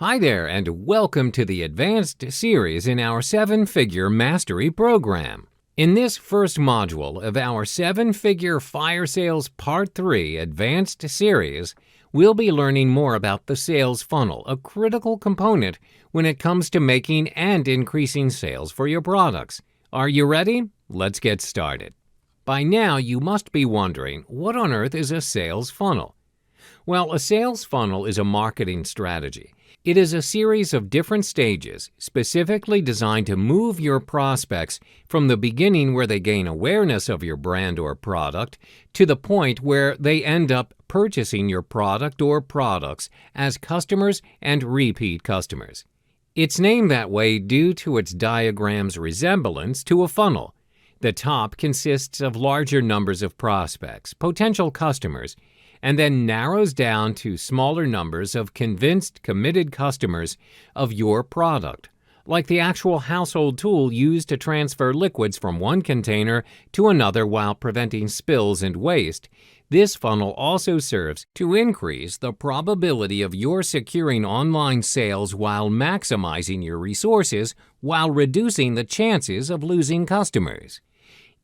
Hi there, and welcome to the advanced series in our 7-Figure Mastery Program. In this first module of our 7-Figure Fire Sales Part 3 Advanced Series, we'll be learning more about the sales funnel, a critical component when it comes to making and increasing sales for your products. Are you ready? Let's get started. By now, you must be wondering, what on earth is a sales funnel? Well, a sales funnel is a marketing strategy. It is a series of different stages specifically designed to move your prospects from the beginning where they gain awareness of your brand or product to the point where they end up purchasing your product or products as customers and repeat customers. It's named that way due to its diagram's resemblance to a funnel. The top consists of larger numbers of prospects, potential customers, and then narrows down to smaller numbers of convinced, committed customers of your product, like the actual household tool used to transfer liquids from one container to another while preventing spills and waste. This funnel also serves to increase the probability of your securing online sales while maximizing your resources while reducing the chances of losing customers.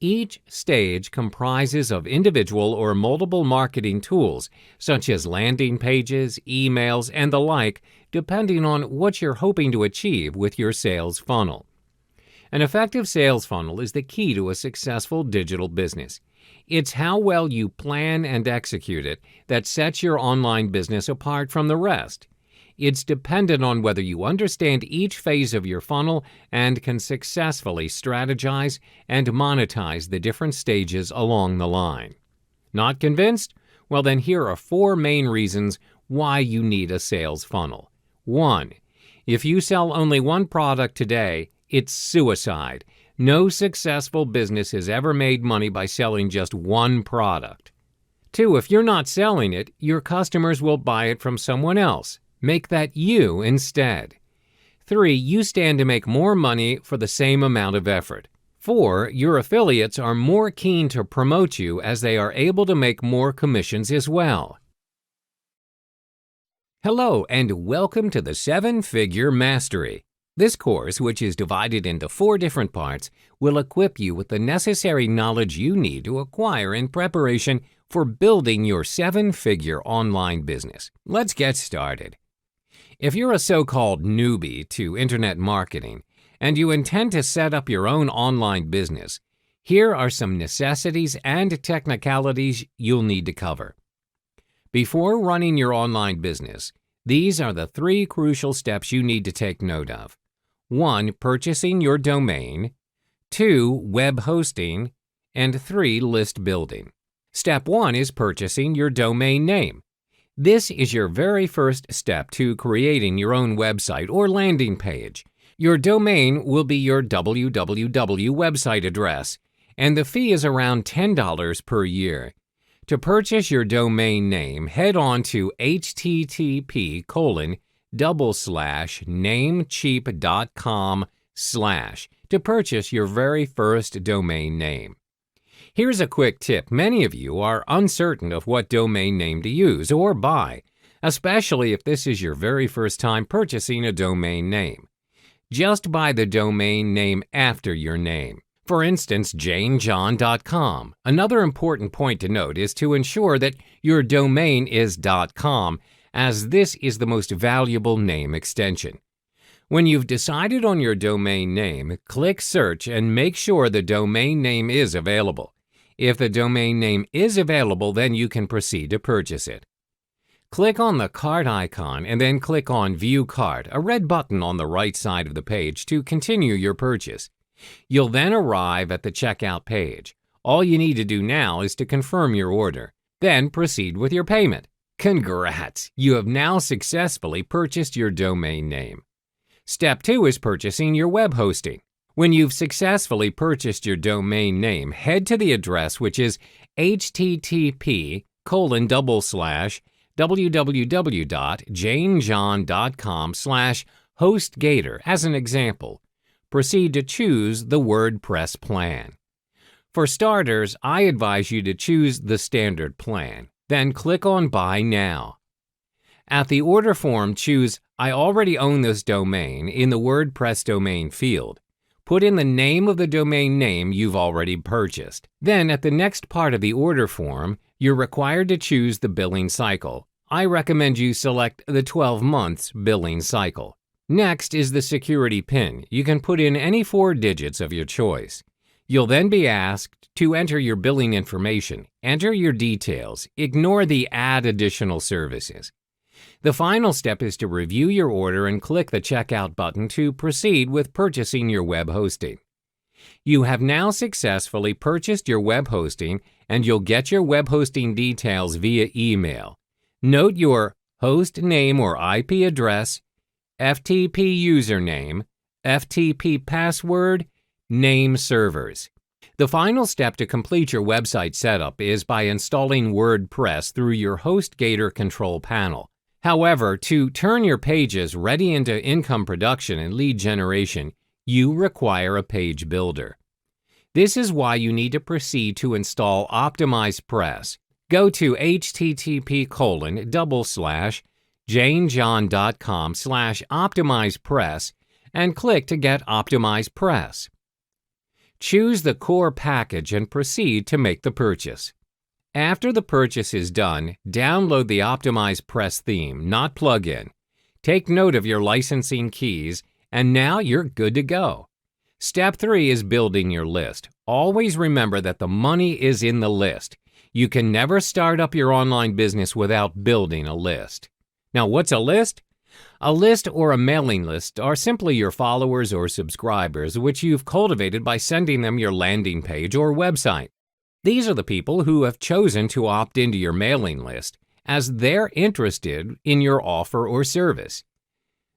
Each stage comprises of individual or multiple marketing tools, such as landing pages, emails, and the like, depending on what you're hoping to achieve with your sales funnel. An effective sales funnel is the key to a successful digital business. It's how well you plan and execute it that sets your online business apart from the rest. It's dependent on whether you understand each phase of your funnel and can successfully strategize and monetize the different stages along the line. Not convinced? Well, then here are 4 main reasons why you need a sales funnel. 1. If you sell only one product today, it's suicide. No successful business has ever made money by selling just one product. 2. If you're not selling it, your customers will buy it from someone else. Make that you instead. 3. You stand to make more money for the same amount of effort. 4. Your affiliates are more keen to promote you as they are able to make more commissions as well. Hello, and welcome to the 7-Figure Mastery. This course, which is divided into 4 different parts, will equip you with the necessary knowledge you need to acquire in preparation for building your 7-figure online business. Let's get started. If you're a so-called newbie to internet marketing and you intend to set up your own online business, here are some necessities and technicalities you'll need to cover. Before running your online business, these are the 3 crucial steps you need to take note of. 1. Purchasing your domain. 2. Web hosting. And 3. List building. Step 1 is purchasing your domain name. This is your very first step to creating your own website or landing page. Your domain will be your www website address, and the fee is around $10 per year. To purchase your domain name, head on to http://namecheap.com/ to purchase your very first domain name. Here's a quick tip. Many of you are uncertain of what domain name to use or buy, especially if this is your very first time purchasing a domain name. Just buy the domain name after your name. For instance, janejohn.com. Another important point to note is to ensure that your domain is .com, as this is the most valuable name extension. When you've decided on your domain name, click Search and make sure the domain name is available. If the domain name is available, then you can proceed to purchase it. Click on the cart icon and then click on View Cart, a red button on the right side of the page, to continue your purchase. You'll then arrive at the checkout page. All you need to do now is to confirm your order. Then proceed with your payment. Congrats! You have now successfully purchased your domain name. Step 2 is purchasing your web hosting. When you've successfully purchased your domain name, head to the address which is http://www.janejohn.com/hostgator as an example. Proceed to choose the WordPress plan. For starters, I advise you to choose the standard plan. Then click on Buy Now. At the order form, choose I already own this domain in the WordPress domain field. Put in the name of the domain name you've already purchased. Then at the next part of the order form, you're required to choose the billing cycle. I recommend you select the 12 months billing cycle. Next is the security PIN. You can put in any 4 digits of your choice. You'll then be asked to enter your billing information. Enter your details. Ignore the Add Additional Services. The final step is to review your order and click the Checkout button to proceed with purchasing your web hosting. You have now successfully purchased your web hosting, and you'll get your web hosting details via email. Note your host name or IP address, FTP username, FTP password, name servers. The final step to complete your website setup is by installing WordPress through your HostGator control panel. However, to turn your pages ready into income production and lead generation, you require a page builder. This is why you need to proceed to install OptimizePress. Go to http:/janejohn.com/OptimizePress and click to get OptimizePress. Choose the core package and proceed to make the purchase. After the purchase is done, download the OptimizePress theme, not plugin. Take note of your licensing keys, and now you're good to go. Step 3 is building your list. Always remember that the money is in the list. You can never start up your online business without building a list. Now, what's a list? A list or a mailing list are simply your followers or subscribers, which you've cultivated by sending them your landing page or website. These are the people who have chosen to opt into your mailing list, as they're interested in your offer or service.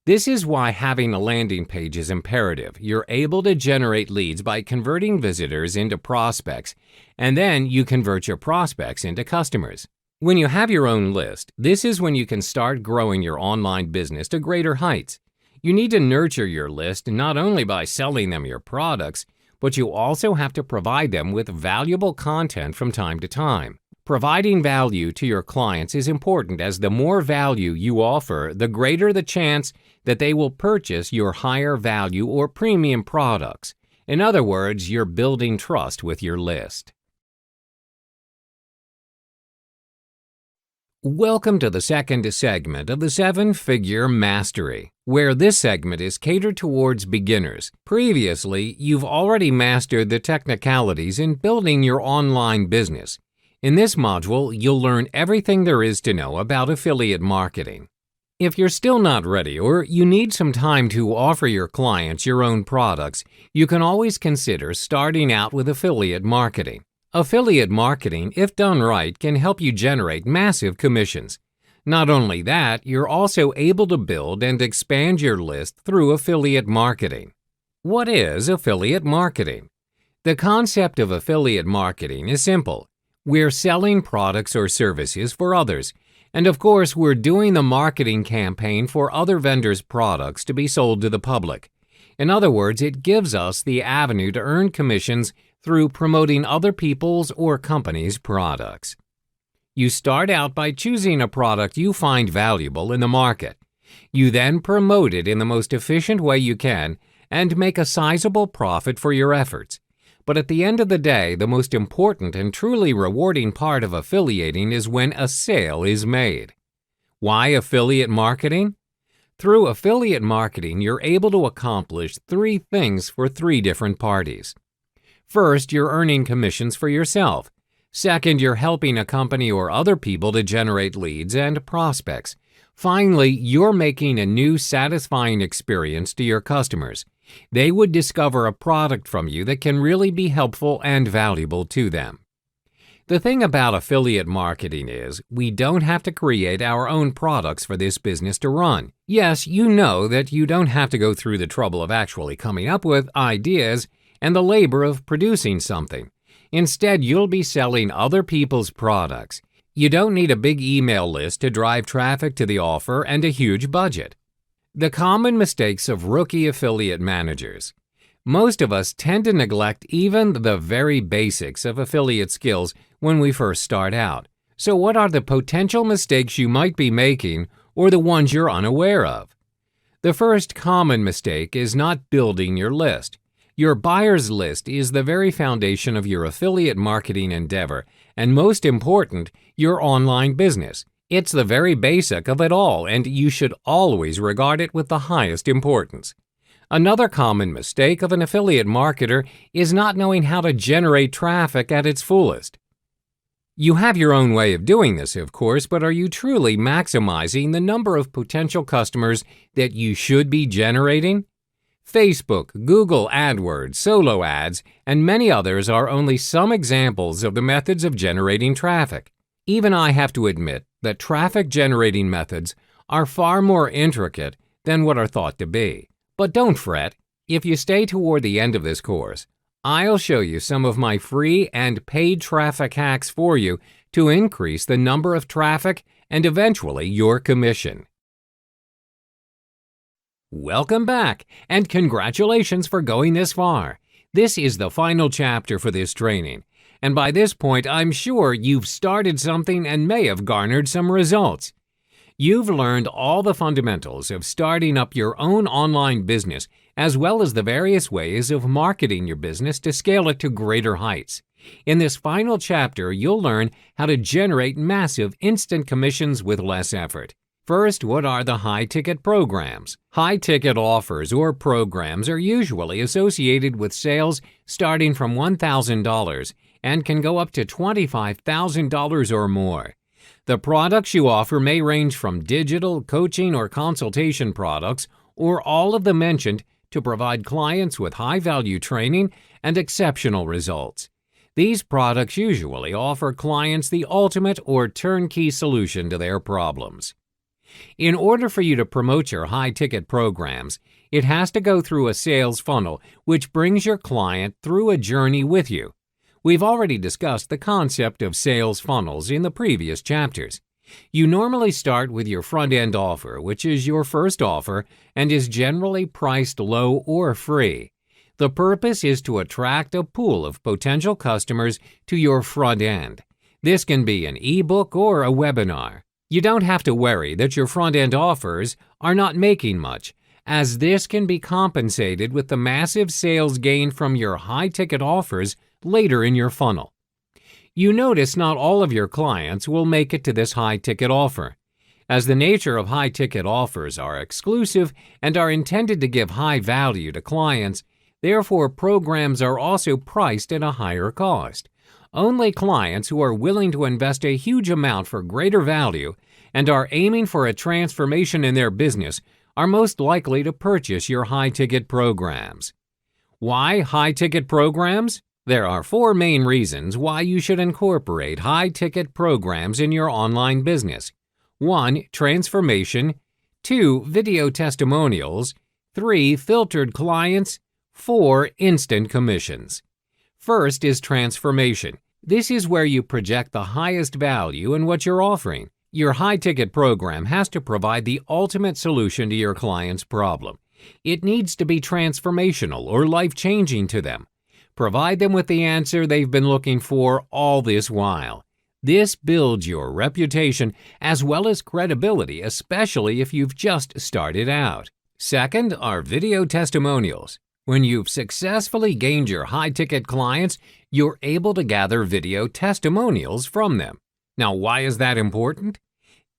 This is why having a landing page is imperative. You're able to generate leads by converting visitors into prospects, and then you convert your prospects into customers. When you have your own list, this is when you can start growing your online business to greater heights. You need to nurture your list not only by selling them your products, but you also have to provide them with valuable content from time to time. Providing value to your clients is important, as the more value you offer, the greater the chance that they will purchase your higher value or premium products. In other words, you're building trust with your list. Welcome to the second segment of the 7-Figure Mastery, where this segment is catered towards beginners. Previously, you've already mastered the technicalities in building your online business. In this module, you'll learn everything there is to know about affiliate marketing. If you're still not ready or you need some time to offer your clients your own products, you can always consider starting out with affiliate marketing. Affiliate marketing, if done right, can help you generate massive commissions. Not only that, you're also able to build and expand your list through affiliate marketing. What is affiliate marketing? The concept of affiliate marketing is simple. We're selling products or services for others, and of course, we're doing the marketing campaign for other vendors' products to be sold to the public. In other words, it gives us the avenue to earn commissions through promoting other people's or companies' products. You start out by choosing a product you find valuable in the market. You then promote it in the most efficient way you can and make a sizable profit for your efforts. But at the end of the day, the most important and truly rewarding part of affiliating is when a sale is made. Why affiliate marketing? Through affiliate marketing, you're able to accomplish 3 things for 3 different parties. First, you're earning commissions for yourself. Second, you're helping a company or other people to generate leads and prospects. Finally, you're making a new satisfying experience to your customers. They would discover a product from you that can really be helpful and valuable to them. The thing about affiliate marketing is we don't have to create our own products for this business to run. Yes, you know that you don't have to go through the trouble of actually coming up with ideas and the labor of producing something. Instead, you'll be selling other people's products. You don't need a big email list to drive traffic to the offer and a huge budget. The common mistakes of rookie affiliate managers. Most of us tend to neglect even the very basics of affiliate skills when we first start out. So what are the potential mistakes you might be making, or the ones you're unaware of. The first common mistake is not building your list. Your buyer's list is the very foundation of your affiliate marketing endeavor, and most important, your online business. It's the very basic of it all, and you should always regard it with the highest importance. Another common mistake of an affiliate marketer is not knowing how to generate traffic at its fullest. You have your own way of doing this, of course, but are you truly maximizing the number of potential customers that you should be generating? Facebook, Google AdWords, Solo Ads, and many others are only some examples of the methods of generating traffic. Even I have to admit that traffic-generating methods are far more intricate than what are thought to be. But don't fret. If you stay toward the end of this course, I'll show you some of my free and paid traffic hacks for you to increase the number of traffic and eventually your commission. Welcome back, and congratulations for going this far. This is the final chapter for this training, and by this point I'm sure you've started something and may have garnered some results. You've learned all the fundamentals of starting up your own online business, as well as the various ways of marketing your business to scale it to greater heights. In this final chapter, you'll learn how to generate massive instant commissions with less effort. First, what are the high-ticket programs? High-ticket offers or programs are usually associated with sales starting from $1,000 and can go up to $25,000 or more. The products you offer may range from digital, coaching, or consultation products, or all of them mentioned to provide clients with high-value training and exceptional results. These products usually offer clients the ultimate or turnkey solution to their problems. In order for you to promote your high-ticket programs, it has to go through a sales funnel, which brings your client through a journey with you. We've already discussed the concept of sales funnels in the previous chapters. You normally start with your front-end offer, which is your first offer and is generally priced low or free. The purpose is to attract a pool of potential customers to your front end. This can be an ebook or a webinar. You don't have to worry that your front-end offers are not making much, as this can be compensated with the massive sales gained from your high-ticket offers later in your funnel. You notice not all of your clients will make it to this high-ticket offer. As the nature of high-ticket offers are exclusive and are intended to give high value to clients, therefore programs are also priced at a higher cost. Only clients who are willing to invest a huge amount for greater value and are aiming for a transformation in their business are most likely to purchase your high-ticket programs. Why high-ticket programs? There are 4 main reasons why you should incorporate high-ticket programs in your online business. 1. Transformation. 2. Video testimonials. 3. Filtered clients. 4. Instant commissions. First is transformation. This is where you project the highest value in what you're offering. Your high-ticket program has to provide the ultimate solution to your client's problem. It needs to be transformational or life-changing to them. Provide them with the answer they've been looking for all this while. This builds your reputation as well as credibility, especially if you've just started out. Second are video testimonials. When you've successfully gained your high-ticket clients, you're able to gather video testimonials from them. Now, why is that important?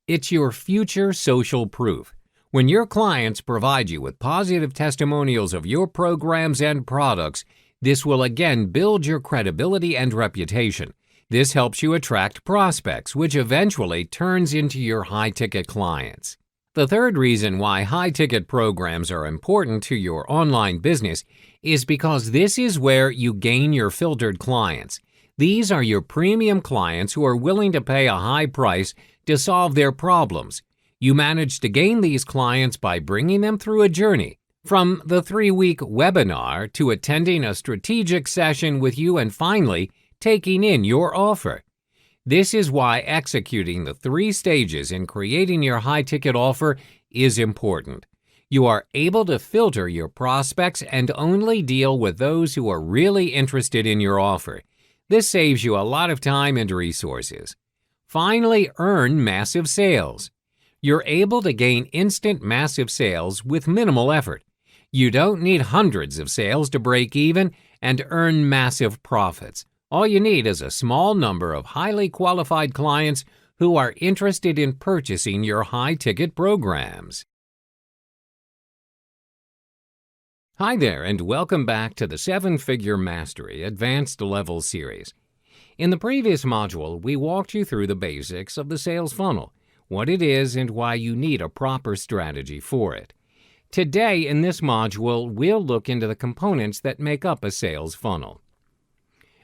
It's your future social proof. When your clients provide you with positive testimonials of your programs and products, this will again build your credibility and reputation. This helps you attract prospects, which eventually turns into your high-ticket clients. The third reason why high-ticket programs are important to your online business is because this is where you gain your filtered clients. These are your premium clients who are willing to pay a high price to solve their problems. You manage to gain these clients by bringing them through a journey, from the 3-week webinar to attending a strategic session with you and finally taking in your offer. This is why executing the 3 stages in creating your high-ticket offer is important. You are able to filter your prospects and only deal with those who are really interested in your offer. This saves you a lot of time and resources. Finally, earn massive sales. You're able to gain instant massive sales with minimal effort. You don't need hundreds of sales to break even and earn massive profits. All you need is a small number of highly qualified clients who are interested in purchasing your high-ticket programs. Hi there, and welcome back to the 7-Figure Mastery Advanced Level series. In the previous module, we walked you through the basics of the sales funnel, what it is and why you need a proper strategy for it. Today, in this module, we'll look into the components that make up a sales funnel.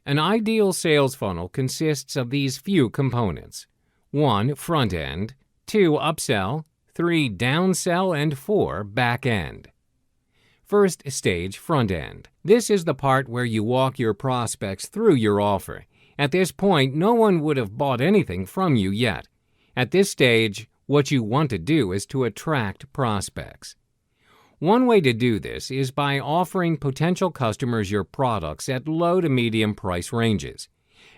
An ideal sales funnel consists of these few components: 1. Front end, 2. Upsell, 3. Downsell, and 4. Back end. First stage, front end. This is the part where you walk your prospects through your offer. At this point, no one would have bought anything from you yet. At this stage, what you want to do is to attract prospects. One way to do this is by offering potential customers your products at low to medium price ranges.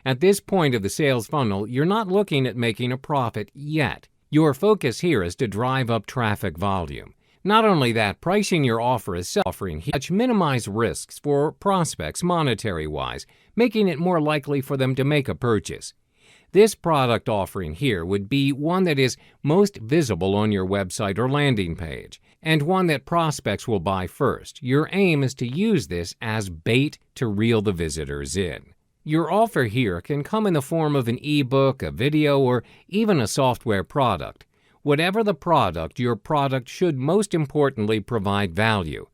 At this point of the sales funnel, you're not looking at making a profit yet. Your focus here is to drive up traffic volume. Not only that, pricing your offer as self-offering minimize risks for prospects monetary-wise, making it more likely for them to make a purchase. This product offering here would be one that is most visible on your website or landing page, and one that prospects will buy first. Your aim is to use this as bait to reel the visitors in. Your offer here can come in the form of an ebook, a video, or even a software product. Whatever the product, your product should most importantly provide value.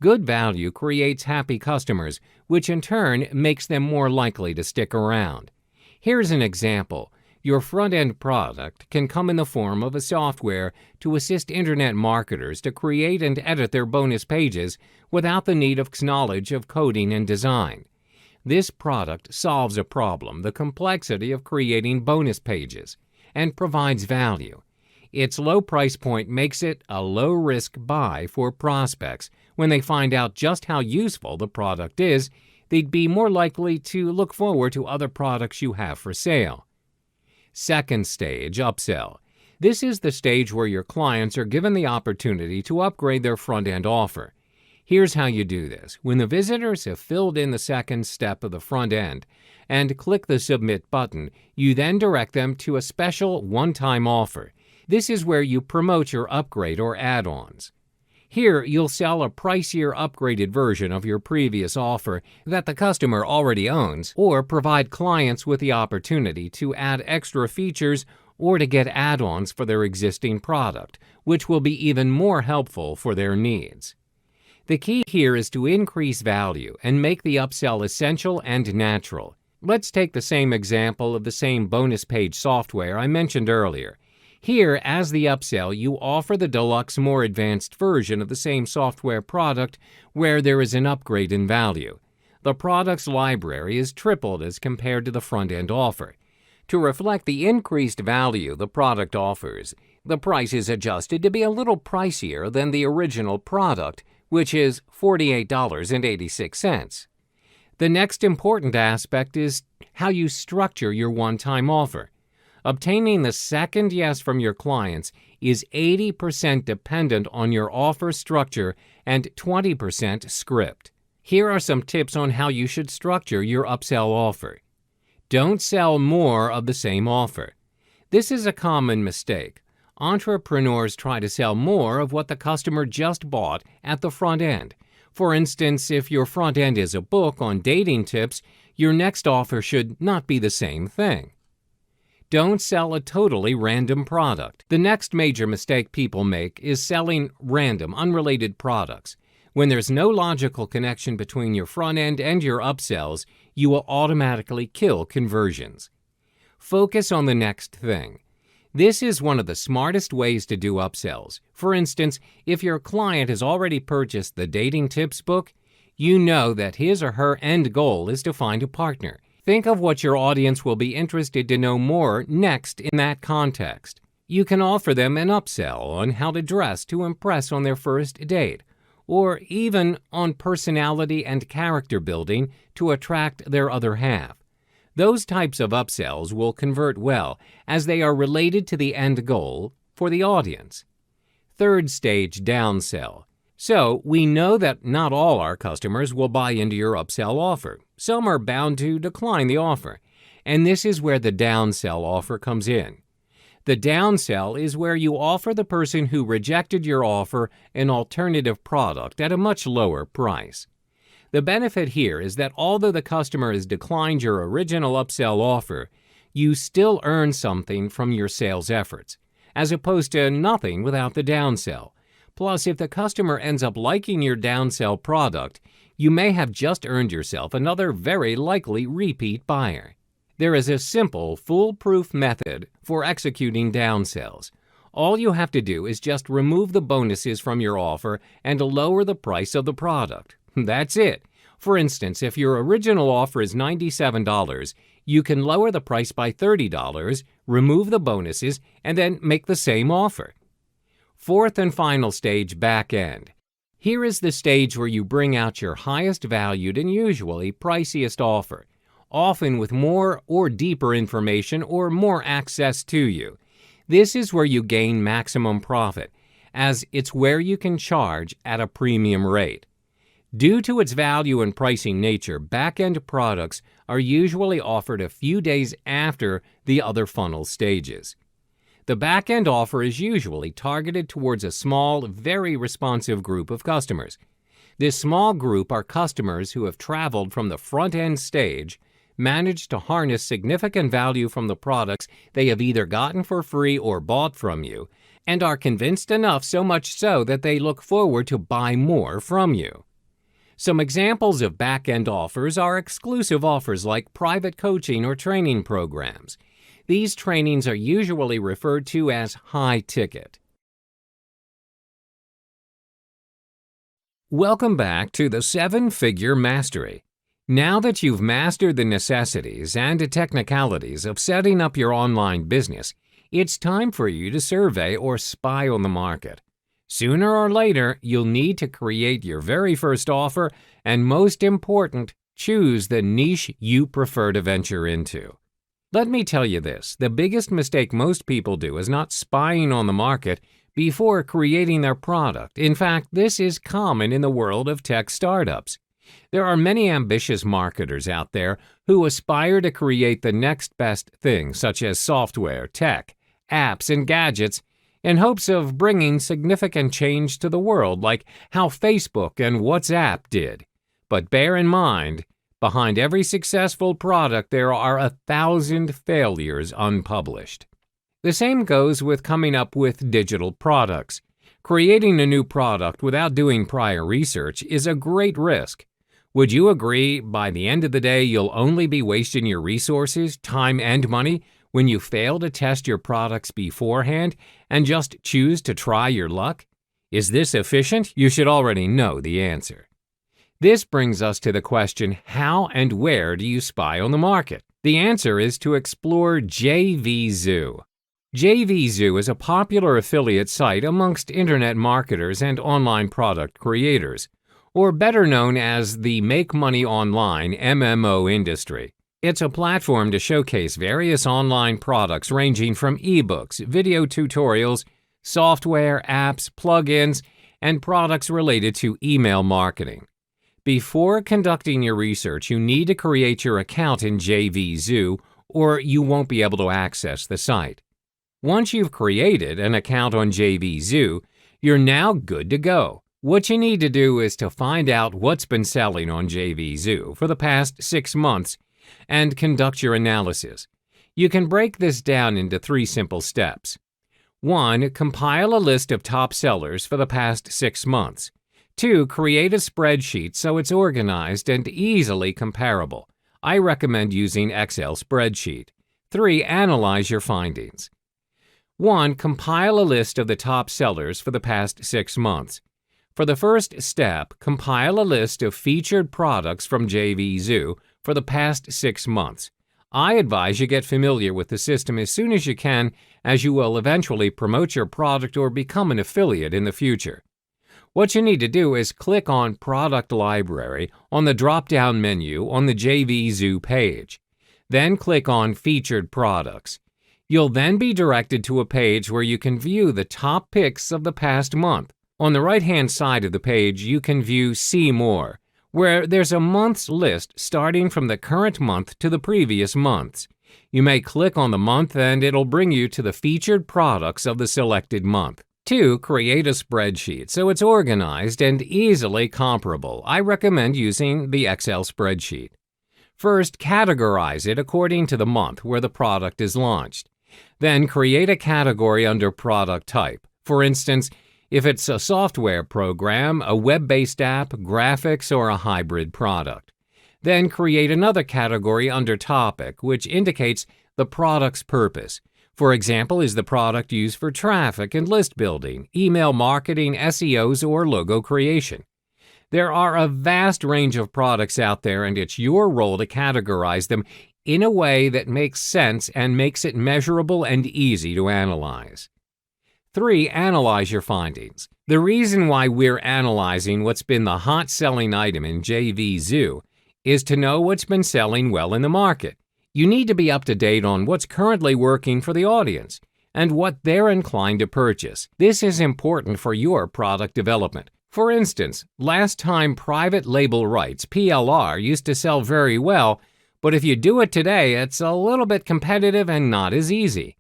Good value creates happy customers, which in turn makes them more likely to stick around. Here's an example. Your front-end product can come in the form of a software to assist internet marketers to create and edit their bonus pages without the need of knowledge of coding and design. This product solves a problem, the complexity of creating bonus pages, and provides value. Its low price point makes it a low-risk buy for prospects. When they find out just how useful the product is, they'd be more likely to look forward to other products you have for sale. Second stage, upsell. This is the stage where your clients are given the opportunity to upgrade their front-end offer. Here's how you do this. When the visitors have filled in the second step of the front end and click the Submit button, you then direct them to a special one-time offer. This is where you promote your upgrade or add-ons. Here, you'll sell a pricier upgraded version of your previous offer that the customer already owns, or provide clients with the opportunity to add extra features or to get add-ons for their existing product, which will be even more helpful for their needs. The key here is to increase value and make the upsell essential and natural. Let's take the same example of the same bonus page software I mentioned earlier. Here, as the upsell, you offer the deluxe, more advanced version of the same software product where there is an upgrade in value. The product's library is tripled as compared to the front-end offer. To reflect the increased value the product offers, the price is adjusted to be a little pricier than the original product, which is $48.86. The next important aspect is how you structure your one-time offer. Obtaining the second yes from your clients is 80% dependent on your offer structure and 20% script. Here are some tips on how you should structure your upsell offer. Don't sell more of the same offer. This is a common mistake. Entrepreneurs try to sell more of what the customer just bought at the front end. For instance, if your front end is a book on dating tips, your next offer should not be the same thing. Don't sell a totally random product. The next major mistake people make is selling random, unrelated products. When there's no logical connection between your front end and your upsells, you will automatically kill conversions. Focus on the next thing. This is one of the smartest ways to do upsells. For instance, if your client has already purchased the Dating Tips book, you know that his or her end goal is to find a partner. Think of what your audience will be interested to know more next in that context. You can offer them an upsell on how to dress to impress on their first date, or even on personality and character building to attract their other half. Those types of upsells will convert well as they are related to the end goal for the audience. Third stage, downsell. So we know that not all our customers will buy into your upsell offer. Some are bound to decline the offer, and this is where the downsell offer comes in. The downsell is where you offer the person who rejected your offer an alternative product at a much lower price. The benefit here is that although the customer has declined your original upsell offer, you still earn something from your sales efforts, as opposed to nothing without the downsell. Plus, if the customer ends up liking your downsell product, you may have just earned yourself another very likely repeat buyer. There is a simple, foolproof method for executing downsells. All you have to do is just remove the bonuses from your offer and lower the price of the product. That's it. For instance, if your original offer is $97, you can lower the price by $30, remove the bonuses, and then make the same offer. Fourth and final stage, back end. Here is the stage where you bring out your highest valued and usually priciest offer, often with more or deeper information or more access to you. This is where you gain maximum profit, as it's where you can charge at a premium rate. Due to its value and pricing nature, back-end products are usually offered a few days after the other funnel stages. The back-end offer is usually targeted towards a small, very responsive group of customers. This small group are customers who have traveled from the front-end stage, managed to harness significant value from the products they have either gotten for free or bought from you, and are convinced enough, so much so that they look forward to buy more from you. Some examples of back-end offers are exclusive offers like private coaching or training programs. These trainings are usually referred to as high ticket. Welcome back to the 7-Figure Mastery. Now that you've mastered the necessities and technicalities of setting up your online business, it's time for you to survey or spy on the market. Sooner or later, you'll need to create your very first offer and, most important, choose the niche you prefer to venture into. Let me tell you this, the biggest mistake most people do is not spying on the market before creating their product. In fact, this is common in the world of tech startups. There are many ambitious marketers out there who aspire to create the next best thing, such as software, tech, apps, and gadgets, in hopes of bringing significant change to the world, like how Facebook and WhatsApp did. But bear in mind, behind every successful product, there are 1,000 failures unpublished. The same goes with coming up with digital products. Creating a new product without doing prior research is a great risk. Would you agree by the end of the day you'll only be wasting your resources, time, and money when you fail to test your products beforehand and just choose to try your luck? Is this efficient? You should already know the answer. This brings us to the question, how and where do you spy on the market? The answer is to explore JVZoo. JVZoo is a popular affiliate site amongst internet marketers and online product creators, or better known as the Make Money Online MMO industry. It's a platform to showcase various online products ranging from ebooks, video tutorials, software, apps, plugins, and products related to email marketing. Before conducting your research, you need to create your account in JVZoo, or you won't be able to access the site. Once you've created an account on JVZoo, you're now good to go. What you need to do is to find out what's been selling on JVZoo for the past 6 months and conduct your analysis. You can break this down into 3 simple steps. 1. Compile a list of top sellers for the past 6 months. 2. Create a spreadsheet so it's organized and easily comparable. I recommend using Excel spreadsheet. 3. Analyze your findings. 1. Compile a list of the top sellers for the past 6 months. For the first step, compile a list of featured products from JVZoo for the past 6 months. I advise you get familiar with the system as soon as you can, as you will eventually promote your product or become an affiliate in the future. What you need to do is click on Product Library on the drop-down menu on the JVZoo page. Then click on Featured Products. You'll then be directed to a page where you can view the top picks of the past month. On the right-hand side of the page, you can view See More, where there's a month's list starting from the current month to the previous months. You may click on the month and it'll bring you to the featured products of the selected month. 2. Create a spreadsheet so it's organized and easily comparable. I recommend using the Excel spreadsheet. First, categorize it according to the month where the product is launched. Then create a category under product type. For instance, if it's a software program, a web-based app, graphics, or a hybrid product. Then create another category under topic, which indicates the product's purpose. For example, is the product used for traffic and list building, email marketing, SEOs, or logo creation? There are a vast range of products out there, and it's your role to categorize them in a way that makes sense and makes it measurable and easy to analyze. 3. Analyze your findings. The reason why we're analyzing what's been the hot selling item in JVZoo is to know what's been selling well in the market. You need to be up to date on what's currently working for the audience and what they're inclined to purchase. This is important for your product development. For instance, last time private label rights, PLR, used to sell very well, but if you do it today, it's a little bit competitive and not as easy.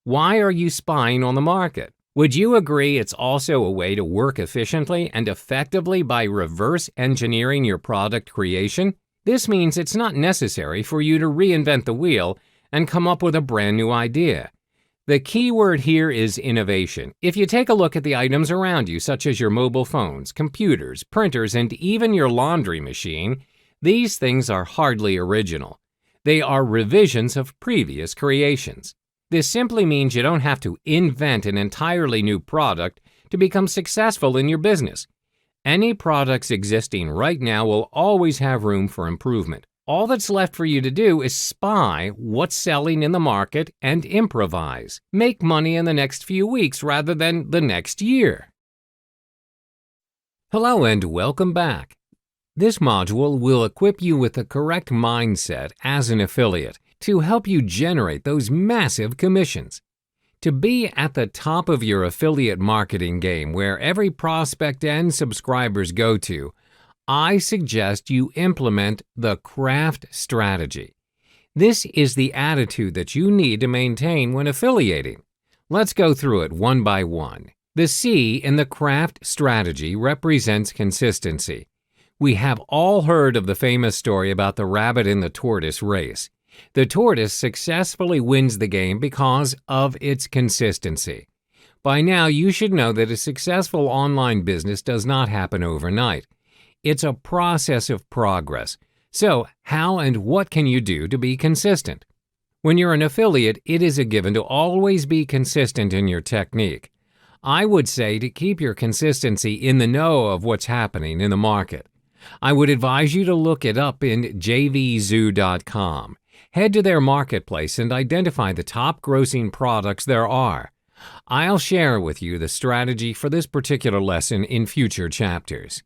Why are you spying on the market? Would you agree it's also a way to work efficiently and effectively by reverse engineering your product creation? This means it's not necessary for you to reinvent the wheel and come up with a brand new idea. The key word here is innovation. If you take a look at the items around you, such as your mobile phones, computers, printers, and even your laundry machine, these things are hardly original. They are revisions of previous creations. This simply means you don't have to invent an entirely new product to become successful in your business. Any products existing right now will always have room for improvement. All that's left for you to do is spy what's selling in the market and improvise. Make money in the next few weeks rather than the next year. Hello and welcome back. This module will equip you with the correct mindset as an affiliate to help you generate those massive commissions. To be at the top of your affiliate marketing game where every prospect and subscribers go to, I suggest you implement the CRAFT strategy. This is the attitude that you need to maintain when affiliating. Let's go through it one by one. The C in the CRAFT strategy represents consistency. We have all heard of the famous story about the rabbit and the tortoise race. The tortoise successfully wins the game because of its consistency. By now, you should know that a successful online business does not happen overnight. It's a process of progress. So, how and what can you do to be consistent? When you're an affiliate, it is a given to always be consistent in your technique. I would say to keep your consistency in the know of what's happening in the market. I would advise you to look it up in jvzoo.com. Head to their marketplace and identify the top grossing products there are. I'll share with you the strategy for this particular lesson in future chapters.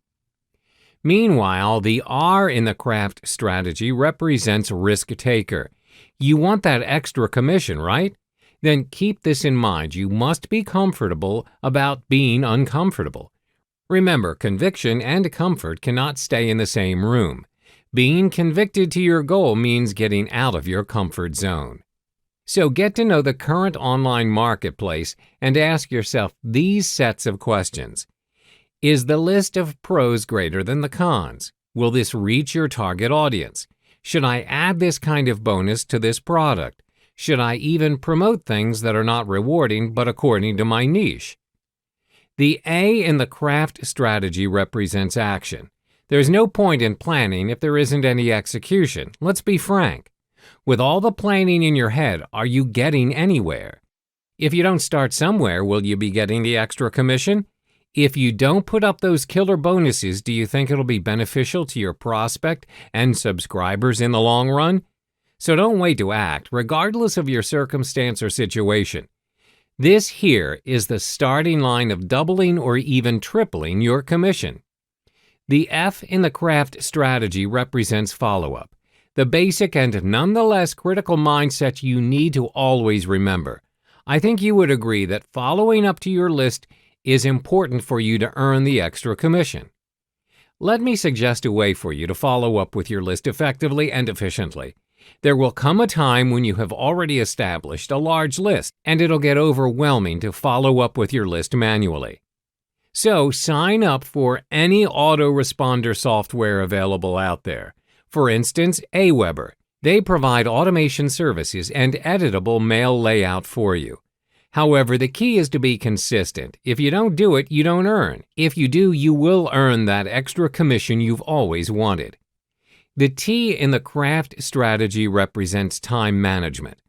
Meanwhile, the R in the CRAFT strategy represents risk taker. You want that extra commission, right? Then keep this in mind. You must be comfortable about being uncomfortable. Remember, conviction and comfort cannot stay in the same room. Being convicted to your goal means getting out of your comfort zone. So get to know the current online marketplace and ask yourself these sets of questions. Is the list of pros greater than the cons? Will this reach your target audience? Should I add this kind of bonus to this product? Should I even promote things that are not rewarding but according to my niche? The A in the CRAFT strategy represents action. There's no point in planning if there isn't any execution. Let's be frank. With all the planning in your head, are you getting anywhere? If you don't start somewhere, will you be getting the extra commission? If you don't put up those killer bonuses, do you think it'll be beneficial to your prospect and subscribers in the long run? So don't wait to act, regardless of your circumstance or situation. This here is the starting line of doubling or even tripling your commission. The F in the CRAFT strategy represents follow-up. The basic and nonetheless critical mindset you need to always remember. I think you would agree that following up to your list is important for you to earn the extra commission. Let me suggest a way for you to follow up with your list effectively and efficiently. There will come a time when you have already established a large list, and it'll get overwhelming to follow up with your list manually. So sign up for any autoresponder software available out there. For instance, Aweber. They provide automation services and editable mail layout for you. However, the key is to be consistent. If you don't do it, you don't earn. If you do, you will earn that extra commission you've always wanted. The T in the craft strategy represents time management.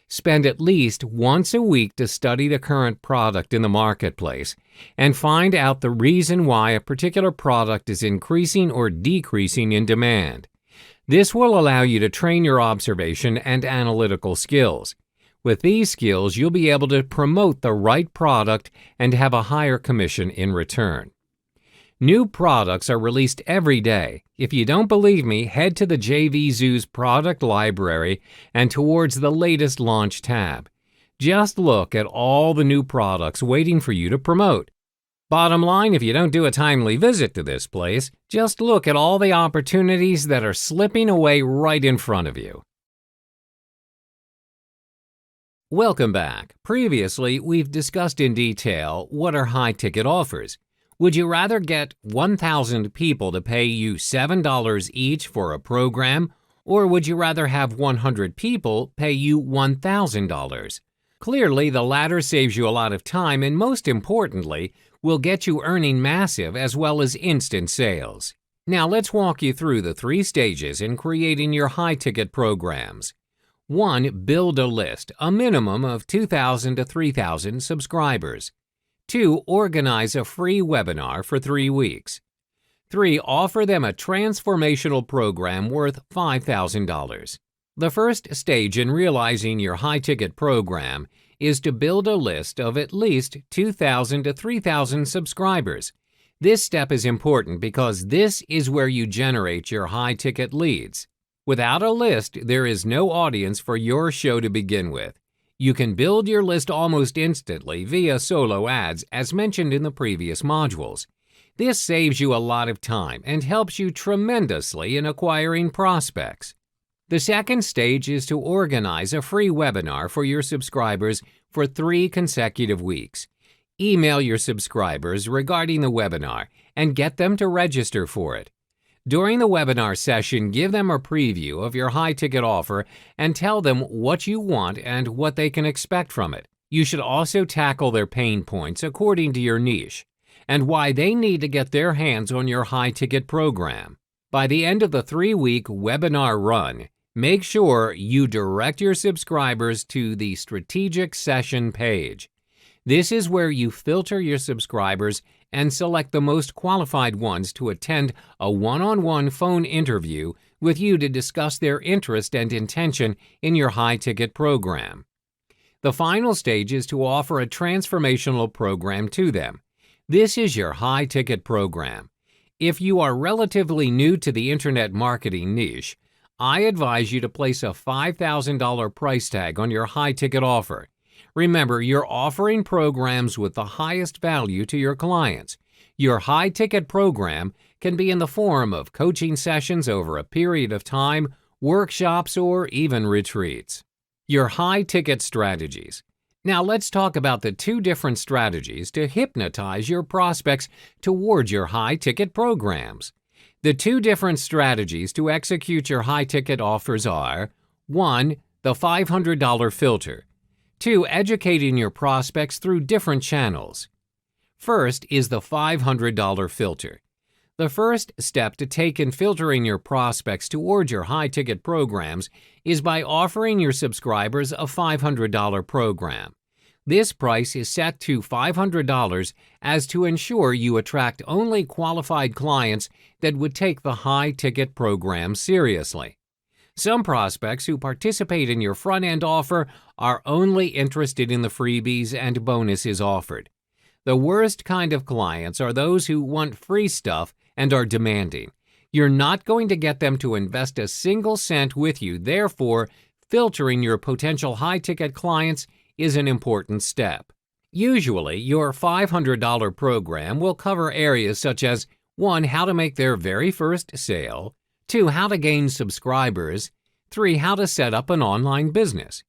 Spend at least once a week to study the current product in the marketplace and find out the reason why a particular product is increasing or decreasing in demand. This will allow you to train your observation and analytical skills. With these skills, you'll be able to promote the right product and have a higher commission in return. New products are released every day. If you don't believe me, head to the JVZoo's product library and towards the latest launch tab. Just look at all the new products waiting for you to promote. Bottom line, if you don't do a timely visit to this place, just look at all the opportunities that are slipping away right in front of you. Welcome back. Previously, we've discussed in detail what are high-ticket offers. Would you rather get 1,000 people to pay you $7 each for a program, or would you rather have 100 people pay you $1,000? Clearly, the latter saves you a lot of time and, most importantly, will get you earning massive as well as instant sales. Now, let's walk you through the 3 stages in creating your high-ticket programs. 1. Build a list, a minimum of 2,000 to 3,000 subscribers. 2. Organize a free webinar for 3 weeks. 3. Offer them a transformational program worth $5,000. The first stage in realizing your high-ticket program is to build a list of at least 2,000 to 3,000 subscribers. This step is important because this is where you generate your high-ticket leads. Without a list, there is no audience for your show to begin with. You can build your list almost instantly via solo ads, as mentioned in the previous modules. This saves you a lot of time and helps you tremendously in acquiring prospects. The second stage is to organize a free webinar for your subscribers for 3 consecutive weeks. Email your subscribers regarding the webinar and get them to register for it. During the webinar session, give them a preview of your high-ticket offer and tell them what you want and what they can expect from it. You should also tackle their pain points according to your niche and why they need to get their hands on your high-ticket program. By the end of the 3-week webinar run, make sure you direct your subscribers to the strategic session page. This is where you filter your subscribers and select the most qualified ones to attend a one-on-one phone interview with you to discuss their interest and intention in your high-ticket program. The final stage is to offer a transformational program to them. This is your high-ticket program. If you are relatively new to the internet marketing niche, I advise you to place a $5,000 price tag on your high-ticket offer. Remember, you're offering programs with the highest value to your clients. Your high-ticket program can be in the form of coaching sessions over a period of time, workshops, or even retreats. Your high-ticket strategies. Now let's talk about the 2 different strategies to hypnotize your prospects towards your high-ticket programs. The 2 different strategies to execute your high-ticket offers are 1. The $500 filter. 2. Educating your prospects through different channels. First is the $500 filter. The first step to take in filtering your prospects towards your high-ticket programs is by offering your subscribers a $500 program. This price is set to $500 as to ensure you attract only qualified clients that would take the high-ticket program seriously. Some prospects who participate in your front-end offer are only interested in the freebies and bonuses offered. The worst kind of clients are those who want free stuff and are demanding. You're not going to get them to invest a single cent with you. Therefore, filtering your potential high-ticket clients is an important step. Usually, your $500 program will cover areas such as 1. How to make their very first sale, 2. How to gain subscribers, 3. How to set up an online business.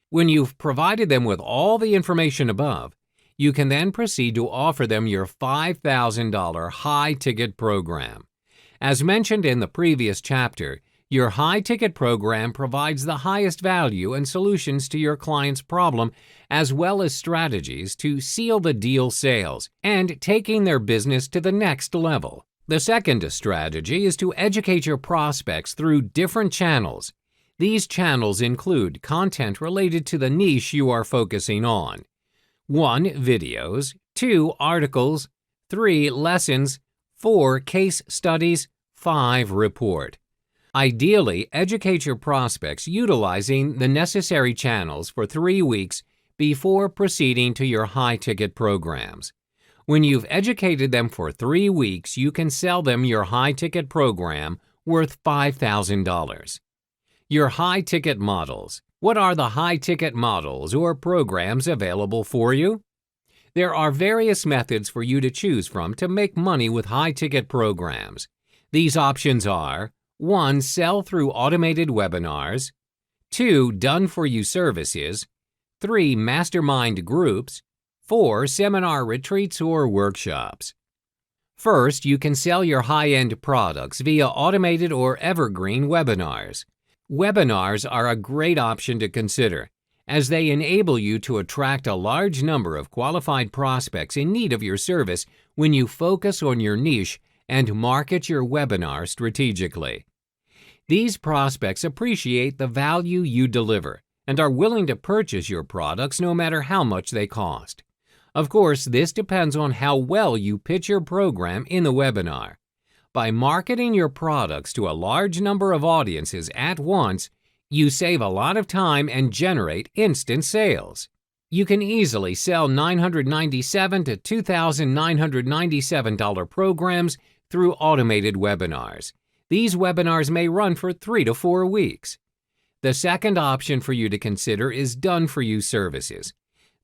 When you've provided them with all the information above, you can then proceed to offer them your $5,000 high-ticket program. As mentioned in the previous chapter, your high-ticket program provides the highest value and solutions to your client's problem, as well as strategies to seal the deal sales and taking their business to the next level. The second strategy is to educate your prospects through different channels. These channels include content related to the niche you are focusing on. 1. Videos, 2. Articles, 3. Lessons, 4. Case studies, 5. Report. Ideally, educate your prospects utilizing the necessary channels for 3 weeks before proceeding to your high-ticket programs. When you've educated them for 3 weeks, you can sell them your high-ticket program worth $5,000. Your high-ticket models. What are the high-ticket models or programs available for you? There are various methods for you to choose from to make money with high-ticket programs. These options are 1. Sell through automated webinars, 2. Done-for-you services, 3. Mastermind groups, 4. Seminar retreats or workshops. First, you can sell your high-end products via automated or evergreen webinars. Webinars are a great option to consider, as they enable you to attract a large number of qualified prospects in need of your service when you focus on your niche and market your webinar strategically. These prospects appreciate the value you deliver and are willing to purchase your products no matter how much they cost. Of course, this depends on how well you pitch your program in the webinar. By marketing your products to a large number of audiences at once, you save a lot of time and generate instant sales. You can easily sell $997 to $2,997 programs through automated webinars. These webinars may run for 3 to 4 weeks. The second option for you to consider is done-for-you services.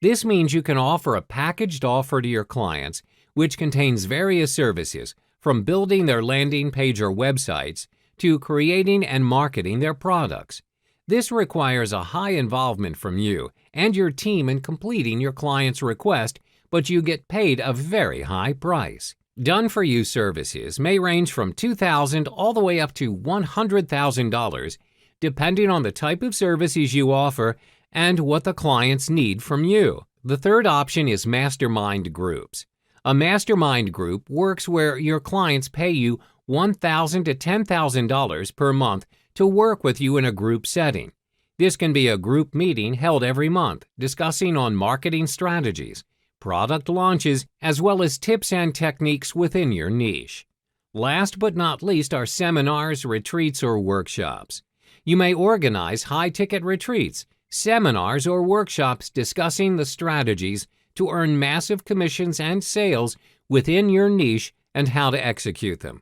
This means you can offer a packaged offer to your clients, which contains various services, from building their landing page or websites to creating and marketing their products. This requires a high involvement from you and your team in completing your client's request, but you get paid a very high price. Done-for-you services may range from $2,000 all the way up to $100,000, depending on the type of services you offer and what the clients need from you. The third option is mastermind groups. A mastermind group works where your clients pay you $1,000 to $10,000 per month to work with you in a group setting. This can be a group meeting held every month, discussing on marketing strategies, product launches, as well as tips and techniques within your niche. Last but not least are seminars, retreats, or workshops. You may organize high-ticket retreats, seminars, or workshops discussing the strategies to earn massive commissions and sales within your niche and how to execute them.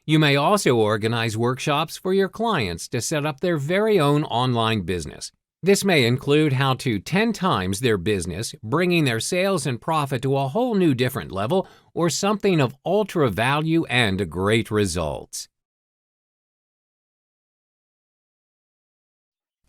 You may also organize workshops for your clients to set up their very own online business. This may include how to 10 times their business, bringing their sales and profit to a whole new different level, or something of ultra value and great results.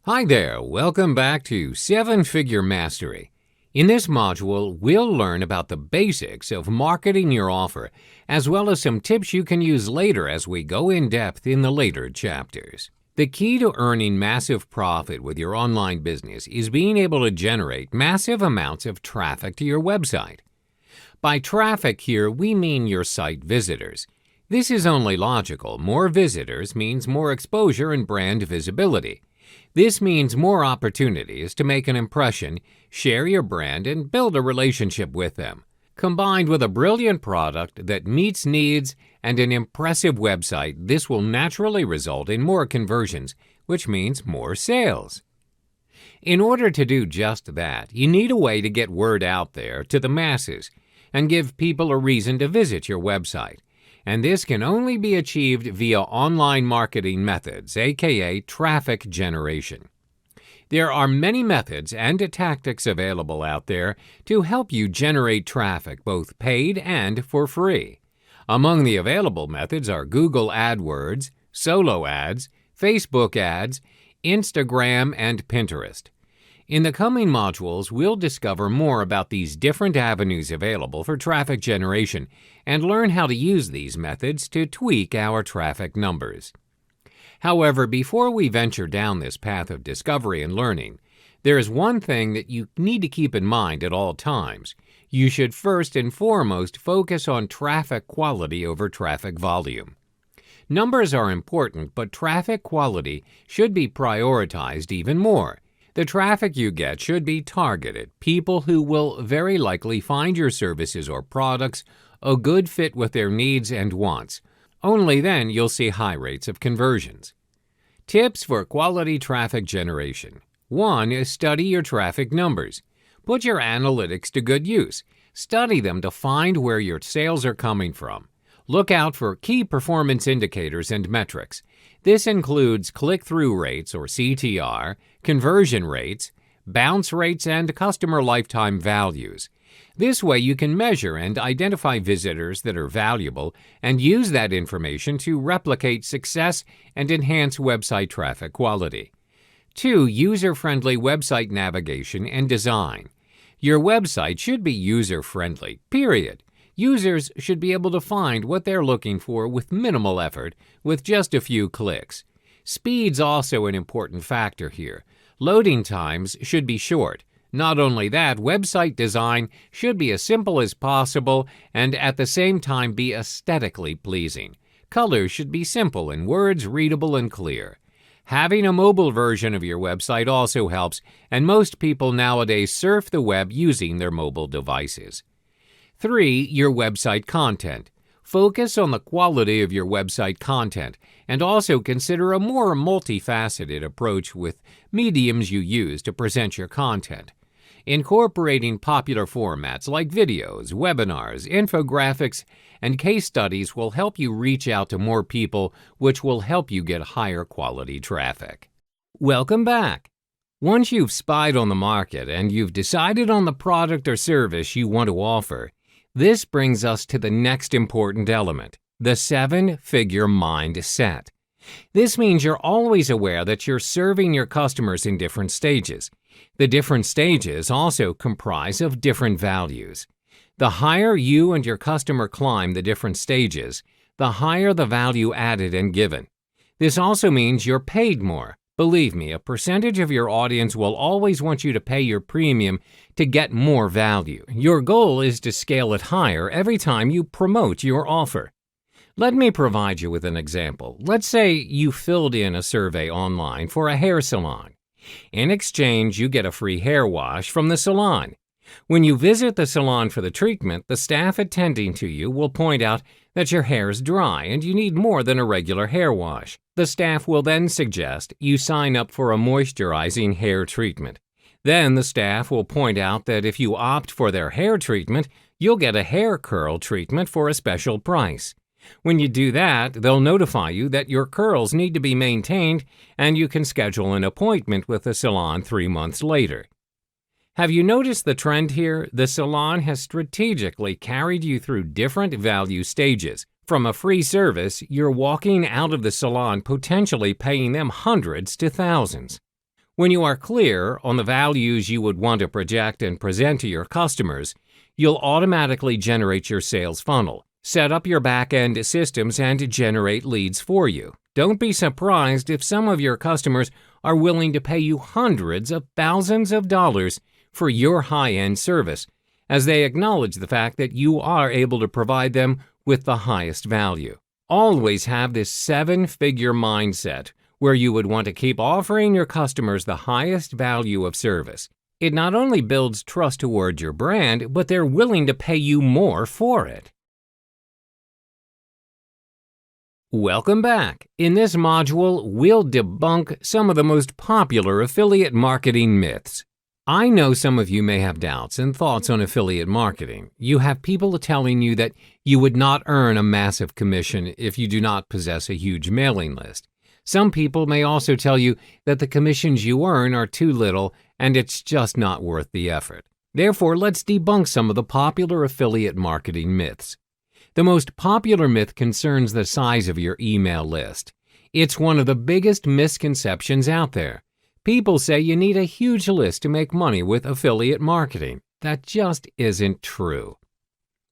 Hi there, welcome back to 7-Figure Mastery. In this module, we'll learn about the basics of marketing your offer, as well as some tips you can use later as we go in depth in the later chapters. The key to earning massive profit with your online business is being able to generate massive amounts of traffic to your website. By traffic here, we mean your site visitors. This is only logical. More visitors means more exposure and brand visibility. This means more opportunities to make an impression, share your brand, and build a relationship with them. Combined with a brilliant product that meets needs and an impressive website, this will naturally result in more conversions, which means more sales. In order to do just that, you need a way to get word out there to the masses and give people a reason to visit your website. and this can only be achieved via online marketing methods, aka traffic generation. There are many methods and tactics available out there to help you generate traffic, both paid and for free. Among the available methods are Google AdWords, Solo Ads, Facebook Ads, Instagram, and Pinterest. In the coming modules, we'll discover more about these different avenues available for traffic generation and learn how to use these methods to tweak our traffic numbers. However, before we venture down this path of discovery and learning, there is one thing that you need to keep in mind at all times. You should first and foremost focus on traffic quality over traffic volume. Numbers are important, but traffic quality should be prioritized even more. The traffic you get should be targeted, people who will very likely find your services or products a good fit with their needs and wants. Only then you'll see high rates of conversions. Tips for quality traffic generation. 1 is study your traffic numbers. Put your analytics to good use. Study them to find where your sales are coming from. Look out for key performance indicators and metrics. This includes click-through rates or CTR, conversion rates, bounce rates, and customer lifetime values. This way you can measure and identify visitors that are valuable and use that information to replicate success and enhance website traffic quality. 2. User-friendly website navigation and design. Your website should be user-friendly, period. Users should be able to find what they're looking for with minimal effort, with just a few clicks. Speed's also an important factor here. Loading times should be short. Not only that, website design should be as simple as possible and at the same time be aesthetically pleasing. Colors should be simple and words readable and clear. Having a mobile version of your website also helps, and most people nowadays surf the web using their mobile devices. 3. Your website content. Focus on the quality of your website content and also consider a more multifaceted approach with mediums you use to present your content. Incorporating popular formats like videos, webinars, infographics, and case studies will help you reach out to more people, which will help you get higher quality traffic. Welcome back. Once you've spied on the market and you've decided on the product or service you want to offer, this brings us to the next important element, the 7-figure mindset. This means you're always aware that you're serving your customers in different stages. The different stages also comprise of different values. The higher you and your customer climb the different stages, the higher the value added and given. This also means you're paid more. Believe me, a percentage of your audience will always want you to pay your premium to get more value. Your goal is to scale it higher every time you promote your offer. Let me provide you with an example. Let's say you filled in a survey online for a hair salon. In exchange, you get a free hair wash from the salon. When you visit the salon for the treatment, the staff attending to you will point out that your hair is dry and you need more than a regular hair wash. The staff will then suggest you sign up for a moisturizing hair treatment. Then the staff will point out that if you opt for their hair treatment, you'll get a hair curl treatment for a special price. When you do that, they'll notify you that your curls need to be maintained and you can schedule an appointment with the salon 3 months later. Have you noticed the trend here? The salon has strategically carried you through different value stages. From a free service, you're walking out of the salon potentially paying them hundreds to thousands. When you are clear on the values you would want to project and present to your customers, you'll automatically generate your sales funnel, set up your back-end systems, and generate leads for you. Don't be surprised if some of your customers are willing to pay you hundreds of thousands of dollars for your high-end service, as they acknowledge the fact that you are able to provide them with the highest value. Always have this 7-figure mindset where you would want to keep offering your customers the highest value of service. It not only builds trust toward your brand, but they're willing to pay you more for it. Welcome back. In this module, we'll debunk some of the most popular affiliate marketing myths. I know some of you may have doubts and thoughts on affiliate marketing. You have people telling you that you would not earn a massive commission if you do not possess a huge mailing list. Some people may also tell you that the commissions you earn are too little and it's just not worth the effort. Therefore, let's debunk some of the popular affiliate marketing myths. The most popular myth concerns the size of your email list. It's one of the biggest misconceptions out there. People say you need a huge list to make money with affiliate marketing. That just isn't true.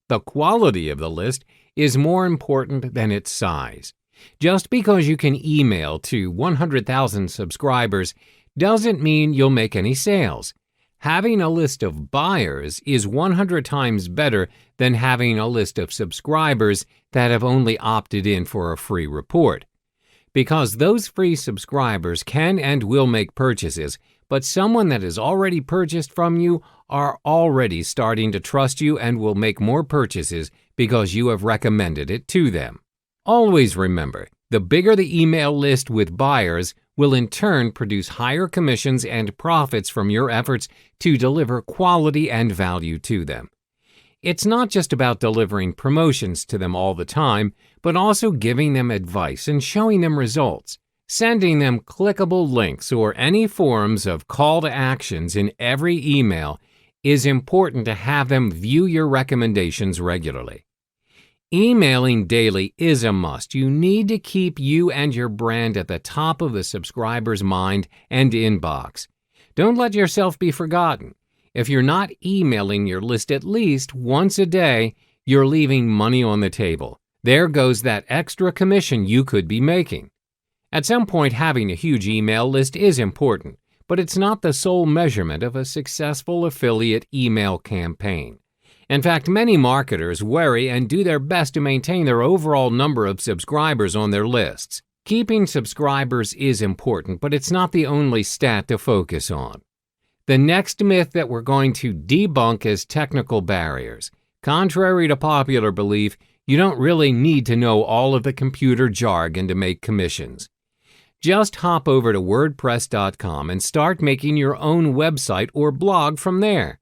The quality of the list is more important than its size. Just because you can email to 100,000 subscribers doesn't mean you'll make any sales. Having a list of buyers is 100 times better than having a list of subscribers that have only opted in for a free report. Because those free subscribers can and will make purchases, but someone that has already purchased from you are already starting to trust you and will make more purchases because you have recommended it to them. Always remember, the bigger the email list with buyers will in turn produce higher commissions and profits from your efforts to deliver quality and value to them. It's not just about delivering promotions to them all the time, but also giving them advice and showing them results. Sending them clickable links or any forms of call to actions in every email is important to have them view your recommendations regularly. Emailing daily is a must. You need to keep you and your brand at the top of the subscriber's mind and inbox. Don't let yourself be forgotten. If you're not emailing your list at least once a day, you're leaving money on the table. There goes that extra commission you could be making. At some point, having a huge email list is important, but it's not the sole measurement of a successful affiliate email campaign. In fact, many marketers worry and do their best to maintain their overall number of subscribers on their lists. Keeping subscribers is important, but it's not the only stat to focus on. The next myth that we're going to debunk is technical barriers. Contrary to popular belief, you don't really need to know all of the computer jargon to make commissions. Just hop over to WordPress.com and start making your own website or blog from there.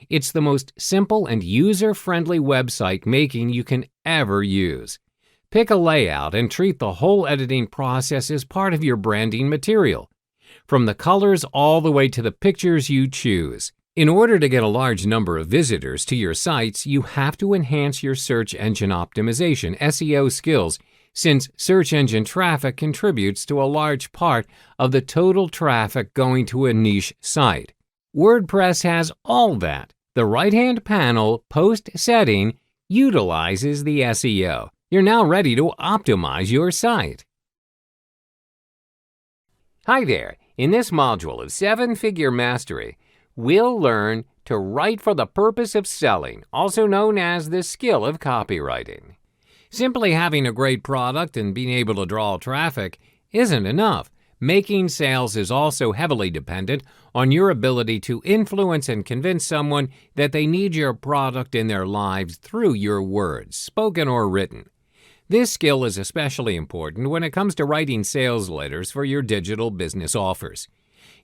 It's the most simple and user-friendly website making you can ever use. Pick a layout and treat the whole editing process as part of your branding material, from the colors all the way to the pictures you choose. In order to get a large number of visitors to your sites, you have to enhance your search engine optimization (SEO) skills, since search engine traffic contributes to a large part of the total traffic going to a niche site. WordPress has all that. The right-hand panel post setting utilizes the SEO. You're now ready to optimize your site. Hi there. In this module of 7-Figure Mastery, we'll learn to write for the purpose of selling, also known as the skill of copywriting. Simply having a great product and being able to draw traffic isn't enough. Making sales is also heavily dependent on your ability to influence and convince someone that they need your product in their lives through your words, spoken or written. This skill is especially important when it comes to writing sales letters for your digital business offers.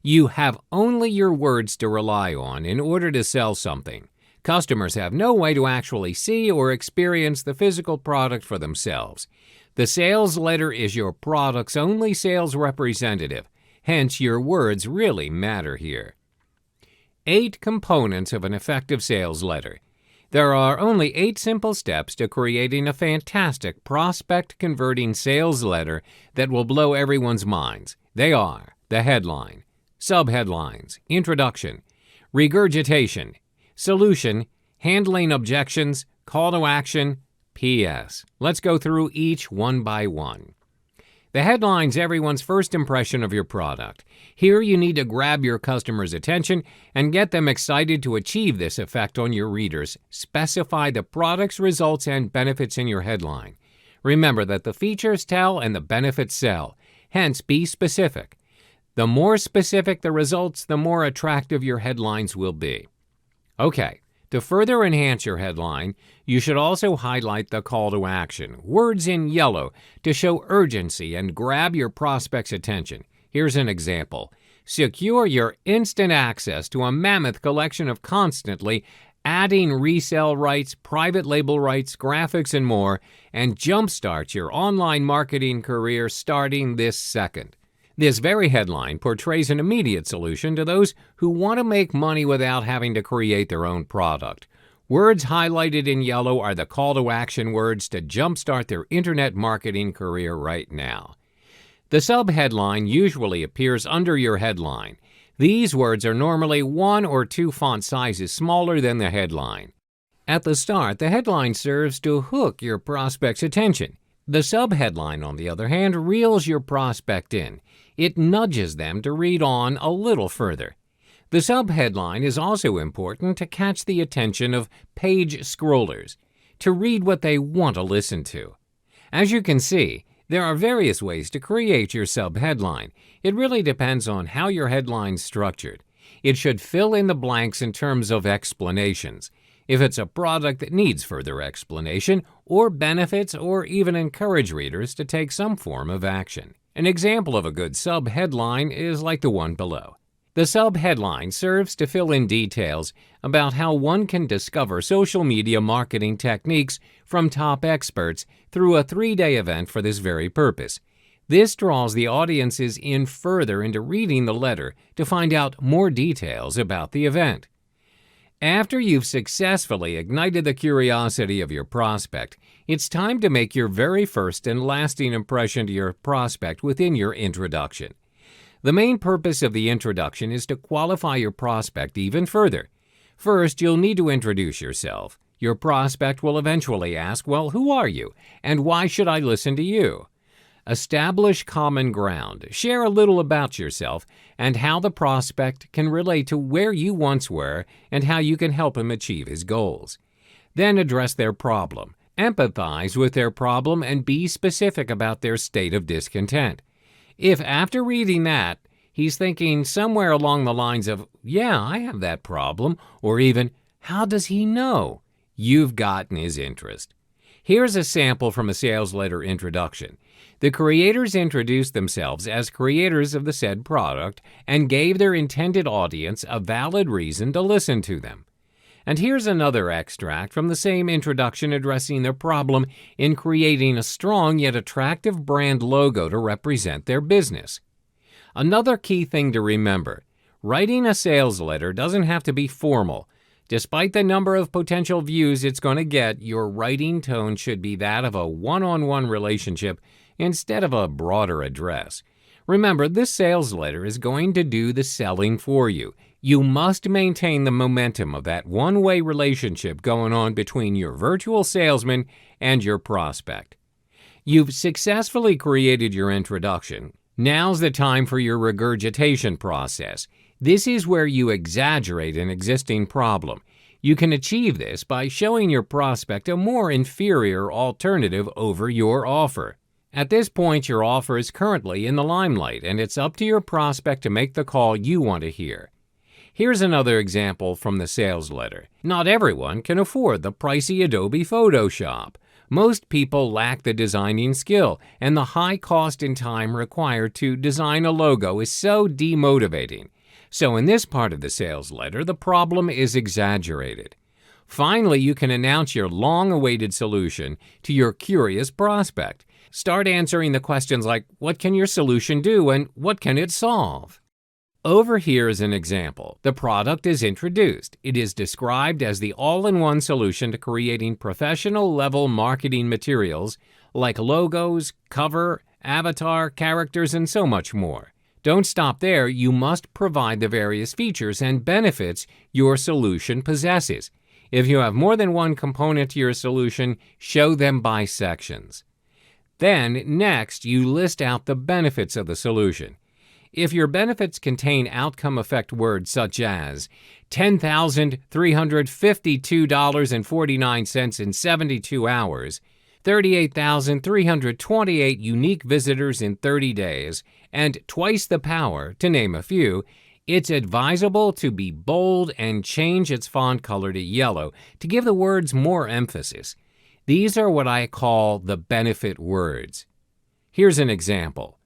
You have only your words to rely on in order to sell something. Customers have no way to actually see or experience the physical product for themselves. The sales letter is your product's only sales representative, hence your words really matter here. 8 components of an effective sales letter. There are only 8 simple steps to creating a fantastic prospect-converting sales letter that will blow everyone's minds. They are the headline, subheadlines, introduction, regurgitation, solution, handling objections, call to action, P.S. Let's go through each one by one. The headline's everyone's first impression of your product. Here you need to grab your customer's attention and get them excited to achieve this effect on your readers. Specify the product's results and benefits in your headline. Remember that the features tell and the benefits sell. Hence, be specific. The more specific the results, the more attractive your headlines will be. Okay. To further enhance your headline, you should also highlight the call to action, words in yellow, to show urgency and grab your prospect's attention. Here's an example. Secure your instant access to a mammoth collection of constantly adding resale rights, private label rights, graphics, and more, and jumpstart your online marketing career starting this second. This very headline portrays an immediate solution to those who want to make money without having to create their own product. Words highlighted in yellow are the call to action words to jumpstart their internet marketing career right now. The subheadline usually appears under your headline. These words are normally 1 or 2 font sizes smaller than the headline. At the start, the headline serves to hook your prospect's attention. The subheadline, on the other hand, reels your prospect in. It nudges them to read on a little further. The subheadline is also important to catch the attention of page scrollers, to read what they want to listen to. As you can see, there are various ways to create your subheadline. It really depends on how your headline's structured. It should fill in the blanks in terms of explanations. If it's a product that needs further explanation, or benefits, or even encourage readers to take some form of action. An example of a good subheadline is like the one below. The subheadline serves to fill in details about how one can discover social media marketing techniques from top experts through a 3-day event for this very purpose. This draws the audiences in further into reading the letter to find out more details about the event. After you've successfully ignited the curiosity of your prospect, it's time to make your very first and lasting impression to your prospect within your introduction. The main purpose of the introduction is to qualify your prospect even further. First, you'll need to introduce yourself. Your prospect will eventually ask, well, who are you, and why should I listen to you? Establish common ground. Share a little about yourself and how the prospect can relate to where you once were and how you can help him achieve his goals. Then address their problem. Empathize with their problem and be specific about their state of discontent. If after reading that, he's thinking somewhere along the lines of, yeah, I have that problem, or even, how does he know? You've gotten his interest. Here's a sample from a sales letter introduction. The creators introduced themselves as creators of the said product and gave their intended audience a valid reason to listen to them. And here's another extract from the same introduction addressing their problem in creating a strong yet attractive brand logo to represent their business. Another key thing to remember, writing a sales letter doesn't have to be formal. Despite the number of potential views it's going to get, your writing tone should be that of a one-on-one relationship instead of a broader address. Remember, this sales letter is going to do the selling for you. You must maintain the momentum of that one-way relationship going on between your virtual salesman and your prospect. You've successfully created your introduction. Now's the time for your regurgitation process. This is where you exaggerate an existing problem. You can achieve this by showing your prospect a more inferior alternative over your offer. At this point, your offer is currently in the limelight, and it's up to your prospect to make the call you want to hear. Here's another example from the sales letter. Not everyone can afford the pricey Adobe Photoshop. Most people lack the designing skill, and the high cost and time required to design a logo is so demotivating. So in this part of the sales letter, the problem is exaggerated. Finally, you can announce your long-awaited solution to your curious prospect. Start answering the questions like, what can your solution do and what can it solve? Over here is an example. The product is introduced. It is described as the all-in-one solution to creating professional-level marketing materials like logos, cover, avatar, characters, and so much more. Don't stop there. You must provide the various features and benefits your solution possesses. If you have more than one component to your solution, show them by sections. Then, next, you list out the benefits of the solution. If your benefits contain outcome effect words such as $10,352.49 in 72 hours, 38,328 unique visitors in 30 days, and twice the power, to name a few, it's advisable to be bold and change its font color to yellow to give the words more emphasis. These are what I call the benefit words. Here's an example.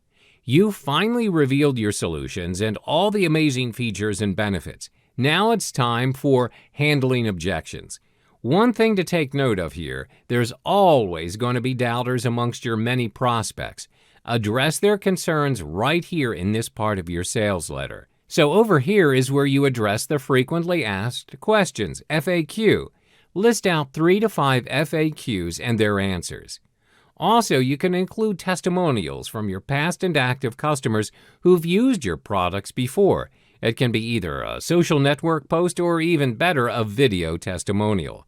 You finally revealed your solutions and all the amazing features and benefits. Now it's time for handling objections. One thing to take note of here, there's always going to be doubters amongst your many prospects. Address their concerns right here in this part of your sales letter. So over here is where you address the frequently asked questions, FAQ. List out 3 to 5 FAQs and their answers. Also, you can include testimonials from your past and active customers who've used your products before. It can be either a social network post or even better, a video testimonial.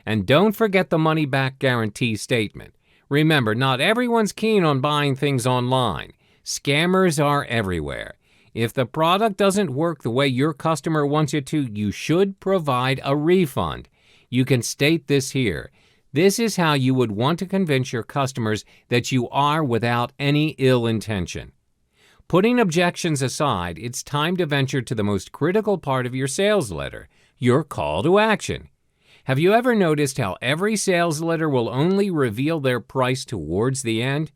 And don't forget the money-back guarantee statement. Remember, not everyone's keen on buying things online. Scammers are everywhere. If the product doesn't work the way your customer wants it to, you should provide a refund. You can state this here. This is how you would want to convince your customers that you are without any ill intention. Putting objections aside, it's time to venture to the most critical part of your sales letter, your call to action. Have you ever noticed how every sales letter will only reveal their price towards the end?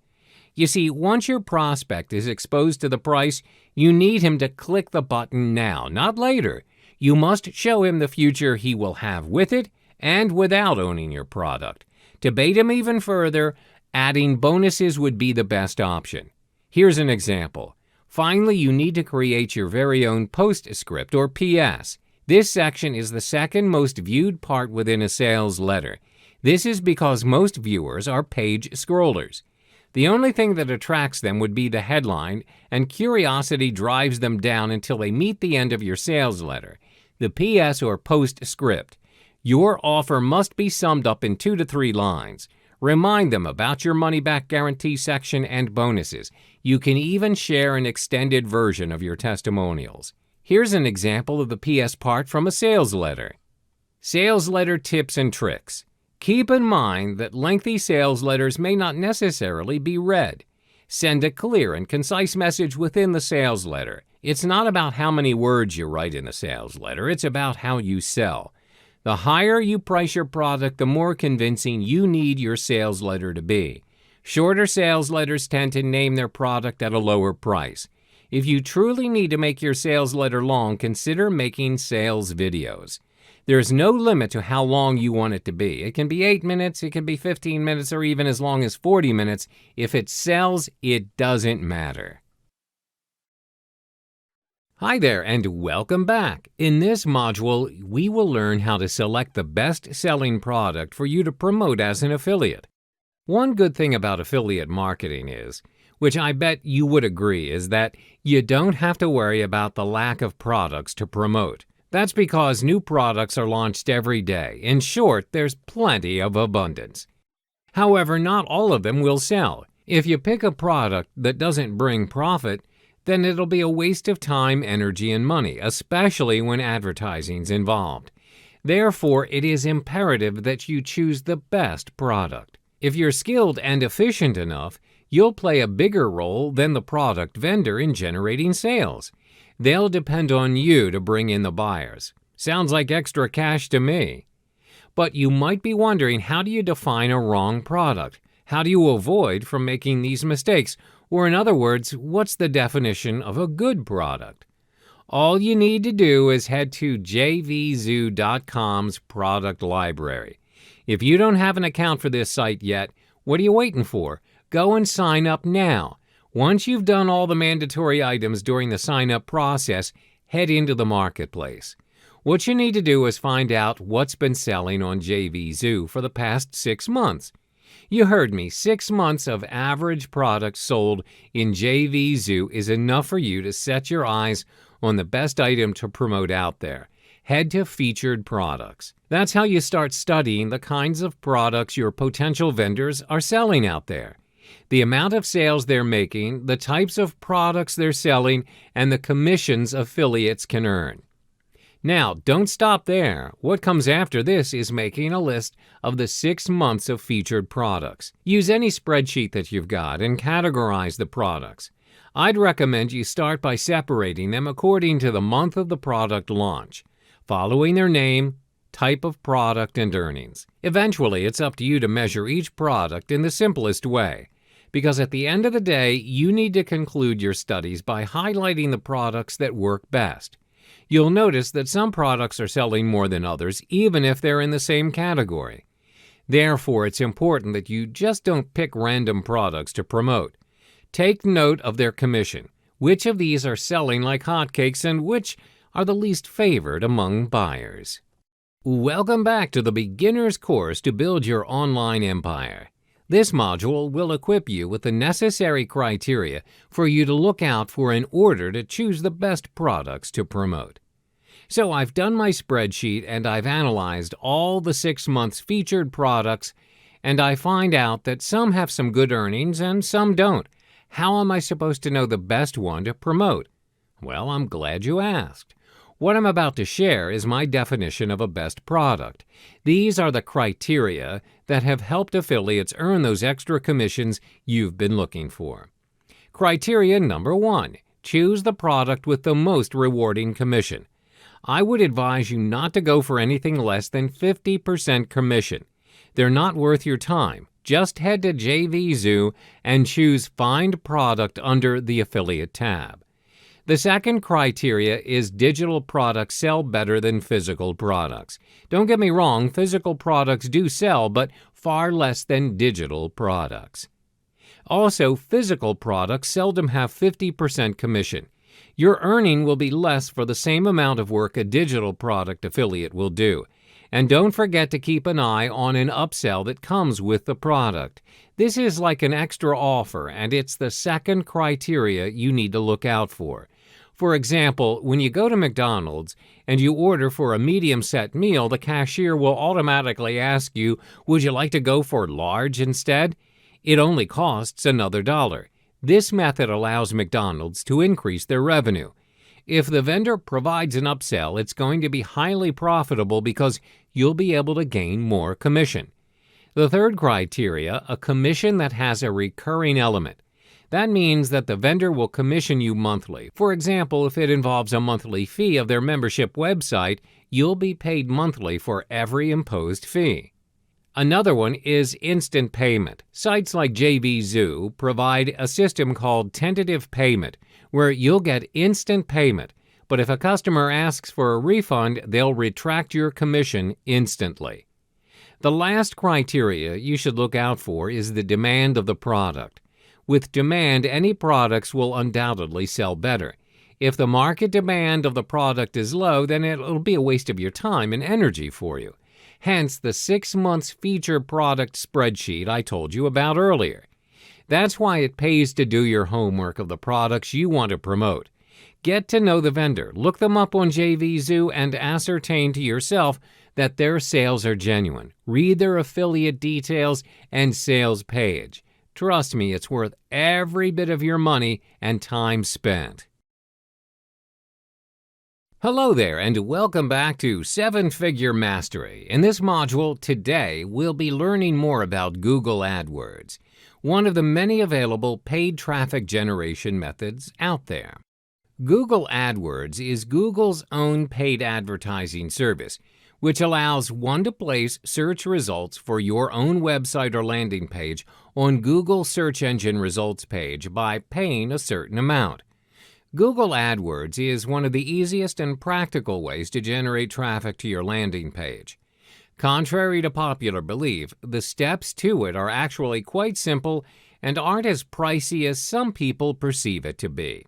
You see, once your prospect is exposed to the price, you need him to click the button now, not later. You must show him the future he will have with it and without owning your product. To bait him even further, adding bonuses would be the best option. Here's an example. Finally, you need to create your very own postscript or PS. This section is the second most viewed part within a sales letter. This is because most viewers are page scrollers. The only thing that attracts them would be the headline, and curiosity drives them down until they meet the end of your sales letter, the PS or postscript. Your offer must be summed up in 2 to 3 lines. Remind them about your money-back guarantee section and bonuses. You can even share an extended version of your testimonials. Here's an example of the PS part from a sales letter. Sales letter tips and tricks. Keep in mind that lengthy sales letters may not necessarily be read. Send a clear and concise message within the sales letter. It's not about how many words you write in the sales letter, it's about how you sell. The higher you price your product, the more convincing you need your sales letter to be. Shorter sales letters tend to name their product at a lower price. If you truly need to make your sales letter long, consider making sales videos. There's no limit to how long you want it to be. It can be 8 minutes, it can be 15 minutes, or even as long as 40 minutes. If it sells, it doesn't matter. Hi there, and welcome back. In this module, we will learn how to select the best-selling product for you to promote as an affiliate. One good thing about affiliate marketing is, which I bet you would agree, is that you don't have to worry about the lack of products to promote. That's because new products are launched every day. In short, there's plenty of abundance. However, not all of them will sell. If you pick a product that doesn't bring profit, then it'll be a waste of time, energy, and money, especially when advertising's involved. Therefore, it is imperative that you choose the best product. If you're skilled and efficient enough, you'll play a bigger role than the product vendor in generating sales. They'll depend on you to bring in the buyers. Sounds like extra cash to me. But you might be wondering, how do you define a wrong product? How do you avoid from making these mistakes? Or in other words, what's the definition of a good product? All you need to do is head to jvzoo.com's product library. If you don't have an account for this site yet, what are you waiting for? Go and sign up now. Once you've done all the mandatory items during the sign-up process, head into the marketplace. What you need to do is find out what's been selling on JVZoo for the past 6 months. You heard me, 6 months of average products sold in JVZoo is enough for you to set your eyes on the best item to promote out there. Head to Featured Products. That's how you start studying the kinds of products your potential vendors are selling out there. The amount of sales they're making, the types of products they're selling, and the commissions affiliates can earn. Now, don't stop there. What comes after this is making a list of the 6 months of featured products. Use any spreadsheet that you've got and categorize the products. I'd recommend you start by separating them according to the month of the product launch, following their name, type of product, and earnings. Eventually, it's up to you to measure each product in the simplest way. because at the end of the day, you need to conclude your studies by highlighting the products that work best. You'll notice that some products are selling more than others, even if they're in the same category. Therefore, it's important that you just don't pick random products to promote. Take note of their commission. Which of these are selling like hotcakes and which are the least favored among buyers? Welcome back to the beginner's course to build your online empire. This module will equip you with the necessary criteria for you to look out for in order to choose the best products to promote. So I've done my spreadsheet and I've analyzed all the 6 months featured products, and I find out that some have some good earnings and some don't. How am I supposed to know the best one to promote? Well, I'm glad you asked. What I'm about to share is my definition of a best product. These are the criteria that have helped affiliates earn those extra commissions you've been looking for. Criteria number 1, choose the product with the most rewarding commission. I would advise you not to go for anything less than 50% commission. They're not worth your time. Just head to JVZoo and choose Find Product under the Affiliate tab. The second criteria is digital products sell better than physical products. Don't get me wrong, physical products do sell, but far less than digital products. Also, physical products seldom have 50% commission. Your earning will be less for the same amount of work a digital product affiliate will do. And don't forget to keep an eye on an upsell that comes with the product. This is like an extra offer, and it's the second criteria you need to look out for. For example, when you go to McDonald's and you order for a medium-set meal, the cashier will automatically ask you, "Would you like to go for large instead?" It only costs another $1. This method allows McDonald's to increase their revenue. If the vendor provides an upsell, it's going to be highly profitable because you'll be able to gain more commission. The third criteria, a commission that has a recurring element. That means that the vendor will commission you monthly. For example, if it involves a monthly fee of their membership website, you'll be paid monthly for every imposed fee. Another one is instant payment. Sites like JVZoo provide a system called tentative payment, where you'll get instant payment, but if a customer asks for a refund, they'll retract your commission instantly. The last criteria you should look out for is the demand of the product. With demand, any products will undoubtedly sell better. If the market demand of the product is low, then it'll be a waste of your time and energy for you. Hence the 6 months feature product spreadsheet I told you about earlier. That's why it pays to do your homework of the products you want to promote. Get to know the vendor, look them up on JVZoo, and ascertain to yourself that their sales are genuine. Read their affiliate details and sales page. Trust me, it's worth every bit of your money and time spent. Hello there, and welcome back to 7-Figure Mastery. In this module today, we'll be learning more about Google AdWords, one of the many available paid traffic generation methods out there. Google AdWords is Google's own paid advertising service, which allows one to place search results for your own website or landing page on Google search engine results page by paying a certain amount. Google AdWords is one of the easiest and practical ways to generate traffic to your landing page. Contrary to popular belief, the steps to it are actually quite simple and aren't as pricey as some people perceive it to be.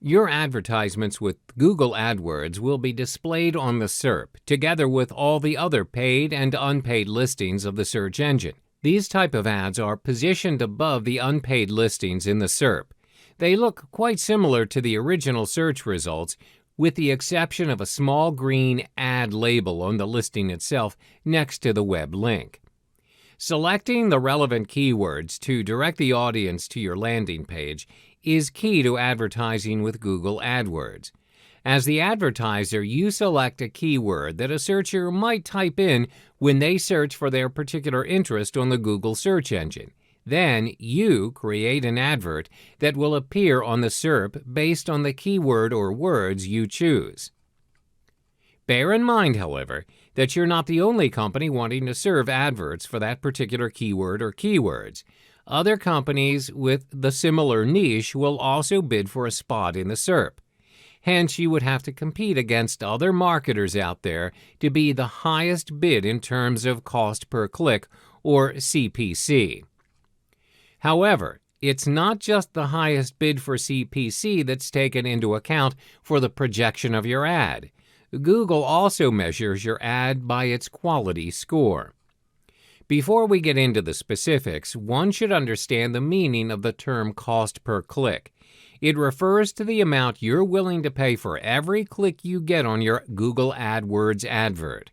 Your advertisements with Google AdWords will be displayed on the SERP, together with all the other paid and unpaid listings of the search engine. These type of ads are positioned above the unpaid listings in the SERP. They look quite similar to the original search results, with the exception of a small green ad label on the listing itself next to the web link. Selecting the relevant keywords to direct the audience to your landing page is key to advertising with Google AdWords. As the advertiser, you select a keyword that a searcher might type in when they search for their particular interest on the Google search engine. Then you create an advert that will appear on the SERP based on the keyword or words you choose. Bear in mind, however, that you're not the only company wanting to serve adverts for that particular keyword or keywords. Other companies with the similar niche will also bid for a spot in the SERP. Hence, you would have to compete against other marketers out there to be the highest bid in terms of cost per click, or CPC. However, it's not just the highest bid for CPC that's taken into account for the projection of your ad. Google also measures your ad by its quality score. Before we get into the specifics, one should understand the meaning of the term cost per click. It refers to the amount you're willing to pay for every click you get on your Google AdWords advert.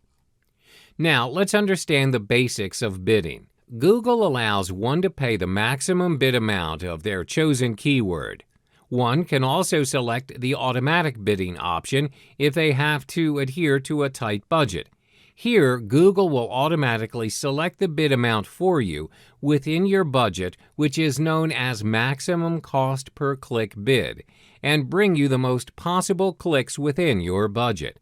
Now, let's understand the basics of bidding. Google allows one to pay the maximum bid amount of their chosen keyword. One can also select the automatic bidding option if they have to adhere to a tight budget. Here, Google will automatically select the bid amount for you within your budget, which is known as maximum cost per click bid, and bring you the most possible clicks within your budget.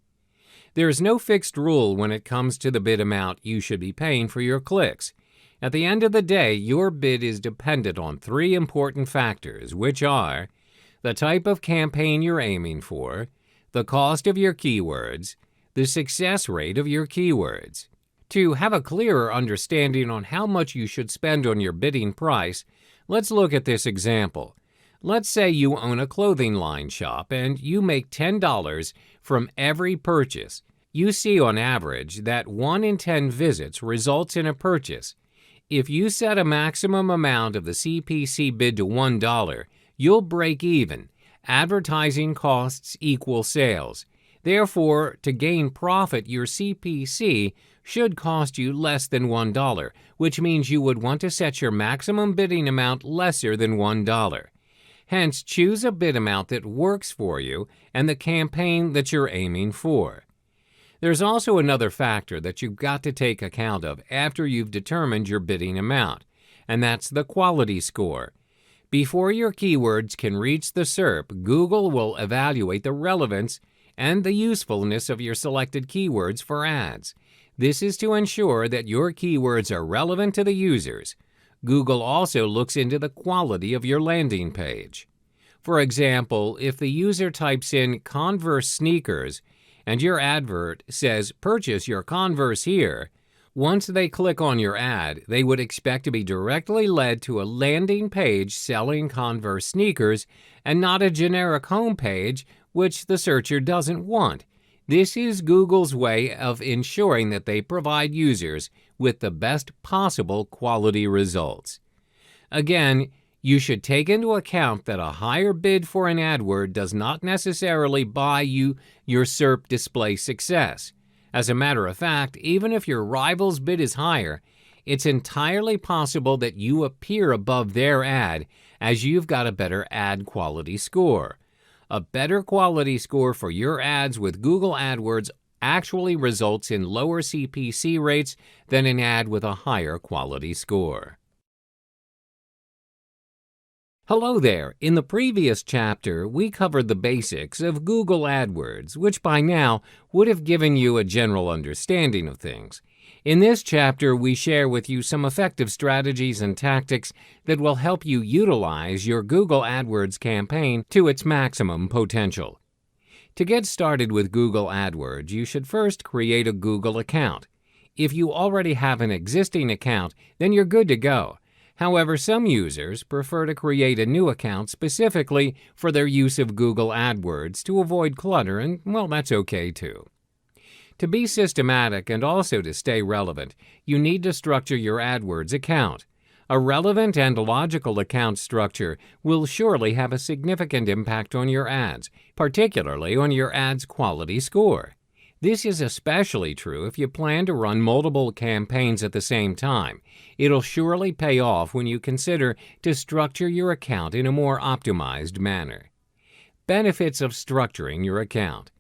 There is no fixed rule when it comes to the bid amount you should be paying for your clicks. At the end of the day, your bid is dependent on three important factors, which are the type of campaign you're aiming for, the cost of your keywords, the success rate of your keywords. To have a clearer understanding on how much you should spend on your bidding price, let's look at this example. Let's say you own a clothing line shop and you make $10 from every purchase. You see on average that 1 in 10 visits results in a purchase. If you set a maximum amount of the CPC bid to $1, you'll break even. Advertising costs equal sales. Therefore, to gain profit, your CPC should cost you less than $1, which means you would want to set your maximum bidding amount lesser than $1. Hence, choose a bid amount that works for you and the campaign that you're aiming for. There's also another factor that you've got to take account of after you've determined your bidding amount, and that's the quality score. Before your keywords can reach the SERP, Google will evaluate the relevance and the usefulness of your selected keywords for ads. This is to ensure that your keywords are relevant to the users. Google also looks into the quality of your landing page. For example, if the user types in Converse sneakers and your advert says, "Purchase your Converse here," once they click on your ad, they would expect to be directly led to a landing page selling Converse sneakers and not a generic home page which the searcher doesn't want. This is Google's way of ensuring that they provide users with the best possible quality results. Again, you should take into account that a higher bid for an AdWord does not necessarily buy you your SERP display success. As a matter of fact, even if your rival's bid is higher, it's entirely possible that you appear above their ad as you've got a better ad quality score. A better quality score for your ads with Google AdWords actually results in lower CPC rates than an ad with a higher quality score. Hello there. In the previous chapter, we covered the basics of Google AdWords, which by now would have given you a general understanding of things. In this chapter, we share with you some effective strategies and tactics that will help you utilize your Google AdWords campaign to its maximum potential. To get started with Google AdWords, you should first create a Google account. If you already have an existing account, then you're good to go. However, some users prefer to create a new account specifically for their use of Google AdWords to avoid clutter, and, well, that's okay too. To be systematic and also to stay relevant, you need to structure your AdWords account. A relevant and logical account structure will surely have a significant impact on your ads, particularly on your ads' quality score. This is especially true if you plan to run multiple campaigns at the same time. It'll surely pay off when you consider to structure your account in a more optimized manner. Benefits of structuring your account.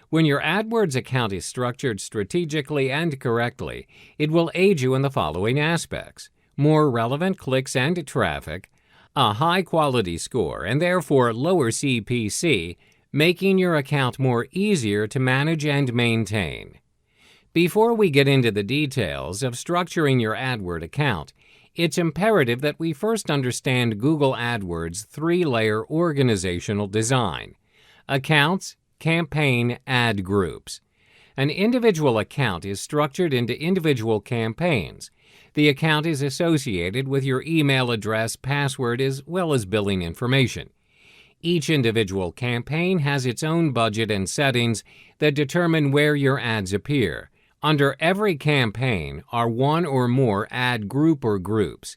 When your AdWords account is structured strategically and correctly, it will aid you in the following aspects: more relevant clicks and traffic, a high-quality score, and therefore lower CPC, making your account more easier to manage and maintain. Before we get into the details of structuring your AdWords account, It's imperative that we first understand Google AdWords' three-layer organizational design: accounts, campaign, ad groups. An individual account is structured into individual campaigns. The account is associated with your email address, password, as well as billing information. Each individual campaign has its own budget and settings that determine where your ads appear. Under every campaign are one or more ad group or groups.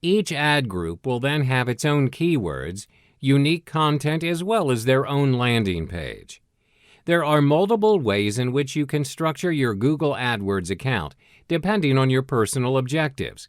Each ad group will then have its own keywords, unique content, as well as their own landing page. There are multiple ways in which you can structure your Google AdWords account, depending on your personal objectives.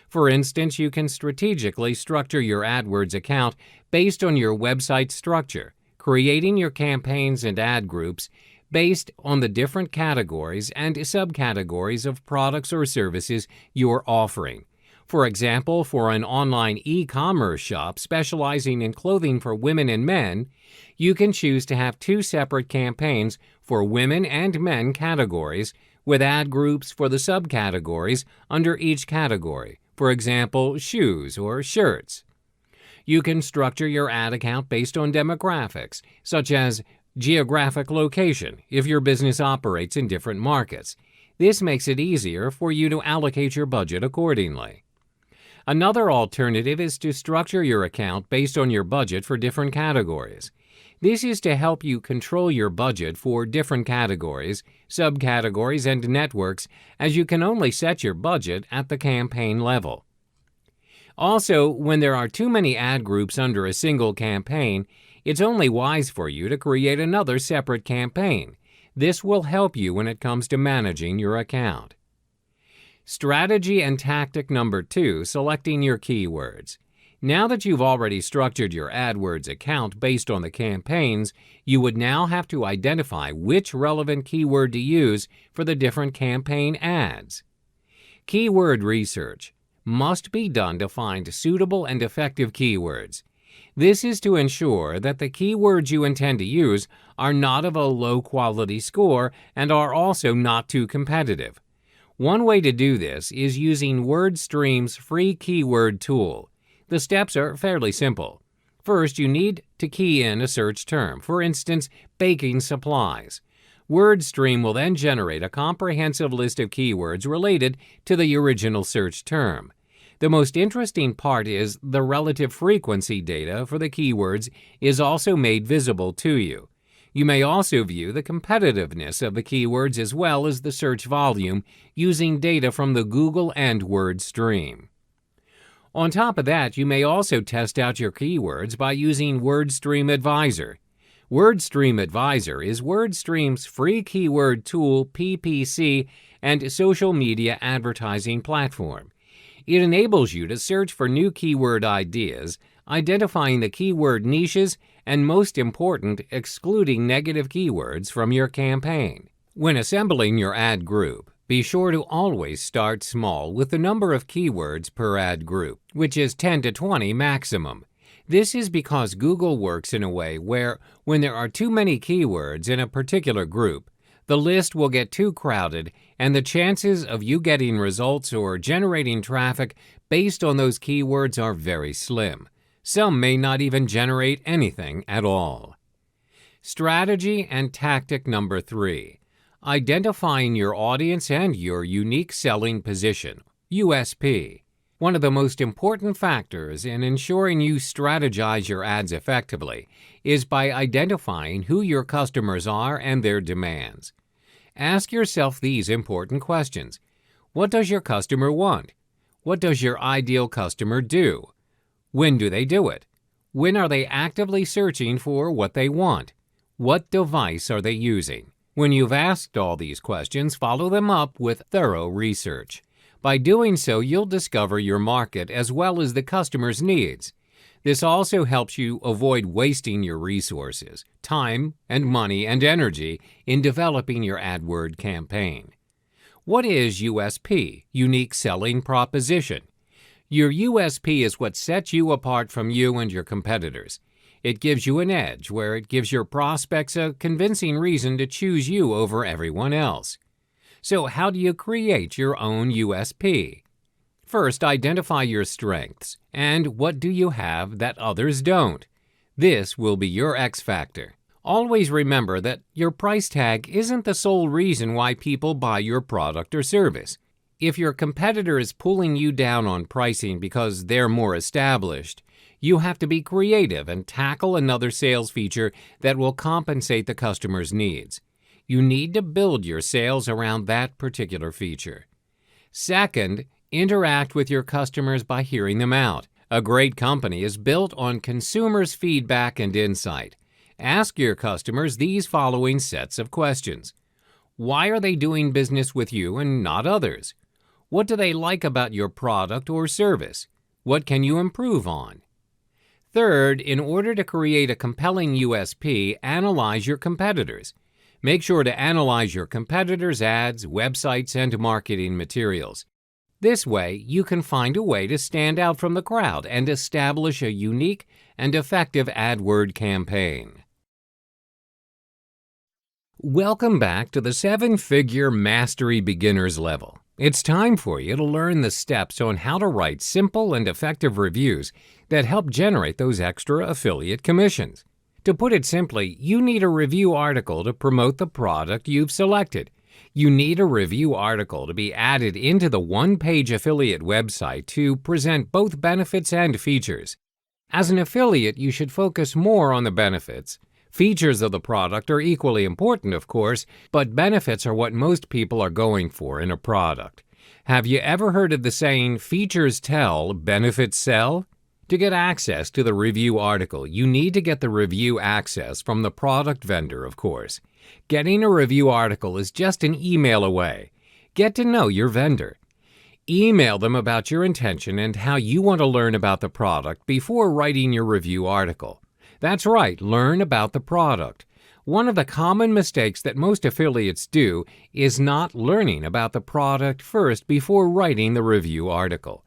For instance, you can strategically structure your AdWords account based on your website structure, creating your campaigns and ad groups based on the different categories and subcategories of products or services you're offering. For example, for an online e-commerce shop specializing in clothing for women and men, you can choose to have two separate campaigns for women and men categories with ad groups for the subcategories under each category, for example, shoes or shirts. You can structure your ad account based on demographics, such as geographic location if your business operates in different markets. This makes it easier for you to allocate your budget accordingly. Another alternative is to structure your account based on your budget for different categories. This is to help you control your budget for different categories, subcategories, and networks, as you can only set your budget at the campaign level. Also, when there are too many ad groups under a single campaign, it's only wise for you to create another separate campaign. This will help you when it comes to managing your account. Strategy and tactic number 2, selecting your keywords. Now that you've already structured your AdWords account based on the campaigns, you would now have to identify which relevant keyword to use for the different campaign ads. Keyword research must be done to find suitable and effective keywords. This is to ensure that the keywords you intend to use are not of a low quality score and are also not too competitive. One way to do this is using WordStream's free keyword tool. The steps are fairly simple. First, you need to key in a search term, for instance, baking supplies. WordStream will then generate a comprehensive list of keywords related to the original search term. The most interesting part is the relative frequency data for the keywords is also made visible to you. You may also view the competitiveness of the keywords as well as the search volume using data from the Google and WordStream. On top of that, you may also test out your keywords by using WordStream Advisor. WordStream Advisor is WordStream's free keyword tool, PPC, and social media advertising platform. It enables you to search for new keyword ideas, identifying the keyword niches, and most important, excluding negative keywords from your campaign. When assembling your ad group, be sure to always start small with the number of keywords per ad group, which is 10 to 20 maximum. This is because Google works in a way where, when there are too many keywords in a particular group, the list will get too crowded, and the chances of you getting results or generating traffic based on those keywords are very slim. Some may not even generate anything at all. Strategy and tactic number 3. Identifying your audience and your unique selling position, USP. One of the most important factors in ensuring you strategize your ads effectively is by identifying who your customers are and their demands. Ask yourself these important questions. What does your customer want? What does your ideal customer do? When do they do it? When are they actively searching for what they want? What device are they using? When you've asked all these questions, follow them up with thorough research. By doing so, you'll discover your market as well as the customer's needs. This also helps you avoid wasting your resources, time, and money and energy in developing your AdWord campaign. What is USP, Unique Selling Proposition? Your USP is what sets you apart from you and your competitors. It gives you an edge where it gives your prospects a convincing reason to choose you over everyone else. So how do you create your own USP? First, identify your strengths and what do you have that others don't. This will be your X factor. Always remember that your price tag isn't the sole reason why people buy your product or service. If your competitor is pulling you down on pricing because they're more established, you have to be creative and tackle another sales feature that will compensate the customer's needs. You need to build your sales around that particular feature. Second, interact with your customers by hearing them out. A great company is built on consumers' feedback and insight. Ask your customers these following sets of questions. Why are they doing business with you and not others? What do they like about your product or service? What can you improve on? Third, in order to create a compelling USP, analyze your competitors. Make sure to analyze your competitors' ads, websites, and marketing materials. This way, you can find a way to stand out from the crowd and establish a unique and effective AdWord campaign. Welcome back to the 7-Figure Mastery Beginners level. It's time for you to learn the steps on how to write simple and effective reviews that help generate those extra affiliate commissions. To put it simply, you need a review article to promote the product you've selected. You need a review article to be added into the one-page affiliate website to present both benefits and features. As an affiliate, you should focus more on the benefits. Features of the product are equally important, of course, but benefits are what most people are going for in a product. Have you ever heard of the saying, "Features tell, benefits sell"? To get access to the review article, you need to get the review access from the product vendor, of course. Getting a review article is just an email away. Get to know your vendor. Email them about your intention and how you want to learn about the product before writing your review article. That's right, learn about the product. One of the common mistakes that most affiliates do is not learning about the product first before writing the review article.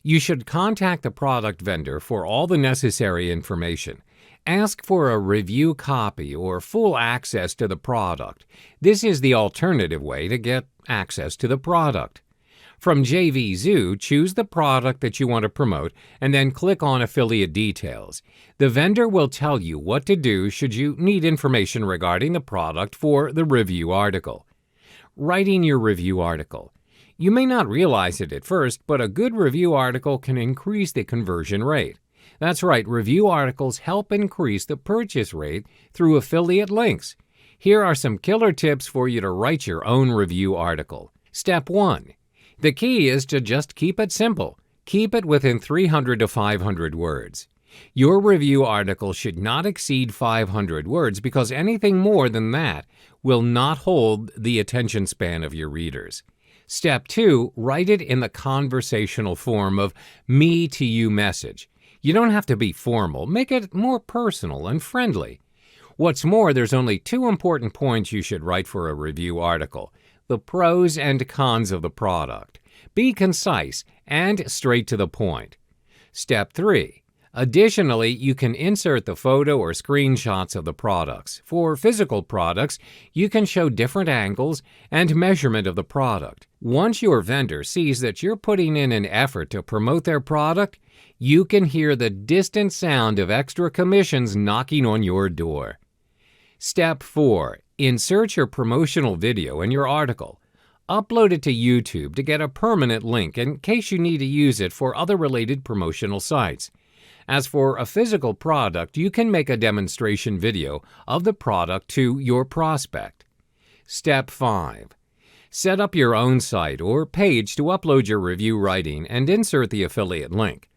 You should contact the product vendor for all the necessary information. Ask for a review copy or full access to the product. This is the alternative way to get access to the product. From JVZoo, choose the product that you want to promote and then click on Affiliate Details. The vendor will tell you what to do should you need information regarding the product for the review article. Writing your review article. You may not realize it at first, but a good review article can increase the conversion rate. That's right, review articles help increase the purchase rate through affiliate links. Here are some killer tips for you to write your own review article. Step 1. The key is to just keep it simple. Keep it within 300 to 500 words. Your review article should not exceed 500 words because anything more than that will not hold the attention span of your readers. Step 2, write it in the conversational form of me to you message. You don't have to be formal. Make it more personal and friendly. What's more, there's only 2 important points you should write for a review article: the pros and cons of the product. Be concise and straight to the point. Step 3. Additionally, you can insert the photo or screenshots of the products. For physical products, you can show different angles and measurement of the product. Once your vendor sees that you're putting in an effort to promote their product, you can hear the distant sound of extra commissions knocking on your door. Step 4. Insert your promotional video in your article. Upload it to YouTube to get a permanent link in case you need to use it for other related promotional sites. As for a physical product, you can make a demonstration video of the product to your prospect. Step 5. Set up your own site or page to upload your review writing and insert the affiliate link.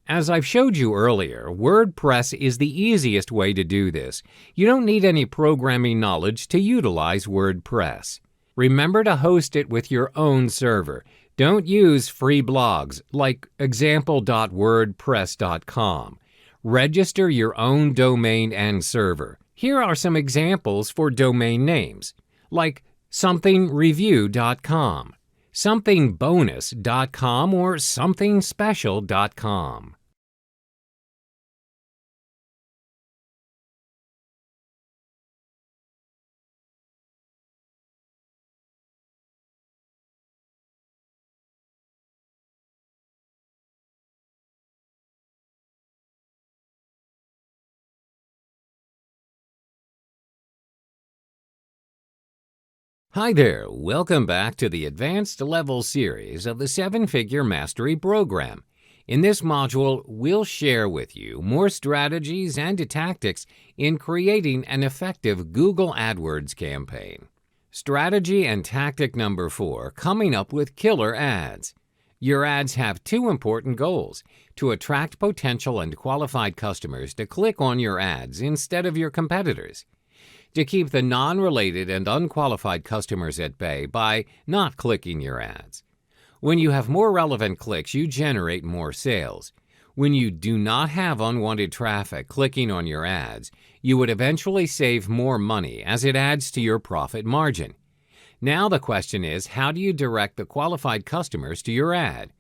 As I've showed you earlier, WordPress is the easiest way to do this. You don't need any programming knowledge to utilize WordPress. Remember to host it with your own server. Don't use free blogs like example.wordpress.com. Register your own domain and server. Here are some examples for domain names, like somethingreview.com, somethingbonus.com, or somethingspecial.com. Hi there, welcome back to the Advanced Level series of the 7-Figure Mastery Program. In this module, we'll share with you more strategies and tactics in creating an effective Google AdWords campaign. Strategy and tactic number 4, coming up with killer ads. Your ads have two important goals: to attract potential and qualified customers to click on your ads instead of your competitors, to keep the non-related and unqualified customers at bay by not clicking your ads. When you have more relevant clicks, you generate more sales. When you do not have unwanted traffic clicking on your ads, you would eventually save more money as it adds to your profit margin. Now the question is, how do you direct the qualified customers to your ad?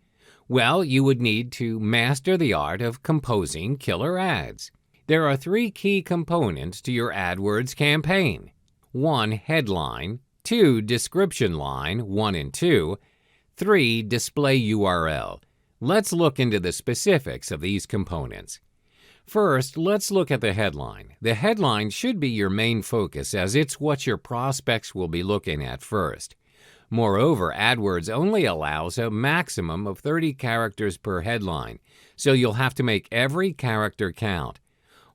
Well, you would need to master the art of composing killer ads. There are 3 key components to your AdWords campaign. 1. Headline. 2. Description line, 1 and 2. 3. Display URL. Let's look into the specifics of these components. First, let's look at the headline. The headline should be your main focus, as it's what your prospects will be looking at first. Moreover, AdWords only allows a maximum of 30 characters per headline, so you'll have to make every character count.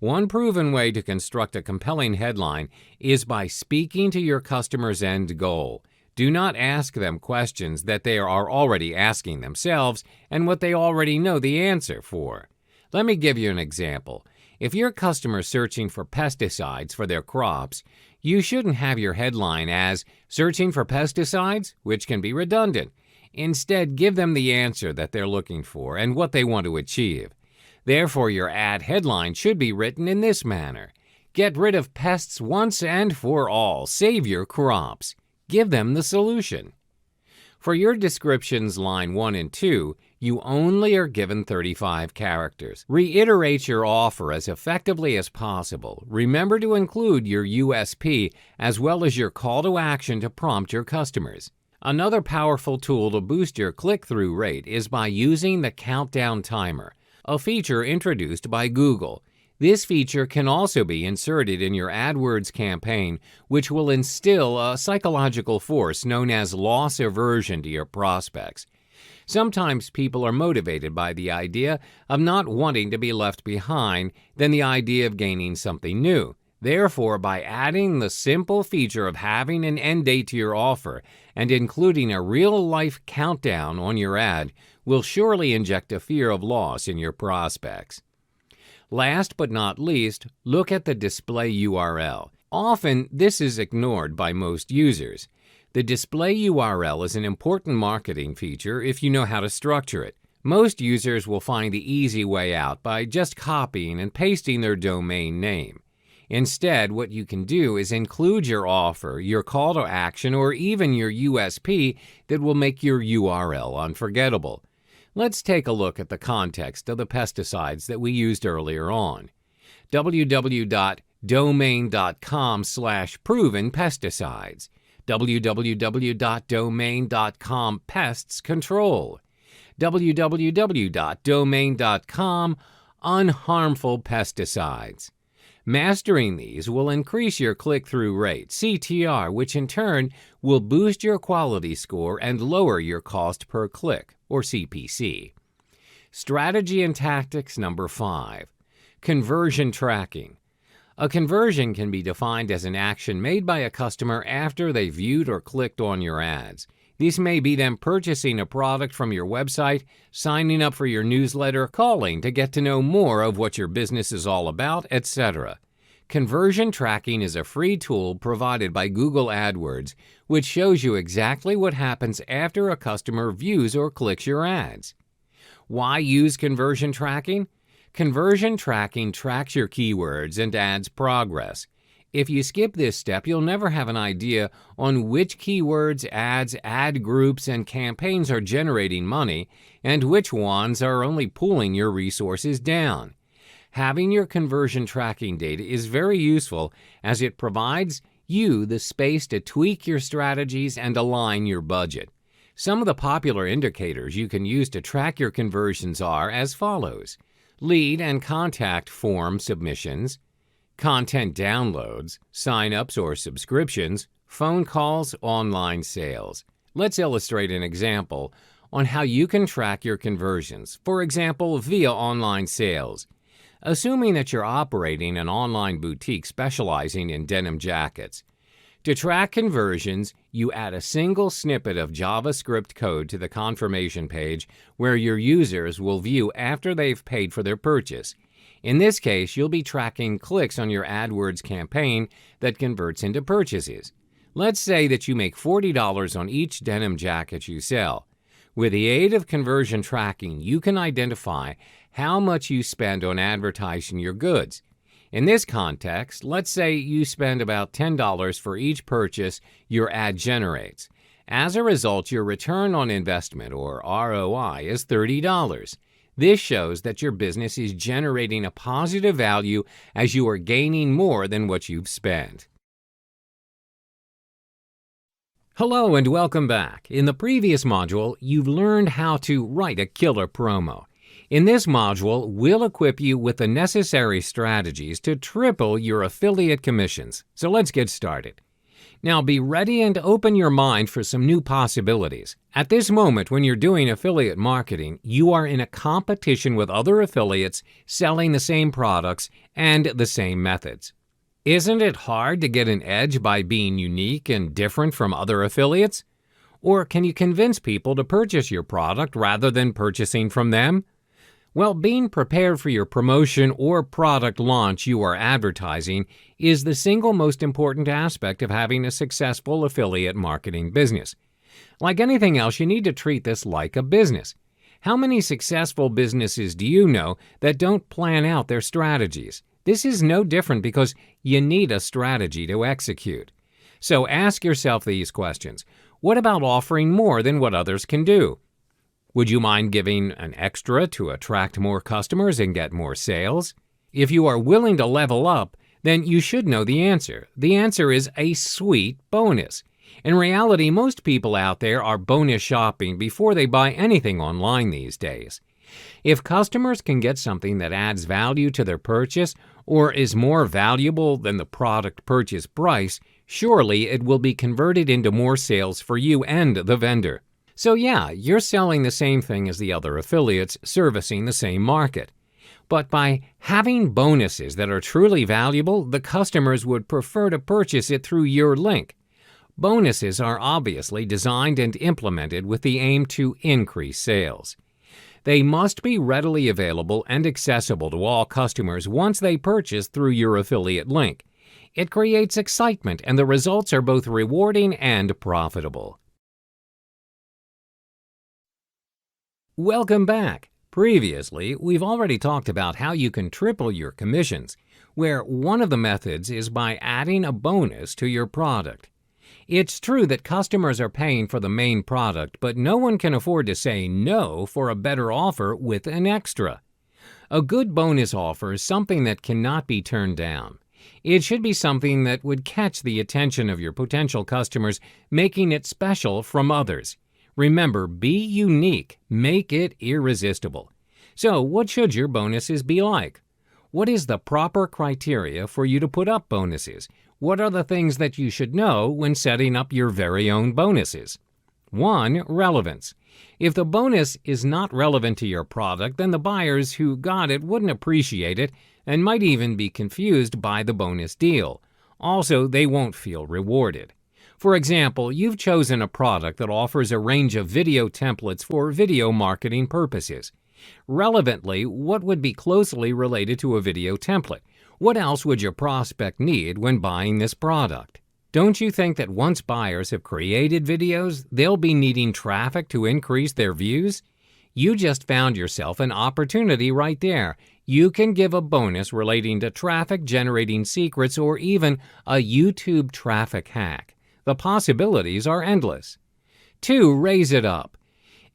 One proven way to construct a compelling headline is by speaking to your customer's end goal. Do not ask them questions that they are already asking themselves and what they already know the answer for. Let me give you an example. If your customer is searching for pesticides for their crops, you shouldn't have your headline as "Searching for pesticides," which can be redundant. Instead, give them the answer that they're looking for and what they want to achieve. Therefore, your ad headline should be written in this manner: "Get rid of pests once and for all. Save your crops." Give them the solution. For your descriptions line 1 and 2, you only are given 35 characters. Reiterate your offer as effectively as possible. Remember to include your USP as well as your call to action to prompt your customers. Another powerful tool to boost your click-through rate is by using the countdown timer, a feature introduced by Google. This feature can also be inserted in your AdWords campaign, which will instill a psychological force known as loss aversion to your prospects. Sometimes people are motivated by the idea of not wanting to be left behind than the idea of gaining something new. Therefore, by adding the simple feature of having an end date to your offer and including a real-life countdown on your ad will surely inject a fear of loss in your prospects. Last but not least, look at the display URL. Often, this is ignored by most users. The display URL is an important marketing feature if you know how to structure it. Most users will find the easy way out by just copying and pasting their domain name. Instead, what you can do is include your offer, your call to action, or even your USP that will make your URL unforgettable. Let's take a look at the context of the pesticides that we used earlier on. www.domain.com/provenpesticides. www.domain.com/pestscontrol. www.domain.com/unharmfulpesticides. Mastering these will increase your click-through rate, CTR, which in turn will boost your quality score and lower your cost per click, or CPC. Strategy and tactics number 5. Conversion tracking. A conversion can be defined as an action made by a customer after they viewed or clicked on your ads. This may be them purchasing a product from your website, signing up for your newsletter, calling to get to know more of what your business is all about, etc. Conversion tracking is a free tool provided by Google AdWords, which shows you exactly what happens after a customer views or clicks your ads. Why use conversion tracking? Conversion tracking tracks your keywords and ads progress. If you skip this step, you'll never have an idea on which keywords, ads, ad groups, and campaigns are generating money and which ones are only pulling your resources down. Having your conversion tracking data is very useful as it provides you the space to tweak your strategies and align your budget. Some of the popular indicators you can use to track your conversions are as follows: lead and contact form submissions, content downloads, sign-ups or subscriptions, phone calls, online sales. Let's illustrate an example on how you can track your conversions, for example, via online sales. Assuming that you're operating an online boutique specializing in denim jackets. To track conversions, you add a single snippet of JavaScript code to the confirmation page where your users will view after they've paid for their purchase. In this case, you'll be tracking clicks on your AdWords campaign that converts into purchases. Let's say that you make $40 on each denim jacket you sell. With the aid of conversion tracking, you can identify how much you spend on advertising your goods. In this context, let's say you spend about $10 for each purchase your ad generates. As a result, your return on investment, or ROI, is $30. This shows that your business is generating a positive value as you are gaining more than what you've spent. Hello and welcome back. In the previous module, you've learned how to write a killer promo. In this module, we'll equip you with the necessary strategies to triple your affiliate commissions. So let's get started. Now be ready and open your mind for some new possibilities. At this moment when you're doing affiliate marketing, you are in a competition with other affiliates selling the same products and the same methods. Isn't it hard to get an edge by being unique and different from other affiliates? Or can you convince people to purchase your product rather than purchasing from them? Well, being prepared for your promotion or product launch you are advertising is the single most important aspect of having a successful affiliate marketing business. Like anything else, you need to treat this like a business. How many successful businesses do you know that don't plan out their strategies? This is no different because you need a strategy to execute. So ask yourself these questions. What about offering more than what others can do? Would you mind giving an extra to attract more customers and get more sales? If you are willing to level up, then you should know the answer. The answer is a sweet bonus. In reality, most people out there are bonus shopping before they buy anything online these days. If customers can get something that adds value to their purchase or is more valuable than the product purchase price, surely it will be converted into more sales for you and the vendor. So yeah, you're selling the same thing as the other affiliates servicing the same market. But by having bonuses that are truly valuable, the customers would prefer to purchase it through your link. Bonuses are obviously designed and implemented with the aim to increase sales. They must be readily available and accessible to all customers once they purchase through your affiliate link. It creates excitement and the results are both rewarding and profitable. Welcome back. Previously, we've already talked about how you can triple your commissions, where one of the methods is by adding a bonus to your product. It's true that customers are paying for the main product, but no one can afford to say no for a better offer with an extra. A good bonus offer is something that cannot be turned down. It should be something that would catch the attention of your potential customers, making it special from others. Remember, be unique, make it irresistible. So, what should your bonuses be like? What is the proper criteria for you to put up bonuses? What are the things that you should know when setting up your very own bonuses? 1. Relevance. If the bonus is not relevant to your product, then the buyers who got it wouldn't appreciate it and might even be confused by the bonus deal. Also, they won't feel rewarded. For example, you've chosen a product that offers a range of video templates for video marketing purposes. Relevantly, what would be closely related to a video template? What else would your prospect need when buying this product? Don't you think that once buyers have created videos, they'll be needing traffic to increase their views? You just found yourself an opportunity right there. You can give a bonus relating to traffic generating secrets or even a YouTube traffic hack. The possibilities are endless. 2. Raise it up.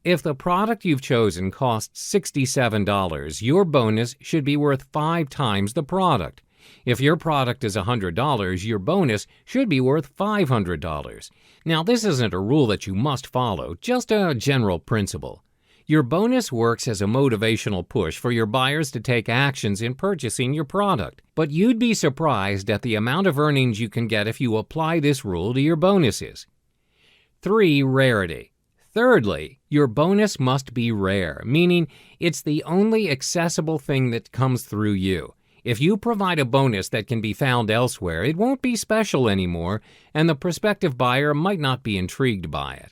If the product you've chosen costs $67, your bonus should be worth 5 times the product. If your product is $100, your bonus should be worth $500. Now, this isn't a rule that you must follow, just a general principle. Your bonus works as a motivational push for your buyers to take actions in purchasing your product, but you'd be surprised at the amount of earnings you can get if you apply this rule to your bonuses. 3. Rarity. Thirdly, your bonus must be rare, meaning it's the only accessible thing that comes through you. If you provide a bonus that can be found elsewhere, it won't be special anymore, and the prospective buyer might not be intrigued by it.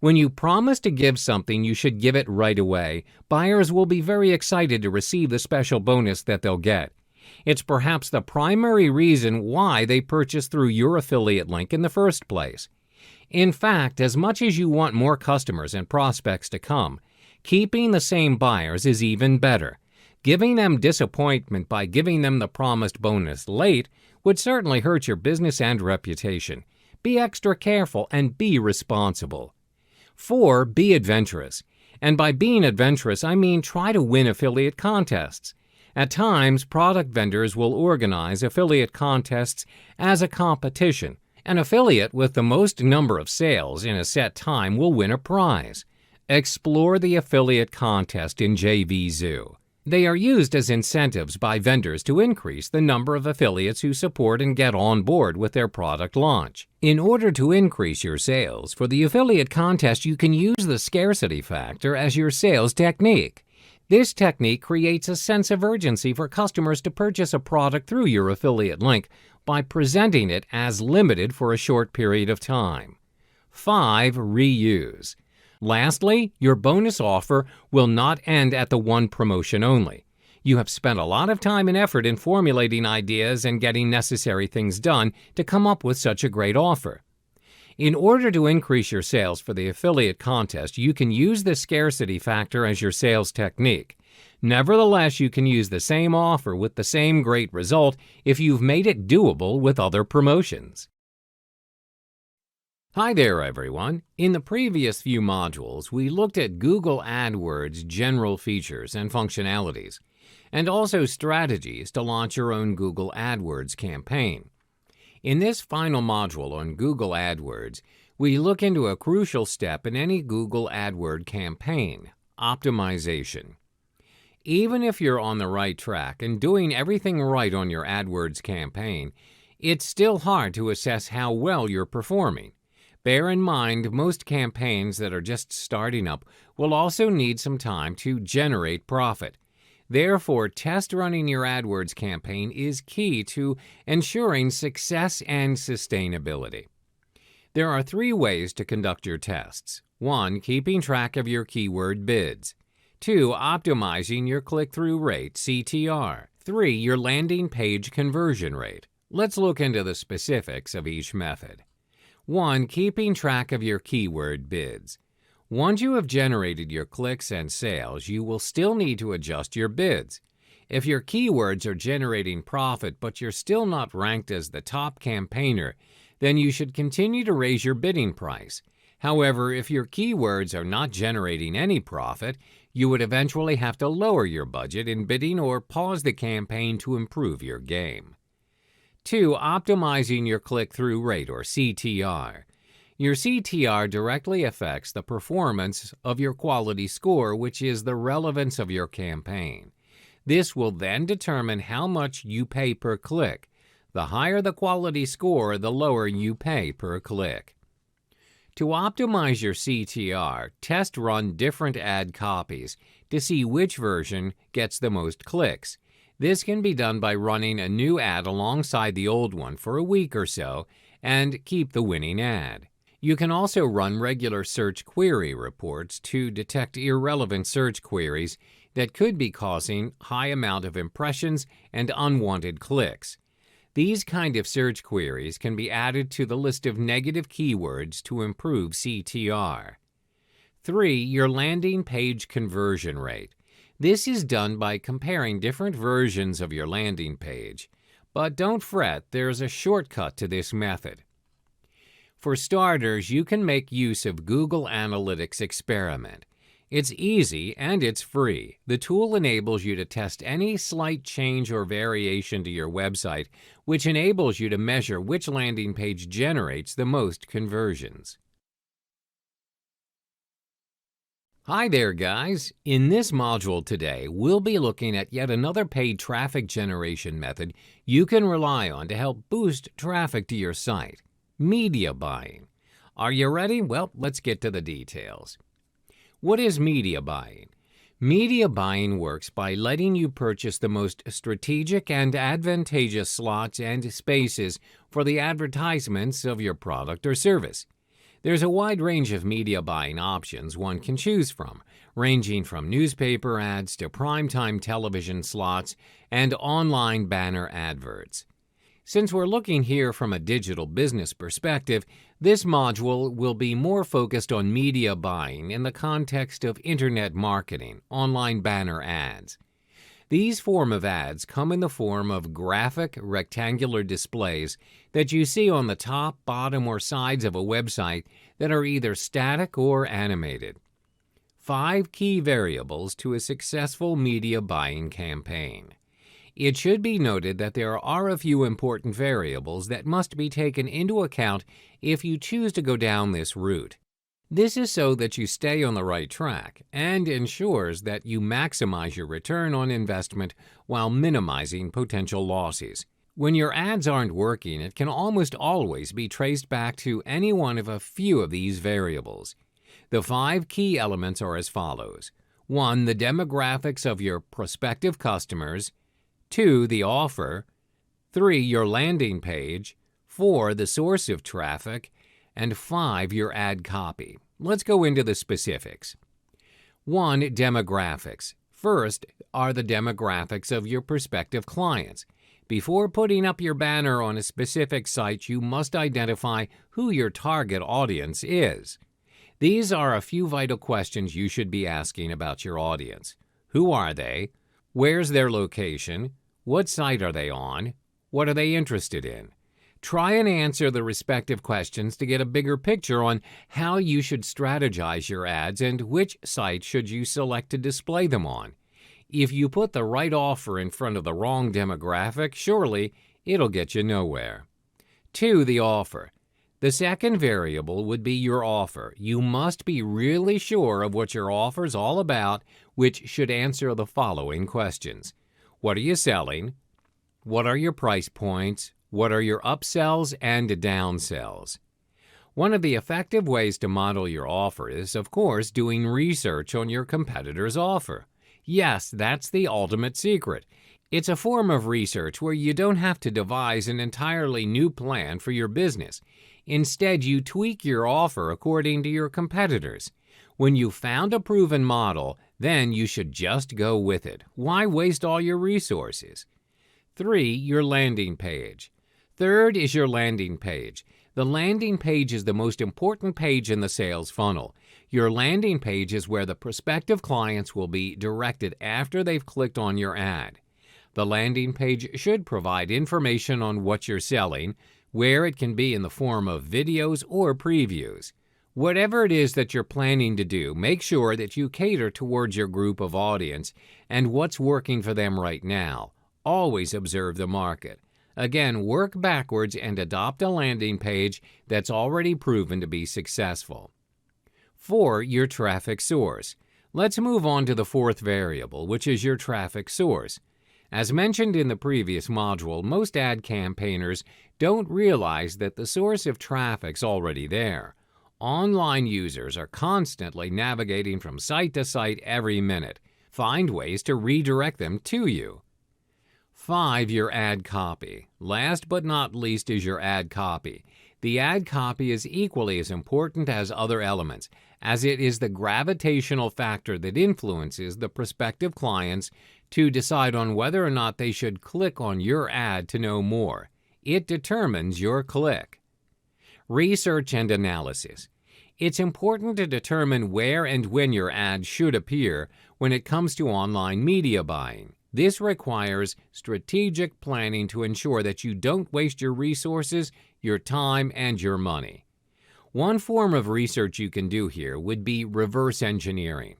When you promise to give something, you should give it right away. Buyers will be very excited to receive the special bonus that they'll get. It's perhaps the primary reason why they purchase through your affiliate link in the first place. In fact, as much as you want more customers and prospects to come, keeping the same buyers is even better. Giving them disappointment by giving them the promised bonus late would certainly hurt your business and reputation. Be extra careful and be responsible. 4. Be adventurous. And by being adventurous, I mean try to win affiliate contests. At times, product vendors will organize affiliate contests as a competition. An affiliate with the most number of sales in a set time will win a prize. Explore the affiliate contest in JVZoo. They are used as incentives by vendors to increase the number of affiliates who support and get on board with their product launch. In order to increase your sales, for the affiliate contest, you can use the scarcity factor as your sales technique. This technique creates a sense of urgency for customers to purchase a product through your affiliate link by presenting it as limited for a short period of time. 5. Reuse. Lastly, your bonus offer will not end at the one promotion only. You have spent a lot of time and effort in formulating ideas and getting necessary things done to come up with such a great offer. In order to increase your sales for the affiliate contest, you can use the scarcity factor as your sales technique. Nevertheless, you can use the same offer with the same great result if you've made it doable with other promotions. Hi there, everyone. In the previous few modules, we looked at Google AdWords' general features and functionalities, and also strategies to launch your own Google AdWords campaign. In this final module on Google AdWords, we look into a crucial step in any Google AdWords campaign: optimization. Even if you're on the right track and doing everything right on your AdWords campaign, it's still hard to assess how well you're performing. Bear in mind, most campaigns that are just starting up will also need some time to generate profit. Therefore, test running your AdWords campaign is key to ensuring success and sustainability. There are 3 ways to conduct your tests. 1. Keeping track of your keyword bids. 2. Optimizing your click-through rate, CTR. 3. Your landing page conversion rate. Let's look into the specifics of each method. 1. Keeping track of your keyword bids. Once you have generated your clicks and sales, you will still need to adjust your bids. If your keywords are generating profit but you're still not ranked as the top campaigner, then you should continue to raise your bidding price. However, if your keywords are not generating any profit, you would eventually have to lower your budget in bidding or pause the campaign to improve your game. 2. Optimizing your click-through rate, or CTR. Your CTR directly affects the performance of your quality score, which is the relevance of your campaign. This will then determine how much you pay per click. The higher the quality score, the lower you pay per click. To optimize your CTR, test run different ad copies to see which version gets the most clicks. This can be done by running a new ad alongside the old one for a week or so and keep the winning ad. You can also run regular search query reports to detect irrelevant search queries that could be causing high amount of impressions and unwanted clicks. These kind of search queries can be added to the list of negative keywords to improve CTR. 3. Your landing page conversion rate. This is done by comparing different versions of your landing page. But don't fret, there's a shortcut to this method. For starters, you can make use of Google Analytics Experiment. It's easy and it's free. The tool enables you to test any slight change or variation to your website, which enables you to measure which landing page generates the most conversions. Hi there, guys. In this module today, we'll be looking at yet another paid traffic generation method you can rely on to help boost traffic to your site: media buying. Are you ready? Well, let's get to the details. What is media buying? Media buying works by letting you purchase the most strategic and advantageous slots and spaces for the advertisements of your product or service. There's a wide range of media buying options one can choose from, ranging from newspaper ads to primetime television slots and online banner adverts. Since we're looking here from a digital business perspective, this module will be more focused on media buying in the context of internet marketing, online banner ads. These form of ads come in the form of graphic, rectangular displays that you see on the top, bottom, or sides of a website that are either static or animated. 5 key variables to a successful media buying campaign. It should be noted that there are a few important variables that must be taken into account if you choose to go down this route. This is so that you stay on the right track and ensures that you maximize your return on investment while minimizing potential losses. When your ads aren't working, it can almost always be traced back to any one of a few of these variables. The 5 key elements are as follows: 1. The demographics of your prospective customers. 2. The offer. 3. Your landing page. 4. The source of traffic. And 5. Your ad copy. Let's go into the specifics. 1. Demographics. First are the demographics of your prospective clients. Before putting up your banner on a specific site, you must identify who your target audience is. These are a few vital questions you should be asking about your audience. Who are they? Where's their location? What site are they on? What are they interested in? Try and answer the respective questions to get a bigger picture on how you should strategize your ads and which site should you select to display them on. If you put the right offer in front of the wrong demographic, surely it'll get you nowhere. 2. The offer. The second variable would be your offer. You must be really sure of what your offer is all about, which should answer the following questions. What are you selling? What are your price points? What are your upsells and downsells? One of the effective ways to model your offer is, of course, doing research on your competitor's offer. Yes, that's the ultimate secret. It's a form of research where you don't have to devise an entirely new plan for your business. Instead, you tweak your offer according to your competitors. When you've found a proven model, then you should just go with it. Why waste all your resources? 3. Your landing page. Third is your landing page. The landing page is the most important page in the sales funnel. Your landing page is where the prospective clients will be directed after they've clicked on your ad. The landing page should provide information on what you're selling, where it can be in the form of videos or previews. Whatever it is that you're planning to do, make sure that you cater towards your group of audience and what's working for them right now. Always observe the market. Again, work backwards and adopt a landing page that's already proven to be successful. 4. Your traffic source. Let's move on to the 4th variable, which is your traffic source. As mentioned in the previous module, most ad campaigners don't realize that the source of traffic's already there. Online users are constantly navigating from site to site every minute. Find ways to redirect them to you. 5. Your ad copy. Last but not least is your ad copy. The ad copy is equally as important as other elements, as it is the gravitational factor that influences the prospective clients to decide on whether or not they should click on your ad to know more. It determines your click. Research and analysis. It's important to determine where and when your ad should appear when it comes to online media buying. This requires strategic planning to ensure that you don't waste your resources, your time, and your money. One form of research you can do here would be reverse engineering.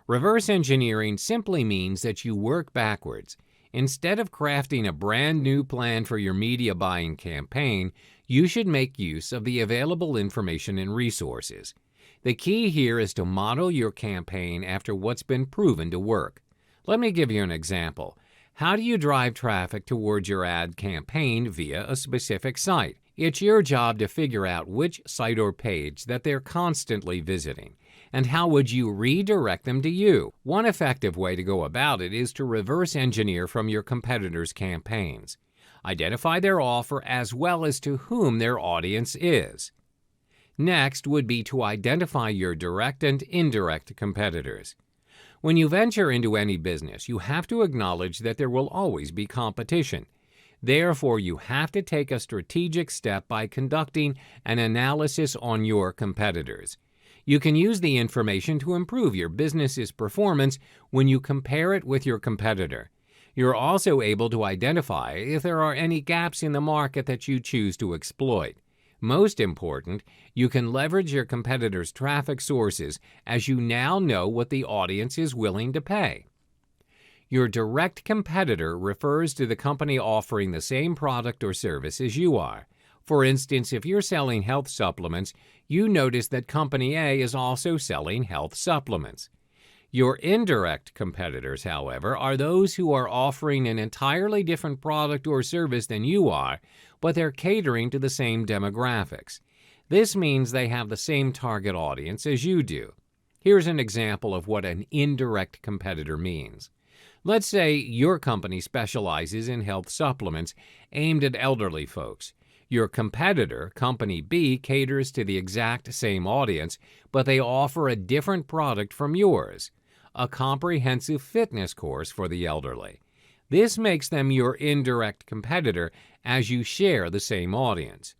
Reverse engineering simply means that you work backwards. Instead of crafting a brand new plan for your media buying campaign, you should make use of the available information and resources. The key here is to model your campaign after what's been proven to work. Let me give you an example. How do you drive traffic towards your ad campaign via a specific site? It's your job to figure out which site or page that they're constantly visiting, and how would you redirect them to you? One effective way to go about it is to reverse engineer from your competitors' campaigns. Identify their offer as well as to whom their audience is. Next would be to identify your direct and indirect competitors. When you venture into any business, you have to acknowledge that there will always be competition. Therefore, you have to take a strategic step by conducting an analysis on your competitors. You can use the information to improve your business's performance when you compare it with your competitor. You're also able to identify if there are any gaps in the market that you choose to exploit. Most important, you can leverage your competitors' traffic sources as you now know what the audience is willing to pay. Your direct competitor refers to the company offering the same product or service as you are. For instance, if you're selling health supplements, you notice that Company A is also selling health supplements. Your indirect competitors, however, are those who are offering an entirely different product or service than you are, but they're catering to the same demographics. This means they have the same target audience as you do. Here's an example of what an indirect competitor means. Let's say your company specializes in health supplements aimed at elderly folks. Your competitor, Company B, caters to the exact same audience, but they offer a different product from yours, a comprehensive fitness course for the elderly. This makes them your indirect competitor as you share the same audience.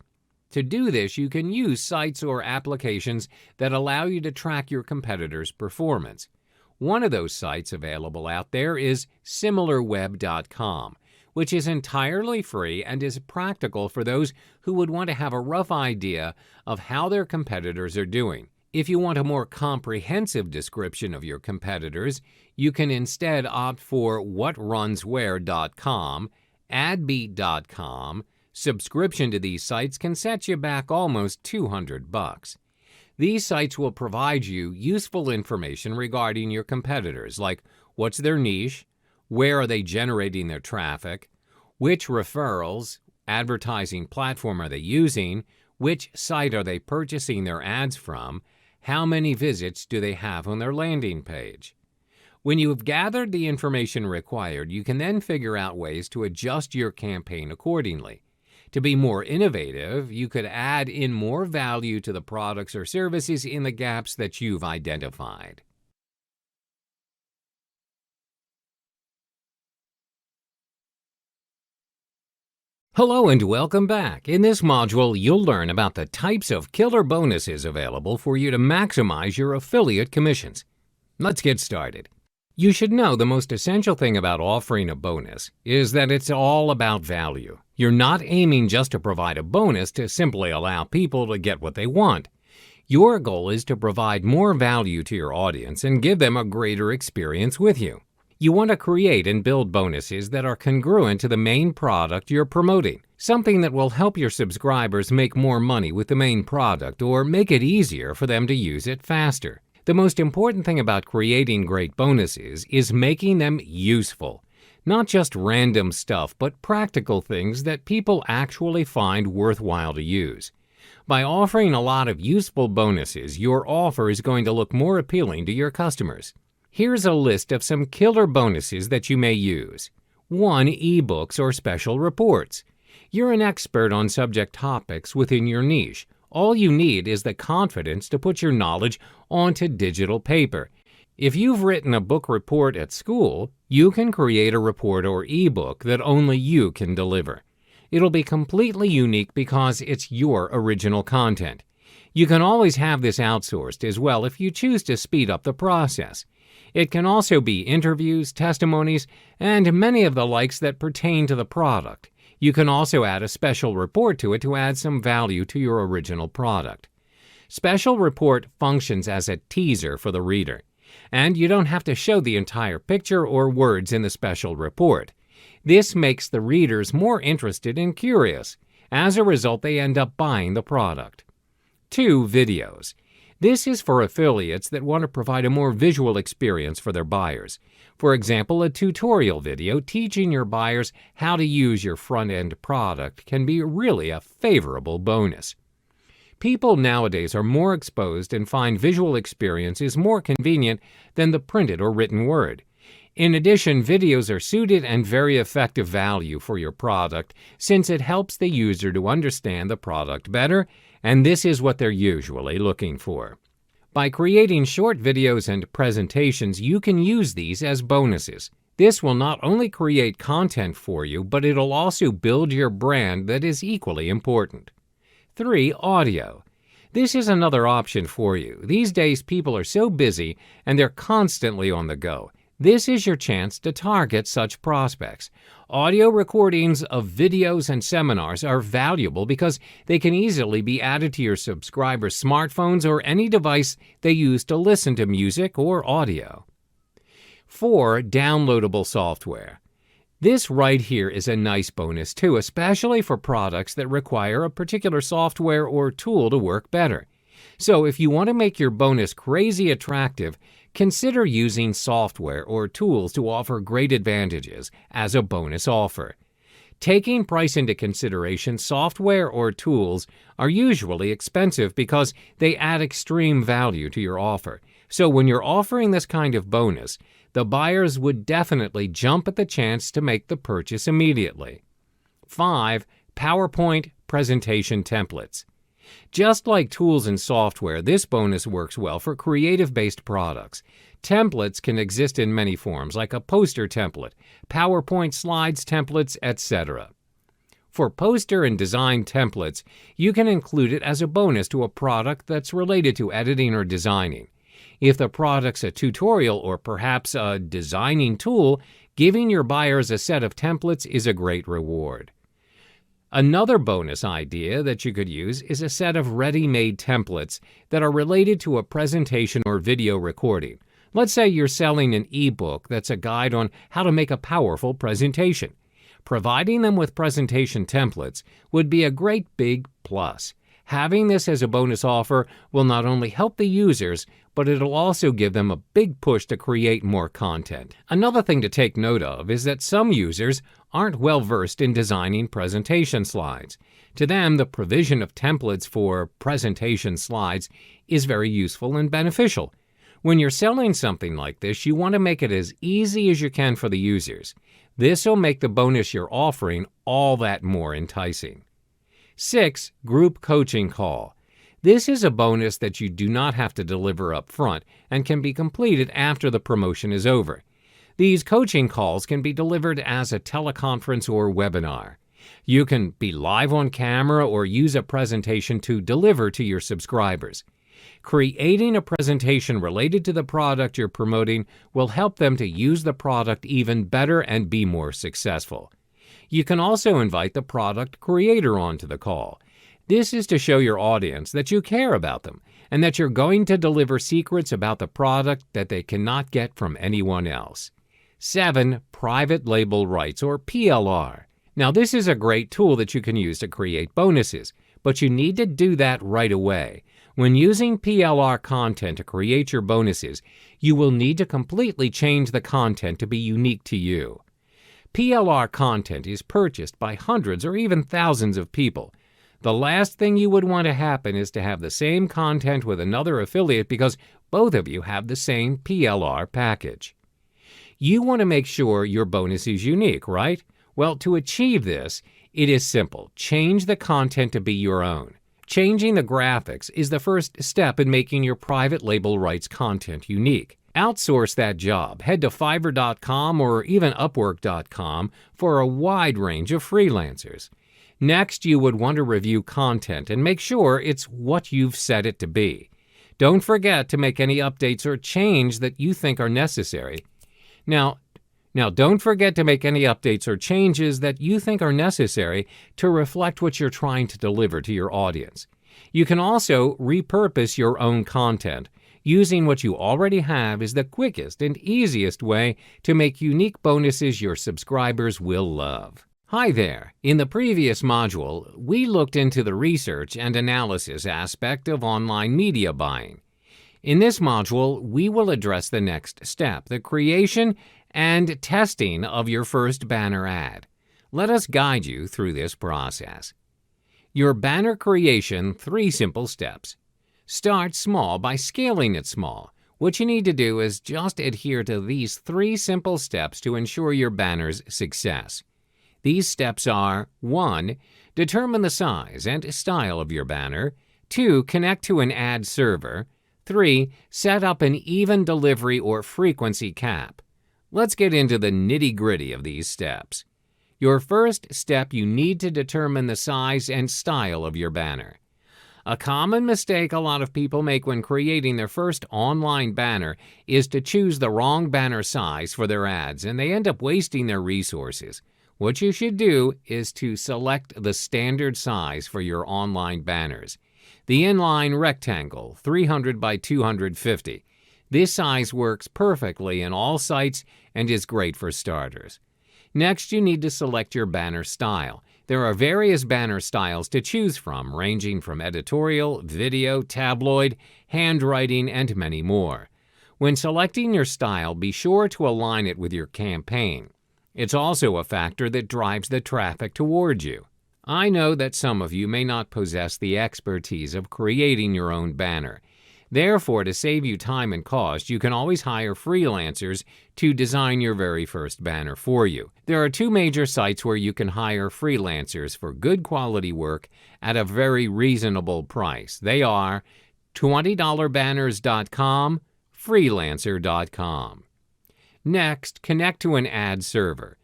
To do this, you can use sites or applications that allow you to track your competitors' performance. One of those sites available out there is SimilarWeb.com, which is entirely free and is practical for those who would want to have a rough idea of how their competitors are doing. If you want a more comprehensive description of your competitors, you can instead opt for WhatRunsWhere.com, AdBeat.com. Subscription to these sites can set you back almost $200. These sites will provide you useful information regarding your competitors, like what's their niche, where are they generating their traffic, which referrals, advertising platform are they using, which site are they purchasing their ads from, how many visits do they have on their landing page. When you have gathered the information required, you can then figure out ways to adjust your campaign accordingly. To be more innovative, you could add in more value to the products or services in the gaps that you've identified. Hello and welcome back. In this module, you'll learn about the types of killer bonuses available for you to maximize your affiliate commissions. Let's get started. You should know the most essential thing about offering a bonus is that it's all about value. You're not aiming just to provide a bonus to simply allow people to get what they want. Your goal is to provide more value to your audience and give them a greater experience with you. You want to create and build bonuses that are congruent to the main product you're promoting, something that will help your subscribers make more money with the main product or make it easier for them to use it faster. The most important thing about creating great bonuses is making them useful. Not just random stuff, but practical things that people actually find worthwhile to use. By offering a lot of useful bonuses, your offer is going to look more appealing to your customers. Here's a list of some killer bonuses that you may use. 1. Ebooks or special reports. You're an expert on subject topics within your niche. All you need is the confidence to put your knowledge onto digital paper. If you've written a book report at school, you can create a report or ebook that only you can deliver. It'll be completely unique because it's your original content. You can always have this outsourced as well if you choose to speed up the process. It can also be interviews, testimonies, and many of the likes that pertain to the product. You can also add a special report to it to add some value to your original product. Special report functions as a teaser for the reader, and you don't have to show the entire picture or words in the special report. This makes the readers more interested and curious. As a result, they end up buying the product. 2. Videos. This is for affiliates that want to provide a more visual experience for their buyers. For example, a tutorial video teaching your buyers how to use your front-end product can be really a favorable bonus. People nowadays are more exposed and find visual experiences more convenient than the printed or written word. In addition, videos are suited and very effective value for your product since it helps the user to understand the product better, and this is what they're usually looking for. By creating short videos and presentations, you can use these as bonuses. This will not only create content for you, but it'll also build your brand that is equally important. 3. Audio. This is another option for you. These days, people are so busy and they're constantly on the go. This is your chance to target such prospects. Audio recordings of videos and seminars are valuable because they can easily be added to your subscribers' smartphones or any device they use to listen to music or audio. 4. Downloadable software. This right here is a nice bonus too, especially for products that require a particular software or tool to work better. So if you want to make your bonus crazy attractive, consider using software or tools to offer great advantages as a bonus offer. Taking price into consideration, software or tools are usually expensive because they add extreme value to your offer. So when you're offering this kind of bonus, the buyers would definitely jump at the chance to make the purchase immediately. 5. PowerPoint presentation templates. Just like tools and software, this bonus works well for creative-based products. Templates can exist in many forms, like a poster template, PowerPoint slides templates, etc. For poster and design templates, you can include it as a bonus to a product that's related to editing or designing. If the product's a tutorial or perhaps a designing tool, giving your buyers a set of templates is a great reward. Another bonus idea that you could use is a set of ready-made templates that are related to a presentation or video recording. Let's say you're selling an ebook that's a guide on how to make a powerful presentation. Providing them with presentation templates would be a great big plus. Having this as a bonus offer will not only help the users, but it'll also give them a big push to create more content. Another thing to take note of is that some users aren't well versed in designing presentation slides. To them, the provision of templates for presentation slides is very useful and beneficial. When you're selling something like this, you want to make it as easy as you can for the users. This will make the bonus you're offering all that more enticing. 6. Group coaching call. This is a bonus that you do not have to deliver up front and can be completed after the promotion is over. These coaching calls can be delivered as a teleconference or webinar. You can be live on camera or use a presentation to deliver to your subscribers. Creating a presentation related to the product you're promoting will help them to use the product even better and be more successful. You can also invite the product creator onto the call. This is to show your audience that you care about them and that you're going to deliver secrets about the product that they cannot get from anyone else. 7. Private label rights, or PLR. Now, this is a great tool that you can use to create bonuses, but you need to do that right away. When using PLR content to create your bonuses, you will need to completely change the content to be unique to you. PLR content is purchased by hundreds or even thousands of people. The last thing you would want to happen is to have the same content with another affiliate because both of you have the same PLR package. You want to make sure your bonus is unique, right? Well, to achieve this, it is simple. Change the content to be your own. Changing the graphics is the first step in making your private label rights content unique. Outsource that job. Head to Fiverr.com or even Upwork.com for a wide range of freelancers. Next, you would want to review content and make sure it's what you've set it to be. Don't forget to make any updates or change that you think are necessary. Now, don't forget to make any updates or changes that you think are necessary to reflect what you're trying to deliver to your audience. You can also repurpose your own content. Using what you already have is the quickest and easiest way to make unique bonuses your subscribers will love. Hi there! In the previous module, we looked into the research and analysis aspect of online media buying. In this module, we will address the next step, the creation and testing of your first banner ad. Let us guide you through this process. Your banner creation, 3 simple steps. Start small by scaling it small. What you need to do is just adhere to these 3 simple steps to ensure your banner's success. These steps are: 1. Determine the size and style of your banner. 2. Connect to an ad server. 3. Set up an even delivery or frequency cap. Let's get into the nitty-gritty of these steps. Your first step, you need to determine the size and style of your banner. A common mistake a lot of people make when creating their first online banner is to choose the wrong banner size for their ads, and they end up wasting their resources. What you should do is to select the standard size for your online banners. The inline rectangle, 300 by 250. This size works perfectly in all sites and is great for starters. Next, you need to select your banner style. There are various banner styles to choose from, ranging from editorial, video, tabloid, handwriting, and many more. When selecting your style, be sure to align it with your campaign. It's also a factor that drives the traffic towards you. I know that some of you may not possess the expertise of creating your own banner. Therefore, to save you time and cost, you can always hire freelancers to design your very first banner for you. There are 2 major sites where you can hire freelancers for good quality work at a very reasonable price. They are $20banners.com, freelancer.com. Next, connect to an ad server.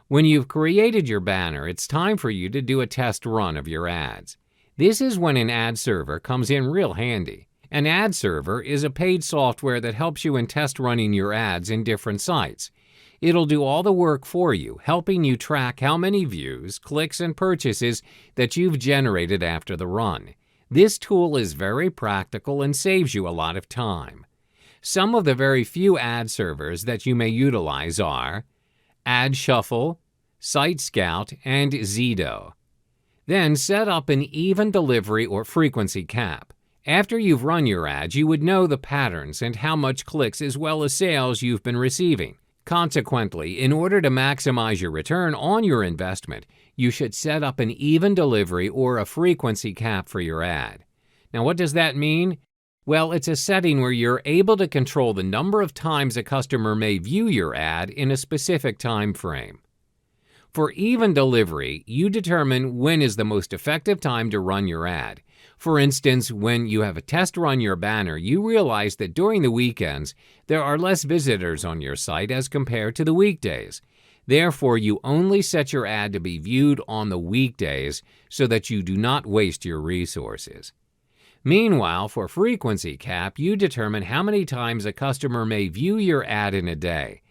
When you've created your banner, it's time for you to do a test run of your ads. This is when an ad server comes in real handy. An ad server is a paid software that helps you in test running your ads in different sites. It'll do all the work for you, helping you track how many views, clicks, and purchases that you've generated after the run. This tool is very practical and saves you a lot of time. Some of the very few ad servers that you may utilize are AdShuffle, SiteScout, and Zedo. Then set up an even delivery or frequency cap. After you've run your ads, you would know the patterns and how much clicks as well as sales you've been receiving. Consequently, in order to maximize your return on your investment, you should set up an even delivery or a frequency cap for your ad. Now, what does that mean? Well, it's a setting where you're able to control the number of times a customer may view your ad in a specific time frame. For even delivery, you determine when is the most effective time to run your ad. For instance, when you have a test run your banner, you realize that during the weekends, there are less visitors on your site as compared to the weekdays. Therefore, you only set your ad to be viewed on the weekdays so that you do not waste your resources. Meanwhile, for frequency cap, you determine how many times a customer may view your ad in a day.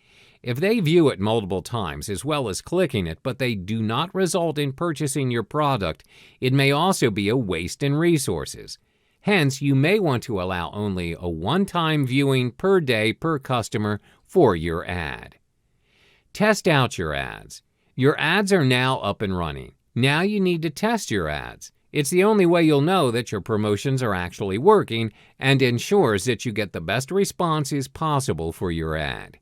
If they view it multiple times as well as clicking it, but they do not result in purchasing your product, it may also be a waste in resources. Hence, you may want to allow only a one-time viewing per day per customer for your ad. Test out your ads. Your ads are now up and running. Now you need to test your ads. It's the only way you'll know that your promotions are actually working and ensures that you get the best responses possible for your ad.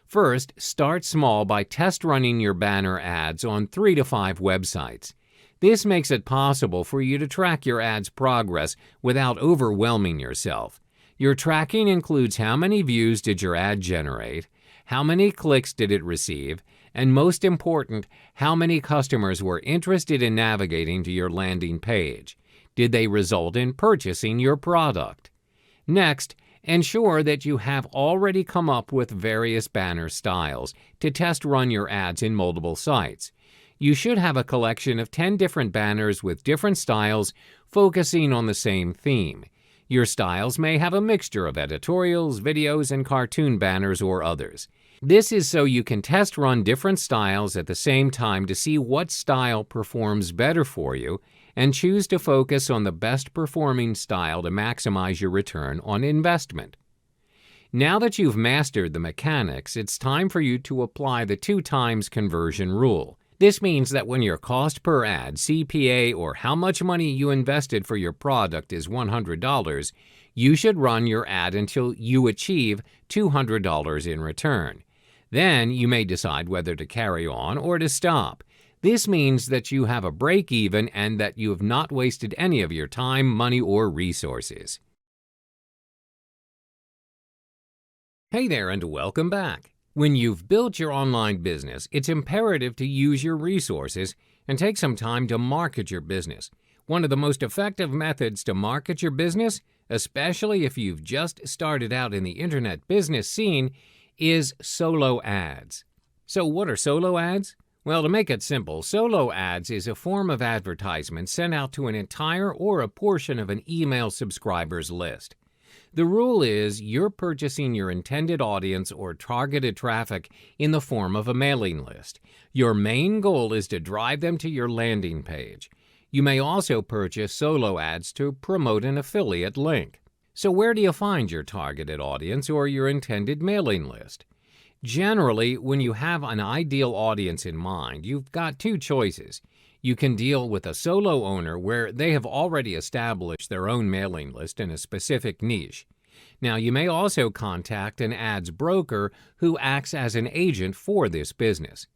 First, start small by test running your banner ads on 3 to 5 websites. This makes it possible for you to track your ad's progress without overwhelming yourself. Your tracking includes how many views did your ad generate, how many clicks did it receive, and most important, how many customers were interested in navigating to your landing page. Did they result in purchasing your product? Next, ensure that you have already come up with various banner styles to test run your ads in multiple sites. You should have a collection of 10 different banners with different styles focusing on the same theme. Your styles may have a mixture of editorials, videos, and cartoon banners or others. This is so you can test run different styles at the same time to see what style performs better for you and choose to focus on the best performing style to maximize your return on investment. Now that you've mastered the mechanics, it's time for you to apply the 2 times conversion rule. This means that when your cost per ad, CPA, or how much money you invested for your product is $100, you should run your ad until you achieve $200 in return. Then you may decide whether to carry on or to stop. This means that you have a break even and that you have not wasted any of your time, money, or resources. Hey there and welcome back. When you've built your online business, it's imperative to use your resources and take some time to market your business. One of the most effective methods to market your business, especially if you've just started out in the internet business scene, is solo ads. So what are solo ads? Well, to make it simple, solo ads is a form of advertisement sent out to an entire or a portion of an email subscribers list. The rule is you're purchasing your intended audience or targeted traffic in the form of a mailing list. Your main goal is to drive them to your landing page. You may also purchase solo ads to promote an affiliate link. So where do you find your targeted audience or your intended mailing list? Generally, when you have an ideal audience in mind, you've got two choices. You can deal with a solo owner where they have already established their own mailing list in a specific niche. Now, you may also contact an ads broker who acts as an agent for this business.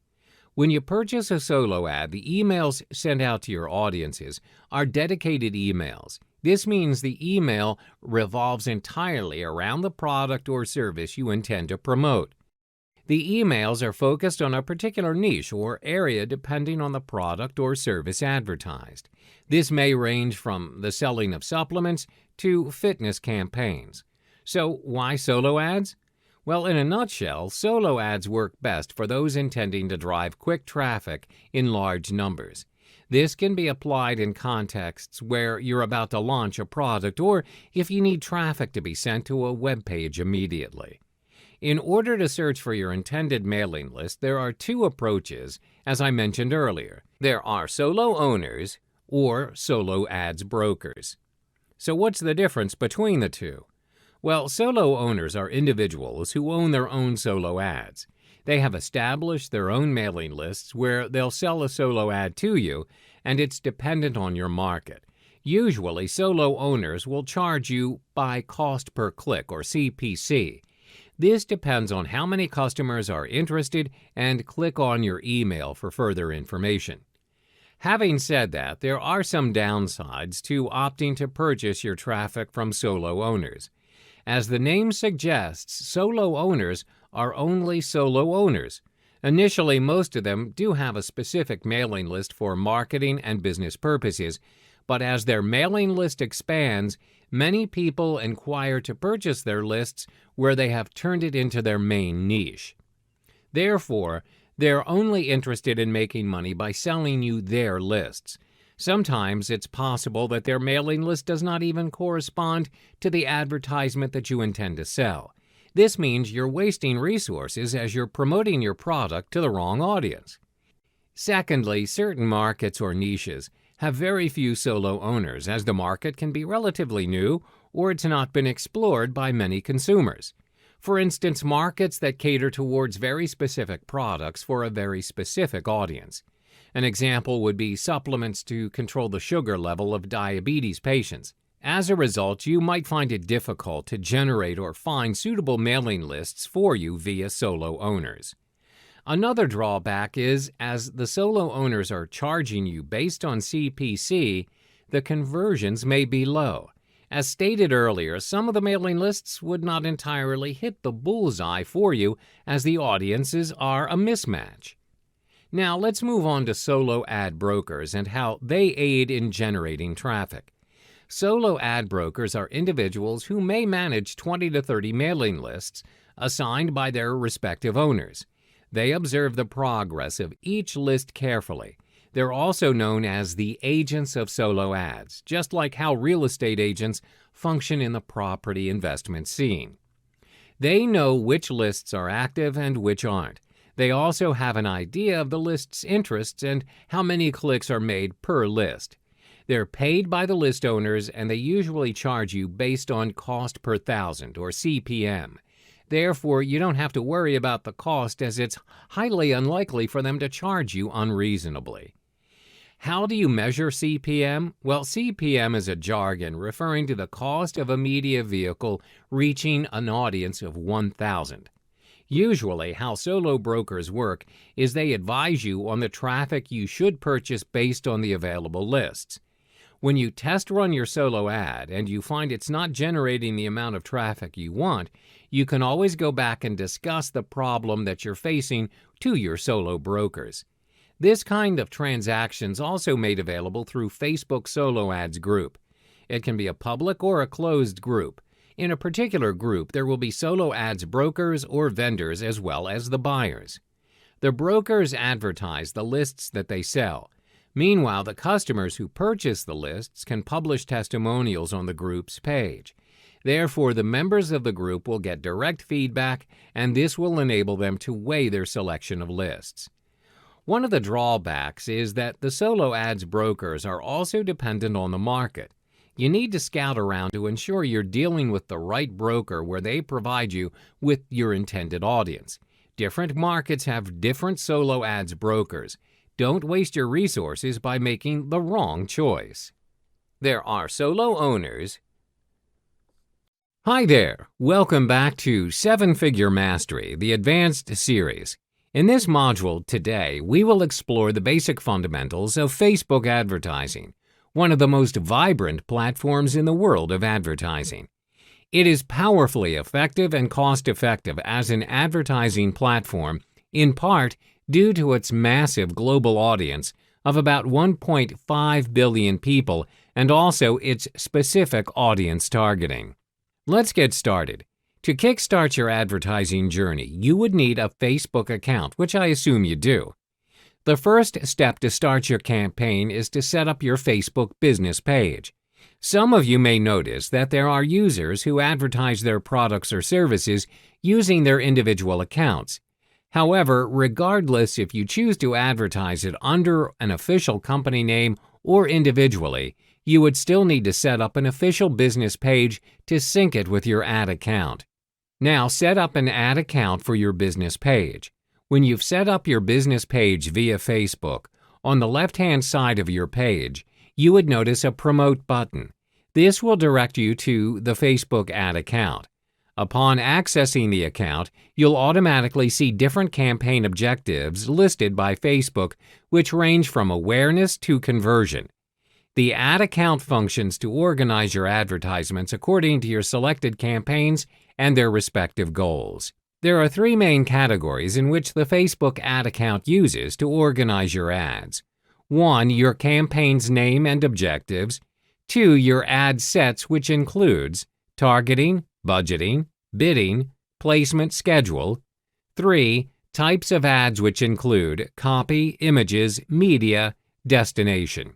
When you purchase a solo ad, the emails sent out to your audiences are dedicated emails. This means the email revolves entirely around the product or service you intend to promote. The emails are focused on a particular niche or area depending on the product or service advertised. This may range from the selling of supplements to fitness campaigns. So why solo ads? Well, in a nutshell, solo ads work best for those intending to drive quick traffic in large numbers. This can be applied in contexts where you're about to launch a product or if you need traffic to be sent to a web page immediately. In order to search for your intended mailing list, there are two approaches, as I mentioned earlier. There are solo owners or solo ads brokers. So what's the difference between the two? Well, solo owners are individuals who own their own solo ads. They have established their own mailing lists where they'll sell a solo ad to you, and it's dependent on your market. Usually, solo owners will charge you by cost per click or CPC. This depends on how many customers are interested and click on your email for further information. Having said that, there are some downsides to opting to purchase your traffic from solo owners. As the name suggests, solo owners are only solo owners. Initially, most of them do have a specific mailing list for marketing and business purposes, but as their mailing list expands, many people inquire to purchase their lists where they have turned it into their main niche. Therefore, they're only interested in making money by selling you their lists. Sometimes it's possible that their mailing list does not even correspond to the advertisement that you intend to sell. This means you're wasting resources as you're promoting your product to the wrong audience. Secondly, certain markets or niches have very few solo owners, as the market can be relatively new or it's not been explored by many consumers. For instance, markets that cater towards very specific products for a very specific audience. An example would be supplements to control the sugar level of diabetes patients. As a result, you might find it difficult to generate or find suitable mailing lists for you via solo owners. Another drawback is, as the solo owners are charging you based on CPC, the conversions may be low. As stated earlier, some of the mailing lists would not entirely hit the bullseye for you, as the audiences are a mismatch. Now let's move on to solo ad brokers and how they aid in generating traffic. Solo ad brokers are individuals who may manage 20 to 30 mailing lists assigned by their respective owners. They observe the progress of each list carefully. They're also known as the agents of solo ads, just like how real estate agents function in the property investment scene. They know which lists are active and which aren't. They also have an idea of the list's interests and how many clicks are made per list. They're paid by the list owners, and they usually charge you based on cost per thousand, or CPM. Therefore, you don't have to worry about the cost, as it's highly unlikely for them to charge you unreasonably. How do you measure CPM? Well, CPM is a jargon referring to the cost of a media vehicle reaching an audience of 1,000. Usually, how solo brokers work is they advise you on the traffic you should purchase based on the available lists. When you test run your solo ad and you find it's not generating the amount of traffic you want, you can always go back and discuss the problem that you're facing to your solo brokers. This kind of transaction is also made available through Facebook Solo Ads group. It can be a public or a closed group. In a particular group, there will be solo ads brokers or vendors as well as the buyers. The brokers advertise the lists that they sell. Meanwhile, the customers who purchase the lists can publish testimonials on the group's page. Therefore, the members of the group will get direct feedback, and this will enable them to weigh their selection of lists. One of the drawbacks is that the solo ads brokers are also dependent on the market. You need to scout around to ensure you're dealing with the right broker where they provide you with your intended audience. Different markets have different solo ads brokers. Don't waste your resources by making the wrong choice. There are solo owners. Hi there. Welcome back to 7-Figure Mastery, the Advanced Series. In this module today, we will explore the basic fundamentals of Facebook advertising, one of the most vibrant platforms in the world of advertising. It is powerfully effective and cost-effective as an advertising platform, in part due to its massive global audience of about 1.5 billion people and also its specific audience targeting. Let's get started. To kickstart your advertising journey, you would need a Facebook account, which I assume you do. The first step to start your campaign is to set up your Facebook business page. Some of you may notice that there are users who advertise their products or services using their individual accounts. However, regardless if you choose to advertise it under an official company name or individually, you would still need to set up an official business page to sync it with your ad account. Now, set up an ad account for your business page. When you've set up your business page via Facebook, on the left-hand side of your page, you would notice a Promote button. This will direct you to the Facebook ad account. Upon accessing the account, you'll automatically see different campaign objectives listed by Facebook, which range from awareness to conversion. The ad account functions to organize your advertisements according to your selected campaigns and their respective goals. There are 3 main categories in which the Facebook ad account uses to organize your ads. 1. Your campaign's name and objectives. 2. Your ad sets, which includes targeting, budgeting, bidding, placement schedule. 3. Types of ads, which include copy, images, media, destination.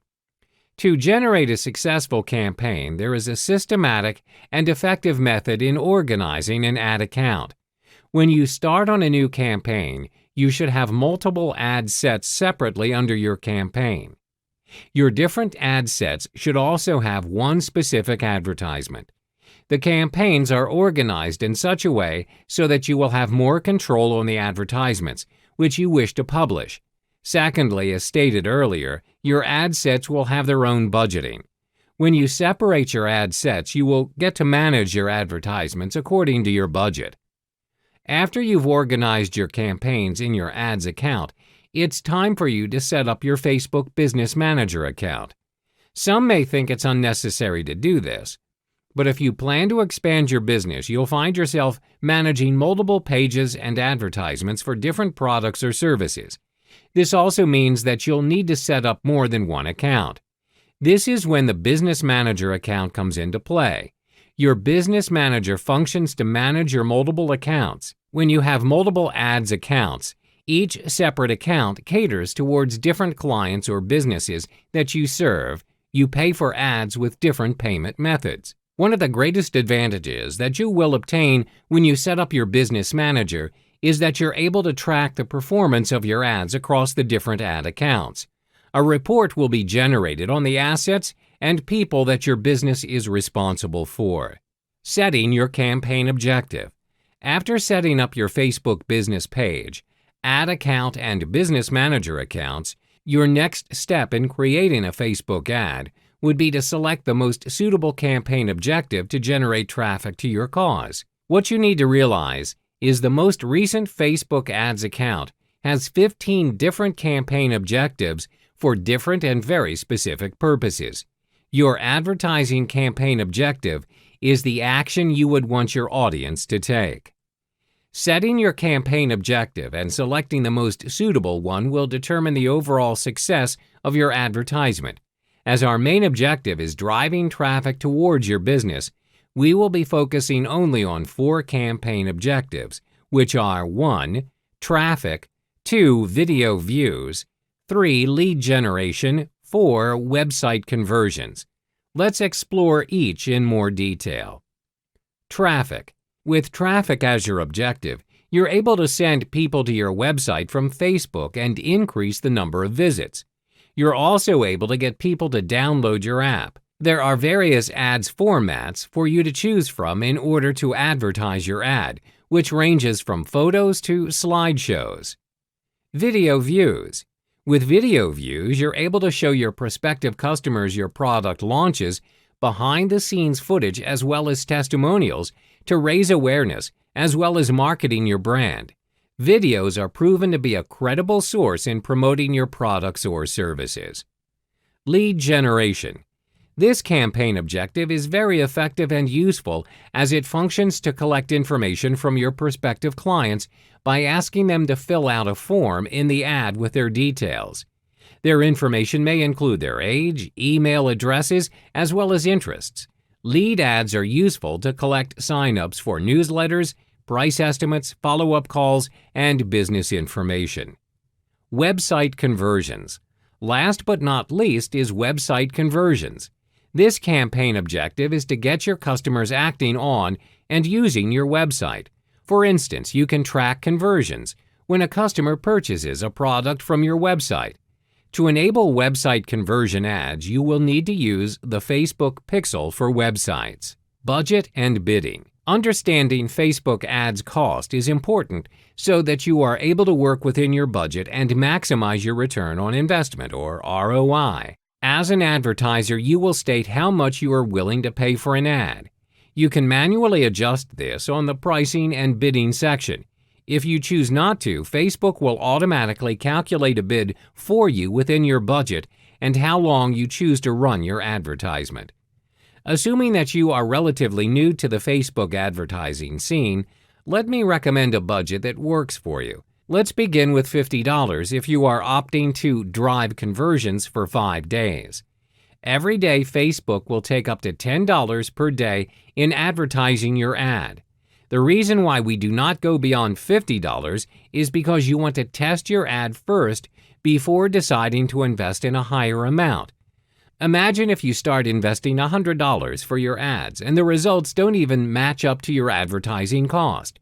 To generate a successful campaign, there is a systematic and effective method in organizing an ad account. When you start on a new campaign, you should have multiple ad sets separately under your campaign. Your different ad sets should also have one specific advertisement. The campaigns are organized in such a way so that you will have more control on the advertisements, which you wish to publish. Secondly, as stated earlier, your ad sets will have their own budgeting. When you separate your ad sets, you will get to manage your advertisements according to your budget. After you've organized your campaigns in your ads account, it's time for you to set up your Facebook Business Manager account. Some may think it's unnecessary to do this, but if you plan to expand your business, you'll find yourself managing multiple pages and advertisements for different products or services. This also means that you'll need to set up more than one account. This is when the Business Manager account comes into play. Your Business Manager functions to manage your multiple accounts. When you have multiple ads accounts, each separate account caters towards different clients or businesses that you serve. You pay for ads with different payment methods. One of the greatest advantages that you will obtain when you set up your Business Manager is that you're able to track the performance of your ads across the different ad accounts. A report will be generated on the assets and people that your business is responsible for. Setting your campaign objective. After setting up your Facebook business page, ad account, and business manager accounts, your next step in creating a Facebook ad would be to select the most suitable campaign objective to generate traffic to your cause. What you need to realize is the most recent Facebook ads account has 15 different campaign objectives for different and very specific purposes. Your advertising campaign objective is the action you would want your audience to take. Setting your campaign objective and selecting the most suitable one will determine the overall success of your advertisement. As our main objective is driving traffic towards your business, we will be focusing only on 4 campaign objectives, which are 1. Traffic, 2. Video views, 3. Lead generation, 4. Website conversions. Let's explore each in more detail. Traffic. With traffic as your objective, you're able to send people to your website from Facebook and increase the number of visits. You're also able to get people to download your app. There are various ads formats for you to choose from in order to advertise your ad, which ranges from photos to slideshows. Video views. With video views, you're able to show your prospective customers your product launches, behind-the-scenes footage, as well as testimonials to raise awareness, as well as marketing your brand. Videos are proven to be a credible source in promoting your products or services. Lead generation. This campaign objective is very effective and useful as it functions to collect information from your prospective clients by asking them to fill out a form in the ad with their details. Their information may include their age, email addresses, as well as interests. Lead ads are useful to collect sign-ups for newsletters, price estimates, follow-up calls, and business information. Website conversions. Last but not least is website conversions. This campaign objective is to get your customers acting on and using your website. For instance, you can track conversions when a customer purchases a product from your website. To enable website conversion ads, you will need to use the Facebook Pixel for websites. Budget and bidding. Understanding Facebook ads cost is important so that you are able to work within your budget and maximize your return on investment, or ROI. As an advertiser, you will state how much you are willing to pay for an ad. You can manually adjust this on the pricing and bidding section. If you choose not to, Facebook will automatically calculate a bid for you within your budget and how long you choose to run your advertisement. Assuming that you are relatively new to the Facebook advertising scene, let me recommend a budget that works for you. Let's begin with $50 if you are opting to drive conversions for 5 days. Every day, Facebook will take up to $10 per day in advertising your ad. The reason why we do not go beyond $50 is because you want to test your ad first before deciding to invest in a higher amount. Imagine if you start investing $100 for your ads and the results don't even match up to your advertising cost.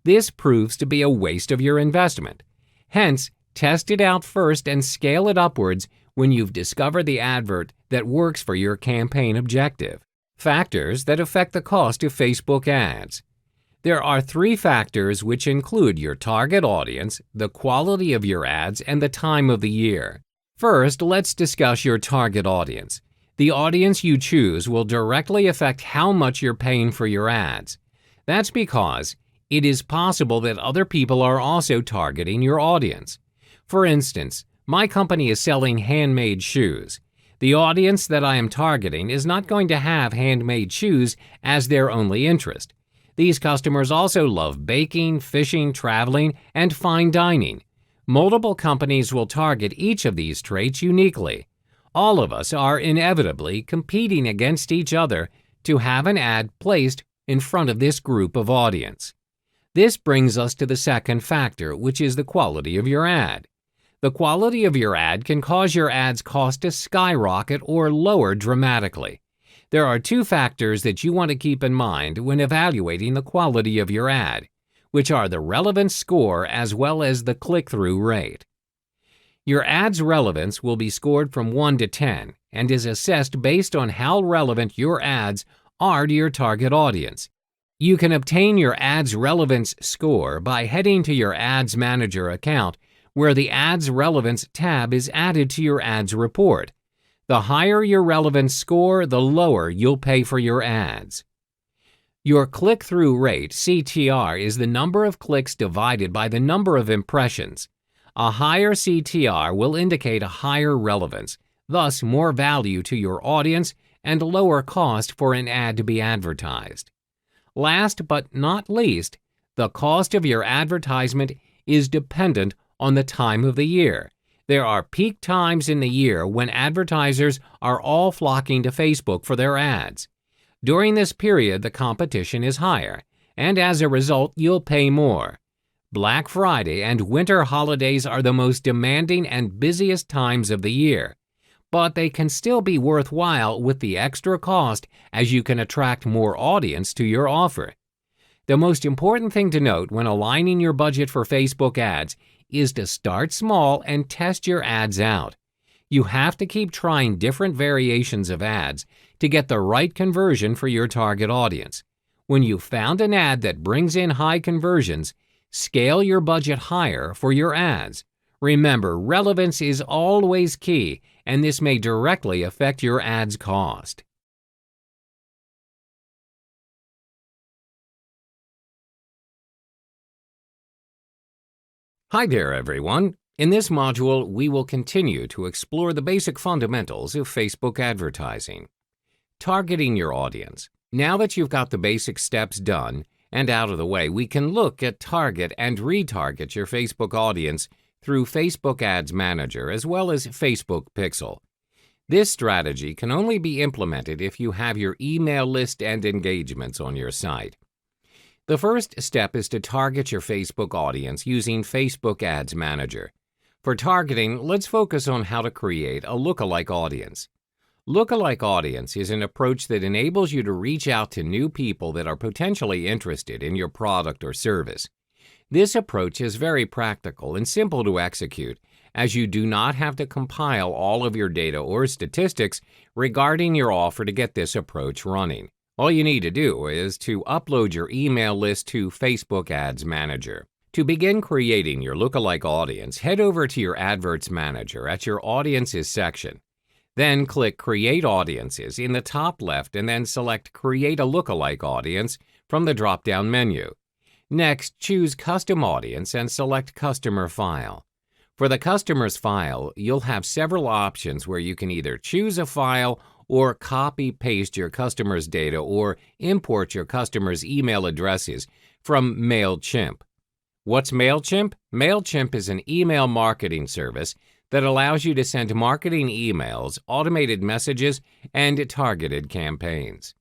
This proves to be a waste of your investment. Hence, test it out first and scale it upwards when you've discovered the advert that works for your campaign objective. Factors that affect the cost of Facebook ads. There are 3 factors which include your target audience, the quality of your ads, and the time of the year. First, let's discuss your target audience. The audience you choose will directly affect how much you're paying for your ads. That's because it is possible that other people are also targeting your audience. For instance, my company is selling handmade shoes. The audience that I am targeting is not going to have handmade shoes as their only interest. These customers also love baking, fishing, traveling, and fine dining. Multiple companies will target each of these traits uniquely. All of us are inevitably competing against each other to have an ad placed in front of this group of audience. This brings us to the second factor, which is the quality of your ad. The quality of your ad can cause your ad's cost to skyrocket or lower dramatically. There are 2 factors that you want to keep in mind when evaluating the quality of your ad, which are the relevance score as well as the click-through rate. Your ad's relevance will be scored from 1 to 10 and is assessed based on how relevant your ads are to your target audience. You can obtain your Ads Relevance score by heading to your Ads Manager account, where the Ads Relevance tab is added to your ads report. The higher your relevance score, the lower you'll pay for your ads. Your click-through rate, CTR, is the number of clicks divided by the number of impressions. A higher CTR will indicate a higher relevance, thus more value to your audience and lower cost for an ad to be advertised. Last but not least, the cost of your advertisement is dependent on the time of the year. There are peak times in the year when advertisers are all flocking to Facebook for their ads. During this period, the competition is higher, and as a result, you'll pay more. Black Friday and winter holidays are the most demanding and busiest times of the year, but they can still be worthwhile with the extra cost as you can attract more audience to your offer. The most important thing to note when aligning your budget for Facebook ads is to start small and test your ads out. You have to keep trying different variations of ads to get the right conversion for your target audience. When you've found an ad that brings in high conversions, scale your budget higher for your ads. Remember, relevance is always key, and this may directly affect your ads cost. Hi there, everyone. In this module, we will continue to explore the basic fundamentals of Facebook advertising. Targeting your audience. Now that you've got the basic steps done and out of the way, we can look at target and retarget your Facebook audience through Facebook Ads Manager as well as Facebook Pixel. This strategy can only be implemented if you have your email list and engagements on your site. The first step is to target your Facebook audience using Facebook Ads Manager. For targeting, let's focus on how to create a lookalike audience. Lookalike audience is an approach that enables you to reach out to new people that are potentially interested in your product or service. This approach is very practical and simple to execute, as you do not have to compile all of your data or statistics regarding your offer to get this approach running. All you need to do is to upload your email list to Facebook Ads Manager. To begin creating your lookalike audience, head over to your Adverts Manager at your Audiences section. Then click Create Audiences in the top left and then select Create a Lookalike Audience from the drop-down menu. Next, choose Custom Audience and select Customer File. For the customer's file, you'll have several options where you can either choose a file or copy-paste your customer's data or import your customer's email addresses from MailChimp. What's MailChimp? MailChimp is an email marketing service that allows you to send marketing emails, automated messages, and targeted campaigns.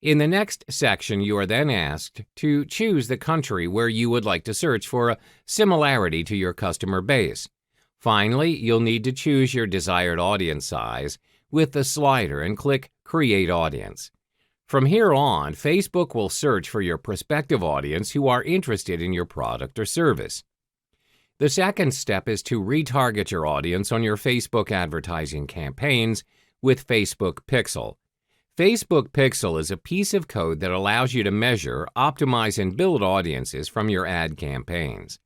In the next section, you are then asked to choose the country where you would like to search for a similarity to your customer base. Finally, you'll need to choose your desired audience size with the slider and click Create Audience. From here on, Facebook will search for your prospective audience who are interested in your product or service. The second step is to retarget your audience on your Facebook advertising campaigns with Facebook Pixel. Facebook Pixel is a piece of code that allows you to measure, optimize, and build audiences from your ad campaigns.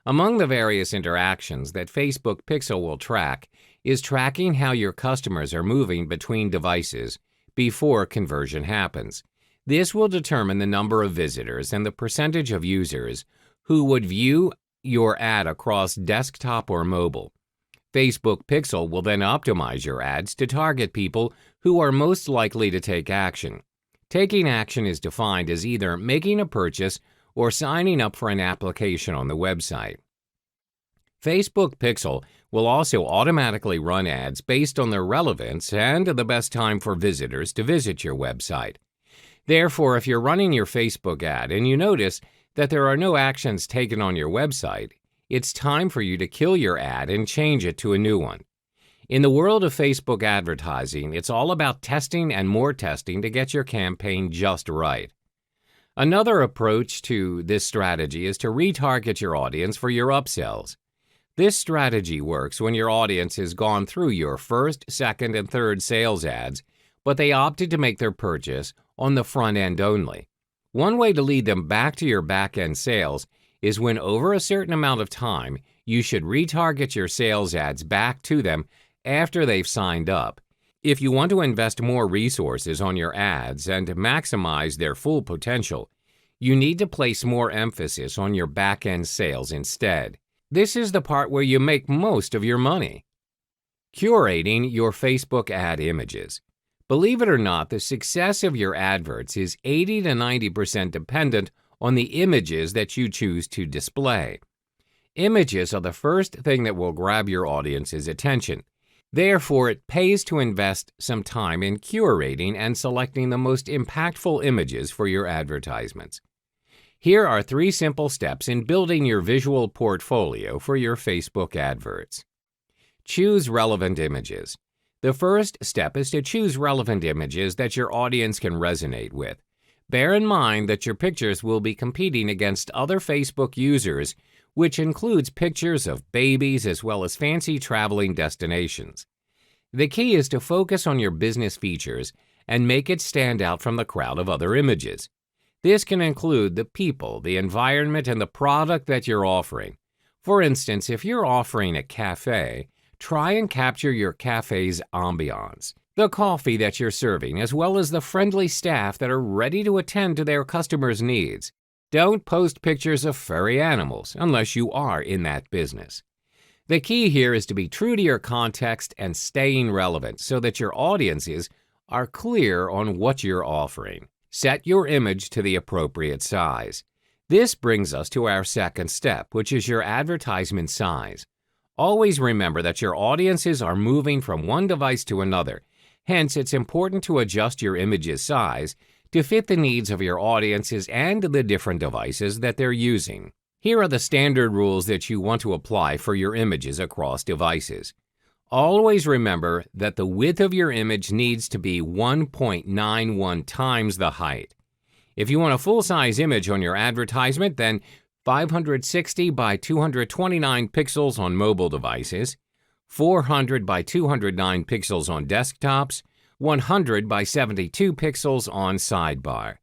Among the various interactions that Facebook Pixel will track is tracking how your customers are moving between devices before conversion happens. This will determine the number of visitors and the percentage of users who would view your ad across desktop or mobile. Facebook Pixel will then optimize your ads to target people who are most likely to take action. Taking action is defined as either making a purchase or signing up for an application on the website. Facebook Pixel will also automatically run ads based on their relevance and the best time for visitors to visit your website. Therefore, if you're running your Facebook ad and you notice that there are no actions taken on your website, it's time for you to kill your ad and change it to a new one. In the world of Facebook advertising, it's all about testing and more testing to get your campaign just right. Another approach to this strategy is to retarget your audience for your upsells. This strategy works when your audience has gone through your first, second, and third sales ads, but they opted to make their purchase on the front end only. One way to lead them back to your back-end sales is when over a certain amount of time, you should retarget your sales ads back to them after they've signed up. If you want to invest more resources on your ads and maximize their full potential, you need to place more emphasis on your back-end sales instead. This is the part where you make most of your money. Curating your Facebook ad images. Believe it or not, the success of your adverts is 80 to 90% dependent on the images that you choose to display. Images are the first thing that will grab your audience's attention. Therefore, it pays to invest some time in curating and selecting the most impactful images for your advertisements. Here are 3 simple steps in building your visual portfolio for your Facebook adverts. Choose relevant images. The first step is to choose relevant images that your audience can resonate with. Bear in mind that your pictures will be competing against other Facebook users, which includes pictures of babies as well as fancy traveling destinations. The key is to focus on your business features and make it stand out from the crowd of other images. This can include the people, the environment, and the product that you're offering. For instance, if you're offering a cafe, try and capture your cafe's ambiance, the coffee that you're serving, as well as the friendly staff that are ready to attend to their customers' needs. Don't post pictures of furry animals unless you are in that business. The key here is to be true to your context and staying relevant so that your audiences are clear on what you're offering. Set your image to the appropriate size. This brings us to our second step, which is your advertisement size. Always remember that your audiences are moving from one device to another. Hence, it's important to adjust your image's size to fit the needs of your audiences and the different devices that they're using. Here are the standard rules that you want to apply for your images across devices. Always remember that the width of your image needs to be 1.91 times the height. If you want a full-size image on your advertisement, then 560 by 229 pixels on mobile devices, 400 by 209 pixels on desktops, 100 by 72 pixels on sidebar.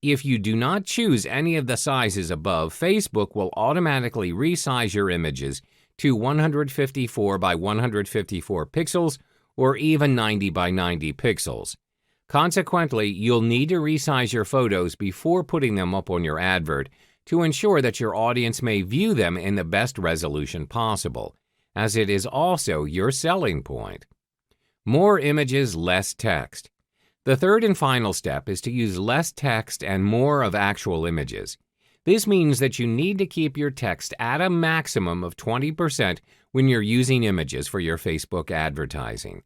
If you do not choose any of the sizes above, Facebook will automatically resize your images to 154 by 154 pixels or even 90 by 90 pixels. Consequently, you'll need to resize your photos before putting them up on your advert to ensure that your audience may view them in the best resolution possible, as it is also your selling point. More images, less text. The third and final step is to use less text and more of actual images. This means that you need to keep your text at a maximum of 20% when you're using images for your Facebook advertising.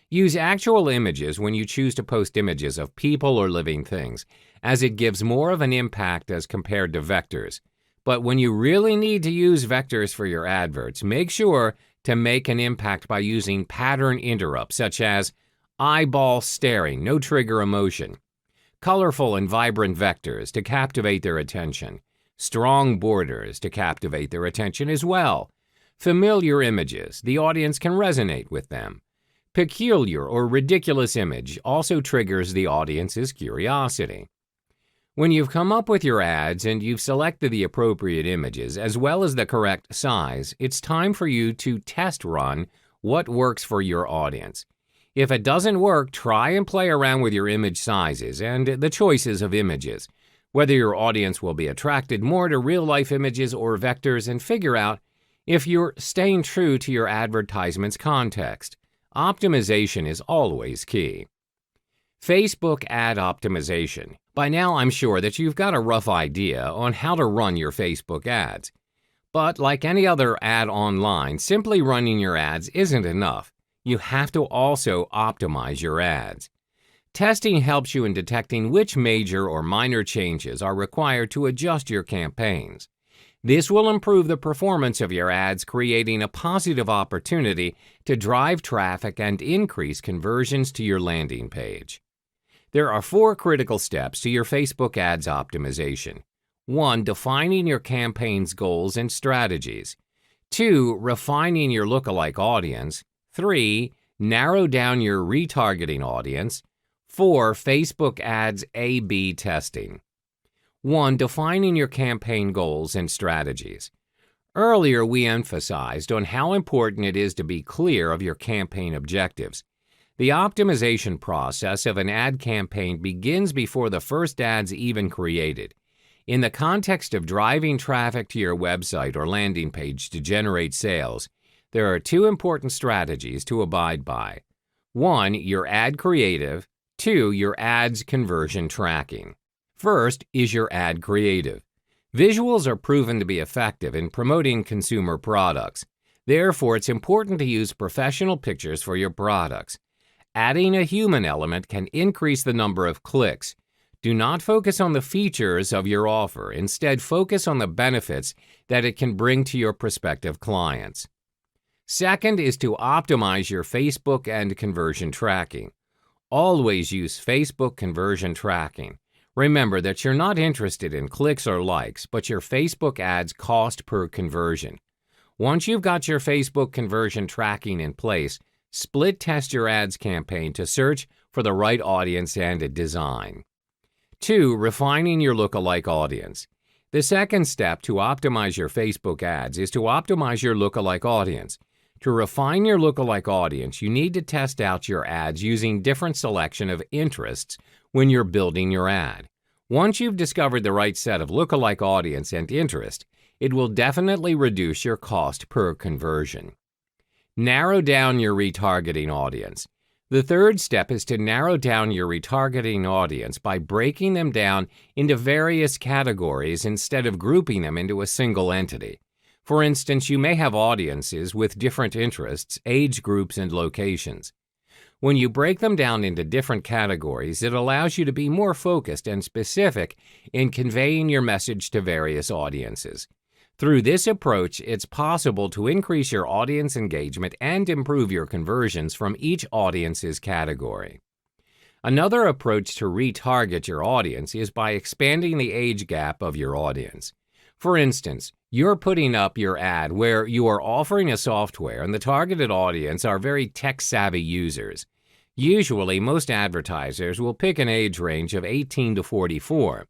Use actual images when you choose to post images of people or living things, as it gives more of an impact as compared to vectors. But when you really need to use vectors for your adverts, make sure to make an impact by using pattern interrupts such as eyeball staring, no trigger emotion, colorful and vibrant vectors to captivate their attention, strong borders to captivate their attention as well, familiar images, the audience can resonate with them. Peculiar or ridiculous image also triggers the audience's curiosity. When you've come up with your ads and you've selected the appropriate images as well as the correct size, it's time for you to test run what works for your audience. If it doesn't work, try and play around with your image sizes and the choices of images, whether your audience will be attracted more to real-life images or vectors, and figure out if you're staying true to your advertisement's context. Optimization is always key. Facebook ad optimization. By now, I'm sure that you've got a rough idea on how to run your Facebook ads. But like any other ad online, simply running your ads isn't enough. You have to also optimize your ads. Testing helps you in detecting which major or minor changes are required to adjust your campaigns. This will improve the performance of your ads, creating a positive opportunity to drive traffic and increase conversions to your landing page. There are 4 critical steps to your Facebook ads optimization. 1. Defining your campaign's goals and strategies. 2. Refining your lookalike audience. 3. Narrow down your retargeting audience. 4. Facebook ads A/B testing. 1. Defining your campaign goals and strategies. Earlier, we emphasized on how important it is to be clear of your campaign objectives. The optimization process of an ad campaign begins before the first ad's even created. In the context of driving traffic to your website or landing page to generate sales, there are two important strategies to abide by. 1. Your ad creative. 2. Your ad's conversion tracking. First is your ad creative. Visuals are proven to be effective in promoting consumer products. Therefore, it's important to use professional pictures for your products. Adding a human element can increase the number of clicks. Do not focus on the features of your offer. Instead, focus on the benefits that it can bring to your prospective clients. Second is to optimize your Facebook and conversion tracking. Always use Facebook conversion tracking. Remember that you're not interested in clicks or likes, but your Facebook ads cost per conversion. Once you've got your Facebook conversion tracking in place, split test your ads campaign to search for the right audience and design. 2. Refining your lookalike audience. The second step to optimize your Facebook ads is to optimize your lookalike audience. To refine your lookalike audience, you need to test out your ads using different selection of interests when you're building your ad. Once you've discovered the right set of lookalike audience and interest, it will definitely reduce your cost per conversion. Narrow down your retargeting audience. The third step is to narrow down your retargeting audience by breaking them down into various categories instead of grouping them into a single entity. For instance, you may have audiences with different interests, age groups, and locations. When you break them down into different categories, it allows you to be more focused and specific in conveying your message to various audiences. Through this approach, it's possible to increase your audience engagement and improve your conversions from each audience's category. Another approach to retarget your audience is by expanding the age gap of your audience. For instance, you're putting up your ad where you are offering a software and the targeted audience are very tech-savvy users. Usually, most advertisers will pick an age range of 18 to 44.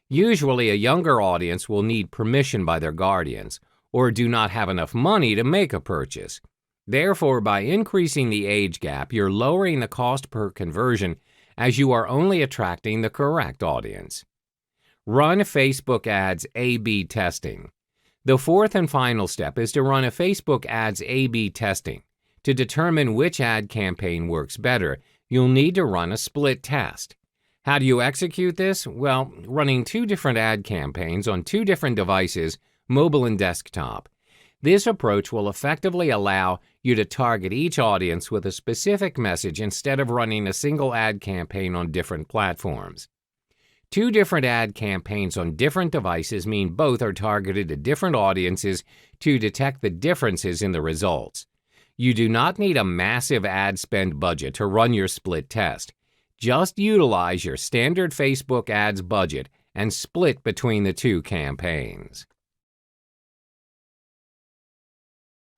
Usually, a younger audience will need permission by their guardians or do not have enough money to make a purchase. Therefore, by increasing the age gap, you're lowering the cost per conversion as you are only attracting the correct audience. Run Facebook ads A/B testing. The fourth and final step is to run a Facebook ads A/B testing. To determine which ad campaign works better, you'll need to run a split test. How do you execute this? Well, running two different ad campaigns on two different devices, mobile and desktop. This approach will effectively allow you to target each audience with a specific message instead of running a single ad campaign on different platforms. Two different ad campaigns on different devices mean both are targeted to different audiences to detect the differences in the results. You do not need a massive ad spend budget to run your split test. Just utilize your standard Facebook ads budget and split between the two campaigns.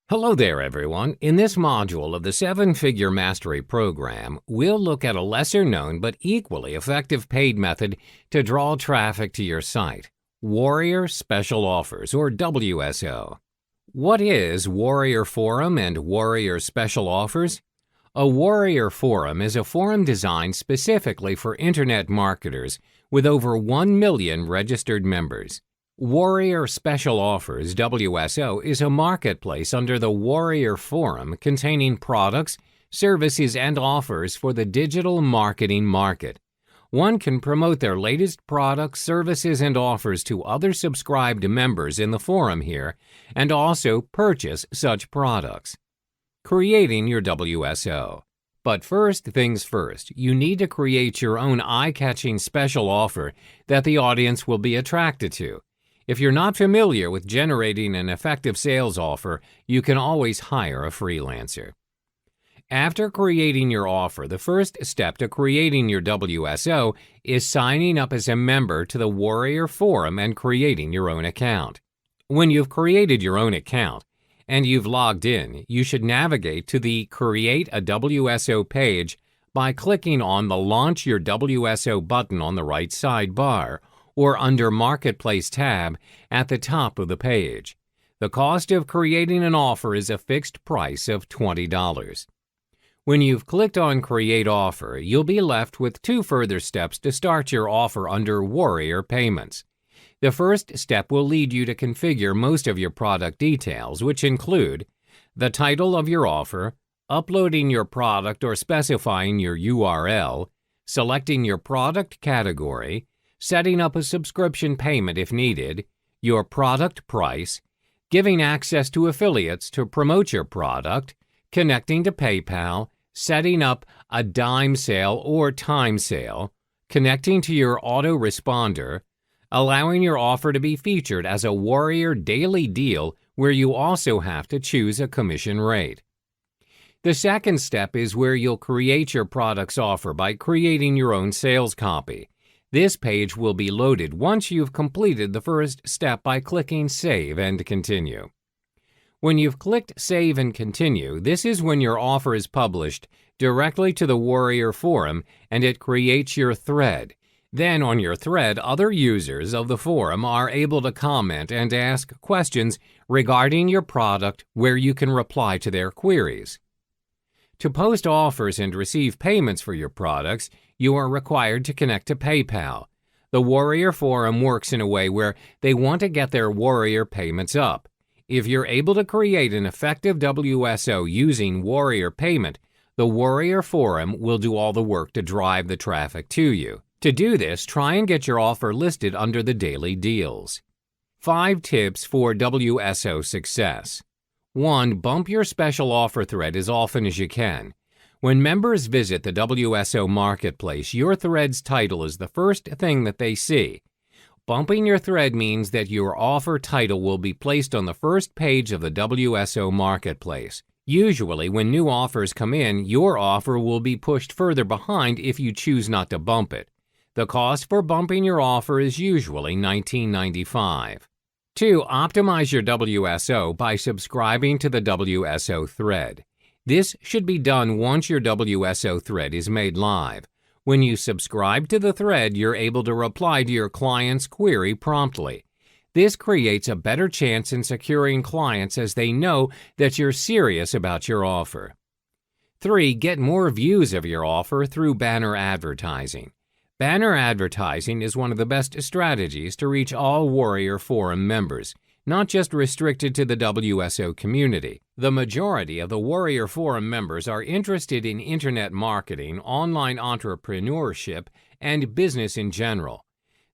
Hello there, everyone. In this module of the 7-Figure Mastery Program, we'll look at a lesser-known but equally effective paid method to draw traffic to your site, Warrior Special Offers, or WSO. What is Warrior Forum and Warrior Special Offers? A Warrior Forum is a forum designed specifically for Internet marketers with over 1 million registered members. Warrior Special Offers, WSO, is a marketplace under the Warrior Forum containing products, services, and offers for the digital marketing market. One can promote their latest products, services, and offers to other subscribed members in the forum here and also purchase such products. Creating your WSO. But first things first, you need to create your own eye-catching special offer that the audience will be attracted to. If you're not familiar with generating an effective sales offer, you can always hire a freelancer. After creating your offer, the first step to creating your WSO is signing up as a member to the Warrior Forum and creating your own account. When you've created your own account, and you've logged in, you should navigate to the Create a WSO page by clicking on the Launch Your WSO button on the right sidebar, or under Marketplace tab at the top of the page. The cost of creating an offer is a fixed price of $20. When you've clicked on Create Offer, you'll be left with 2 further steps to start your offer under Warrior Payments. The first step will lead you to configure most of your product details, which include the title of your offer, uploading your product or specifying your URL, selecting your product category, setting up a subscription payment if needed, your product price, giving access to affiliates to promote your product, connecting to PayPal, setting up a dime sale or time sale, connecting to your autoresponder, allowing your offer to be featured as a Warrior Daily Deal where you also have to choose a commission rate. The second step is where you'll create your product's offer by creating your own sales copy. This page will be loaded once you've completed the first step by clicking Save and Continue. When you've clicked Save and Continue, this is when your offer is published directly to the Warrior Forum and it creates your thread. Then on your thread, other users of the forum are able to comment and ask questions regarding your product where you can reply to their queries. To post offers and receive payments for your products, you are required to connect to PayPal. The Warrior Forum works in a way where they want to get their Warrior payments up. If you're able to create an effective WSO using Warrior Payment, the Warrior Forum will do all the work to drive the traffic to you. To do this, try and get your offer listed under the daily deals. 5 tips for WSO success. 1. Bump your special offer thread as often as you can. When members visit the WSO Marketplace, your thread's title is the first thing that they see. Bumping your thread means that your offer title will be placed on the first page of the WSO Marketplace. Usually, when new offers come in, your offer will be pushed further behind if you choose not to bump it. The cost for bumping your offer is usually $19.95. 2. Optimize your WSO by subscribing to the WSO thread. This should be done once your WSO thread is made live. When you subscribe to the thread, you're able to reply to your client's query promptly. This creates a better chance in securing clients as they know that you're serious about your offer. 3. Get more views of your offer through banner advertising. Banner advertising is one of the best strategies to reach all Warrior Forum members, not just restricted to the WSO community. The majority of the Warrior Forum members are interested in internet marketing, online entrepreneurship, and business in general.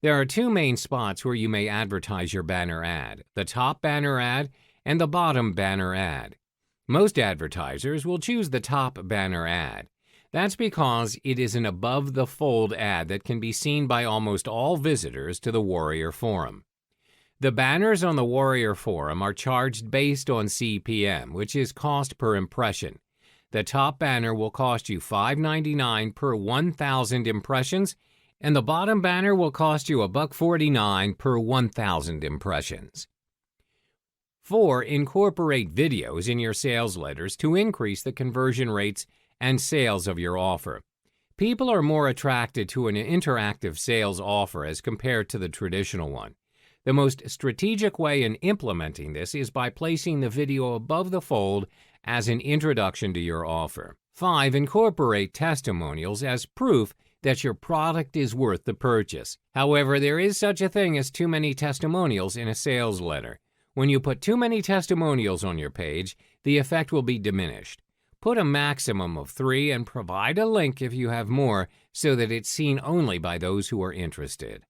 There are 2 main spots where you may advertise your banner ad: the top banner ad and the bottom banner ad. Most advertisers will choose the top banner ad. That's because it is an above-the-fold ad that can be seen by almost all visitors to the Warrior Forum. The banners on the Warrior Forum are charged based on CPM, which is cost per impression. The top banner will cost you $5.99 per 1,000 impressions, and the bottom banner will cost you $1.49 per 1,000 impressions. 4. Incorporate videos in your sales letters to increase the conversion rates and sales of your offer. People are more attracted to an interactive sales offer as compared to the traditional one. The most strategic way in implementing this is by placing the video above the fold as an introduction to your offer. 5. Incorporate testimonials as proof that your product is worth the purchase. However, there is such a thing as too many testimonials in a sales letter. When you put too many testimonials on your page, the effect will be diminished. Put a maximum of 3 and provide a link if you have more so that it's seen only by those who are interested.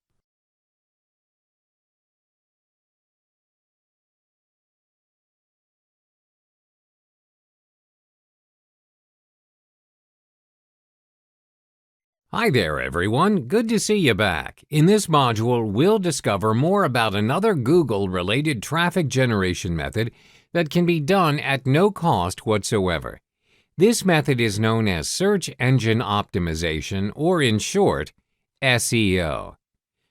Hi there, everyone. Good to see you back. In this module, we'll discover more about another Google-related traffic generation method that can be done at no cost whatsoever. This method is known as search engine optimization, or in short, SEO.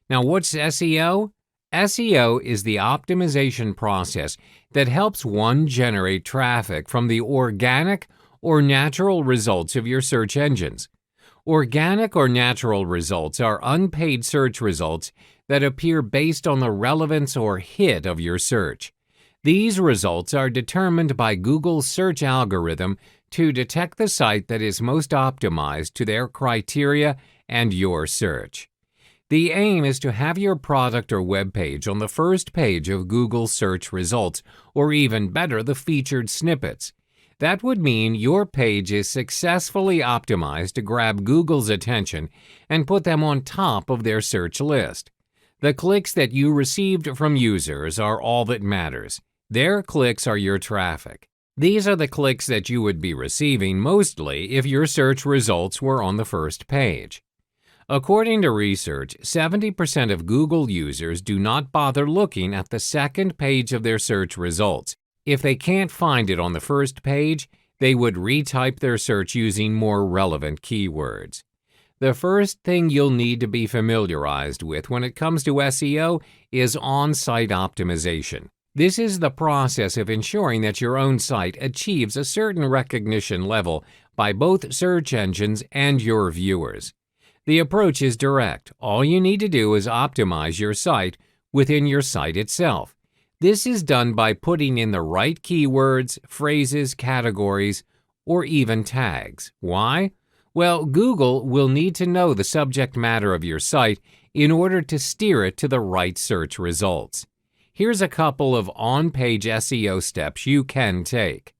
Now, what's SEO? SEO is the optimization process that helps one generate traffic from the organic or natural results of your search engines. Organic or natural results are unpaid search results that appear based on the relevance or hit of your search. These results are determined by Google's search algorithm to detect the site that is most optimized to their criteria and your search. The aim is to have your product or web page on the first page of Google's search results, or even better, the featured snippets. That would mean your page is successfully optimized to grab Google's attention and put them on top of their search list. The clicks that you received from users are all that matters. Their clicks are your traffic. These are the clicks that you would be receiving mostly if your search results were on the first page. According to research, 70% of Google users do not bother looking at the second page of their search results. If they can't find it on the first page, they would retype their search using more relevant keywords. The first thing you'll need to be familiarized with when it comes to SEO is on-site optimization. This is the process of ensuring that your own site achieves a certain recognition level by both search engines and your viewers. The approach is direct. All you need to do is optimize your site within your site itself. This is done by putting in the right keywords, phrases, categories, or even tags. Why? Well, Google will need to know the subject matter of your site in order to steer it to the right search results. Here's a couple of on-page SEO steps you can take.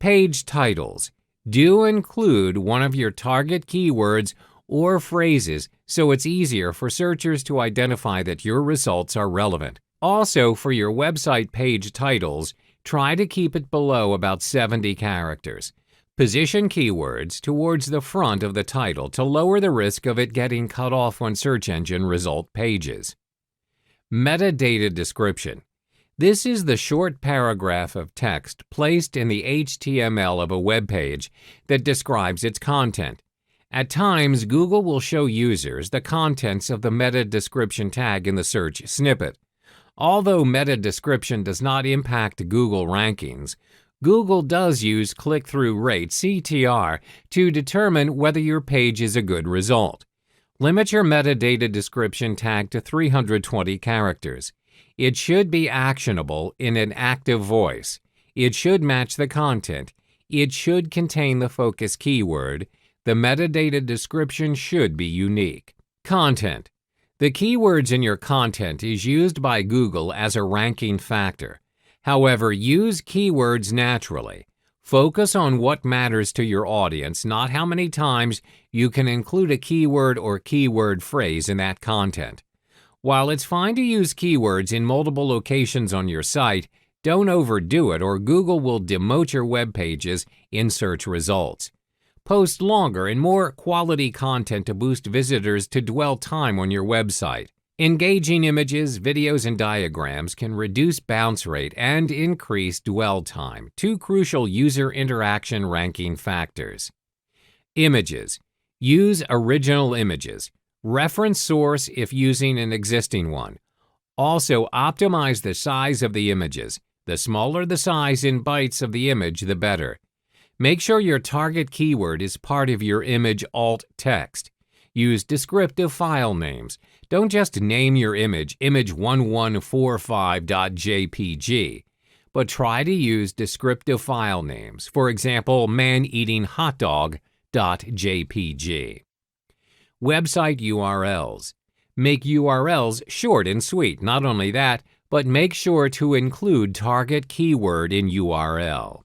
Page titles. Do include one of your target keywords or phrases so it's easier for searchers to identify that your results are relevant. Also, for your website page titles, try to keep it below about 70 characters. Position keywords towards the front of the title to lower the risk of it getting cut off on search engine result pages. Metadata description. This is the short paragraph of text placed in the HTML of a web page that describes its content. At times, Google will show users the contents of the meta description tag in the search snippet. Although meta description does not impact Google rankings, Google does use click-through rate (CTR) to determine whether your page is a good result. Limit your metadata description tag to 320 characters. It should be actionable in an active voice. It should match the content. It should contain the focus keyword. The metadata description should be unique. Content. The keywords in your content is used by Google as a ranking factor. However, use keywords naturally. Focus on what matters to your audience, not how many times you can include a keyword or keyword phrase in that content. While it's fine to use keywords in multiple locations on your site, don't overdo it or Google will demote your web pages in search results. Post longer and more quality content to boost visitors to dwell time on your website. Engaging images, videos, and diagrams can reduce bounce rate and increase dwell time, two crucial user interaction ranking factors. Images. Use original images. Reference source if using an existing one. Also, optimize the size of the images. The smaller the size in bytes of the image, the better. Make sure your target keyword is part of your image alt text. Use descriptive file names. Don't just name your image image1145.jpg, but try to use descriptive file names. For example, man-eating-hot-dog.jpg. Website URLs. Make URLs short and sweet. Not only that, but make sure to include target keyword in URL.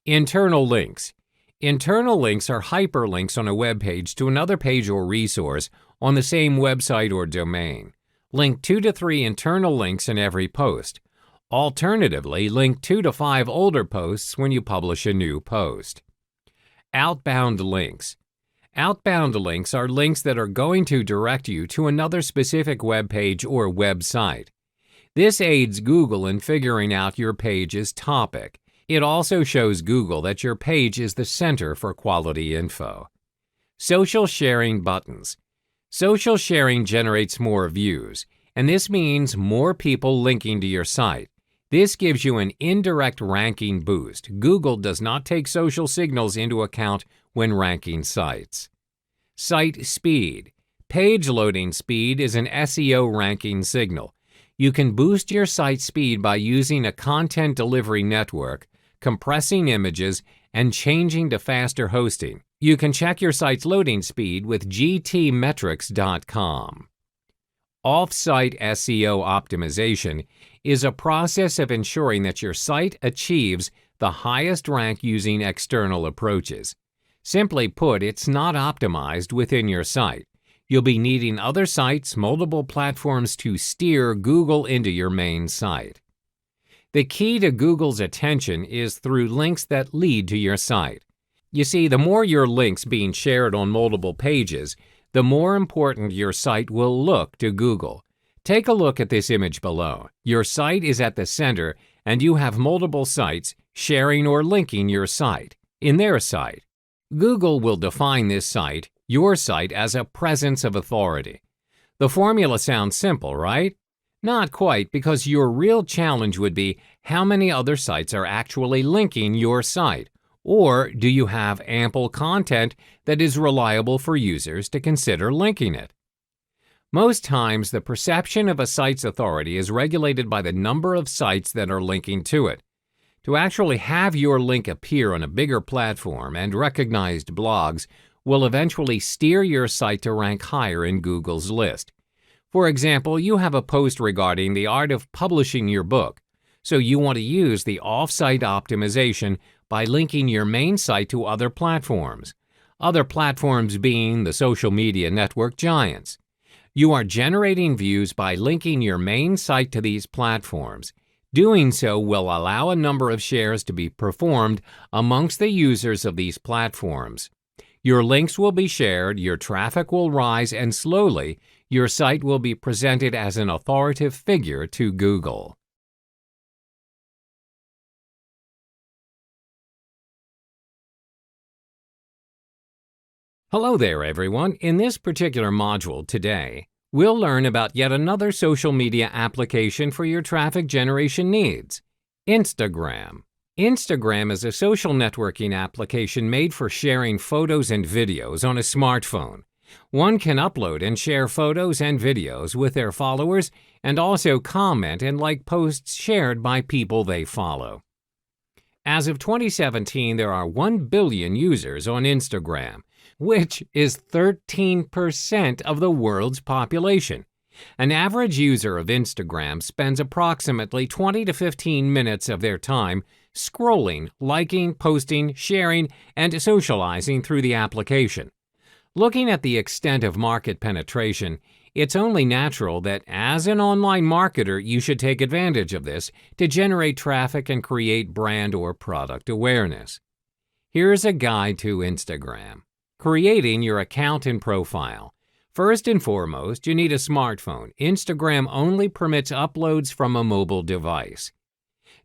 Internal links. Internal links are hyperlinks on a web page to another page or resource on the same website or domain. Link 2 to 3 internal links in every post. Alternatively, link 2 to 5 older posts when you publish a new post. Outbound links. Outbound links are links that are going to direct you to another specific web page or website. This aids Google in figuring out your page's topic. It also shows Google that your page is the center for quality info. Social sharing buttons. Social sharing generates more views, and this means more people linking to your site. This gives you an indirect ranking boost. Google does not take social signals into account when ranking sites. Site speed. Page loading speed is an SEO ranking signal. You can boost your site speed by using a content delivery network, compressing images, and changing to faster hosting. You can check your site's loading speed with gtmetrix.com. Off-site SEO optimization is a process of ensuring that your site achieves the highest rank using external approaches. Simply put, it's not optimized within your site. You'll be needing other sites, multiple platforms to steer Google into your main site. The key to Google's attention is through links that lead to your site. You see, the more your links being shared on multiple pages, the more important your site will look to Google. Take a look at this image below. Your site is at the center, and you have multiple sites sharing or linking your site in their site. Google will define this site, your site, as a presence of authority. The formula sounds simple, right? Not quite, because your real challenge would be how many other sites are actually linking your site, or do you have ample content that is reliable for users to consider linking it? Most times, the perception of a site's authority is regulated by the number of sites that are linking to it. To actually have your link appear on a bigger platform and recognized blogs will eventually steer your site to rank higher in Google's list. For example, you have a post regarding the art of publishing your book, so you want to use the off-site optimization by linking your main site to other platforms being the social media network giants. You are generating views by linking your main site to these platforms. Doing so will allow a number of shares to be performed amongst the users of these platforms. Your links will be shared, your traffic will rise, and slowly, your site will be presented as an authoritative figure to Google. Hello there, everyone. In this particular module today, we'll learn about yet another social media application for your traffic generation needs, Instagram. Instagram is a social networking application made for sharing photos and videos on a smartphone. One can upload and share photos and videos with their followers and also comment and like posts shared by people they follow. As of 2017, there are 1 billion users on Instagram, which is 13% of the world's population. An average user of Instagram spends approximately 20 to 15 minutes of their time scrolling, liking, posting, sharing, and socializing through the application. Looking at the extent of market penetration, it's only natural that as an online marketer, you should take advantage of this to generate traffic and create brand or product awareness. Here's a guide to Instagram. Creating your account and profile. First and foremost, you need a smartphone. Instagram only permits uploads from a mobile device.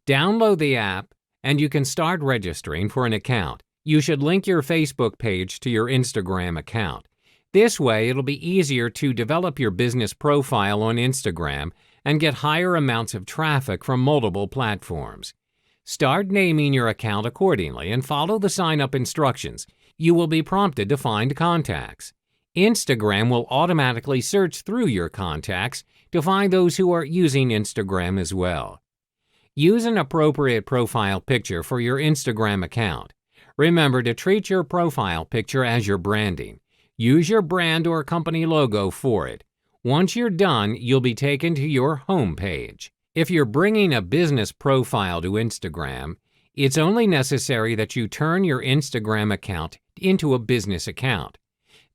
Download the app, and you can start registering for an account. You should link your Facebook page to your Instagram account. This way, it'll be easier to develop your business profile on Instagram and get higher amounts of traffic from multiple platforms. Start naming your account accordingly and follow the sign-up instructions. You will be prompted to find contacts. Instagram will automatically search through your contacts to find those who are using Instagram as well. Use an appropriate profile picture for your Instagram account. Remember to treat your profile picture as your branding. Use your brand or company logo for it. Once you're done, you'll be taken to your home page. If you're bringing a business profile to Instagram, it's only necessary that you turn your Instagram account into a business account.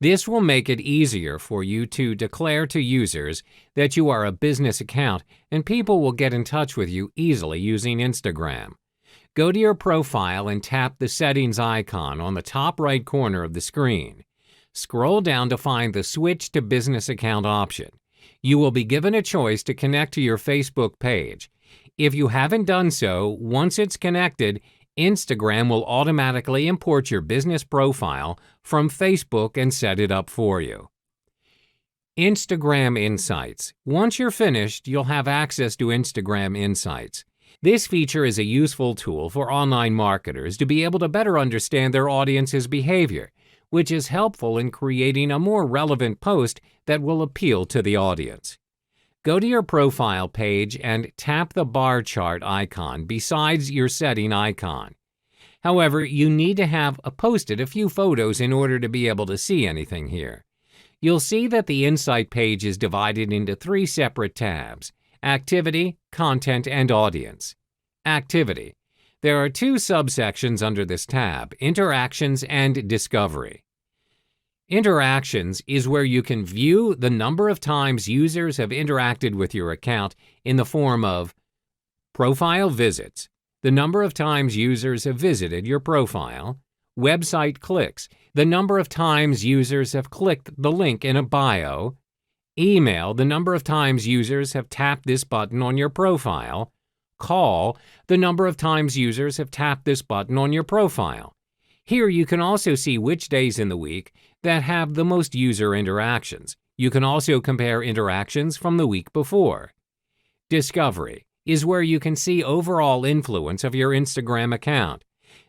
This will make it easier for you to declare to users that you are a business account, and people will get in touch with you easily using Instagram. Go to your profile and tap the settings icon on the top right corner of the screen. Scroll down to find the Switch to Business Account option. You will be given a choice to connect to your Facebook page. If you haven't done so, once it's connected, Instagram will automatically import your business profile from Facebook and set it up for you. Instagram Insights. Once you're finished, you'll have access to Instagram Insights. This feature is a useful tool for online marketers to be able to better understand their audience's behavior. which is helpful in creating a more relevant post that will appeal to the audience. Go to your profile page and tap the bar chart icon besides your setting icon. However, you need to have posted a few photos in order to be able to see anything here. You'll see that the Insight page is divided into 3 separate tabs: Activity, Content, and Audience. Activity. There are 2 subsections under this tab: Interactions and Discovery. Interactions is where you can view the number of times users have interacted with your account in the form of profile visits, the number of times users have visited your profile; website clicks, the number of times users have clicked the link in a bio; email, the number of times users have tapped this button on your profile; call, the number of times users have tapped this button on your profile. Here you can also see which days in the week that have the most user interactions. You can also compare interactions from the week before. Discovery is where you can see overall influence of your Instagram account.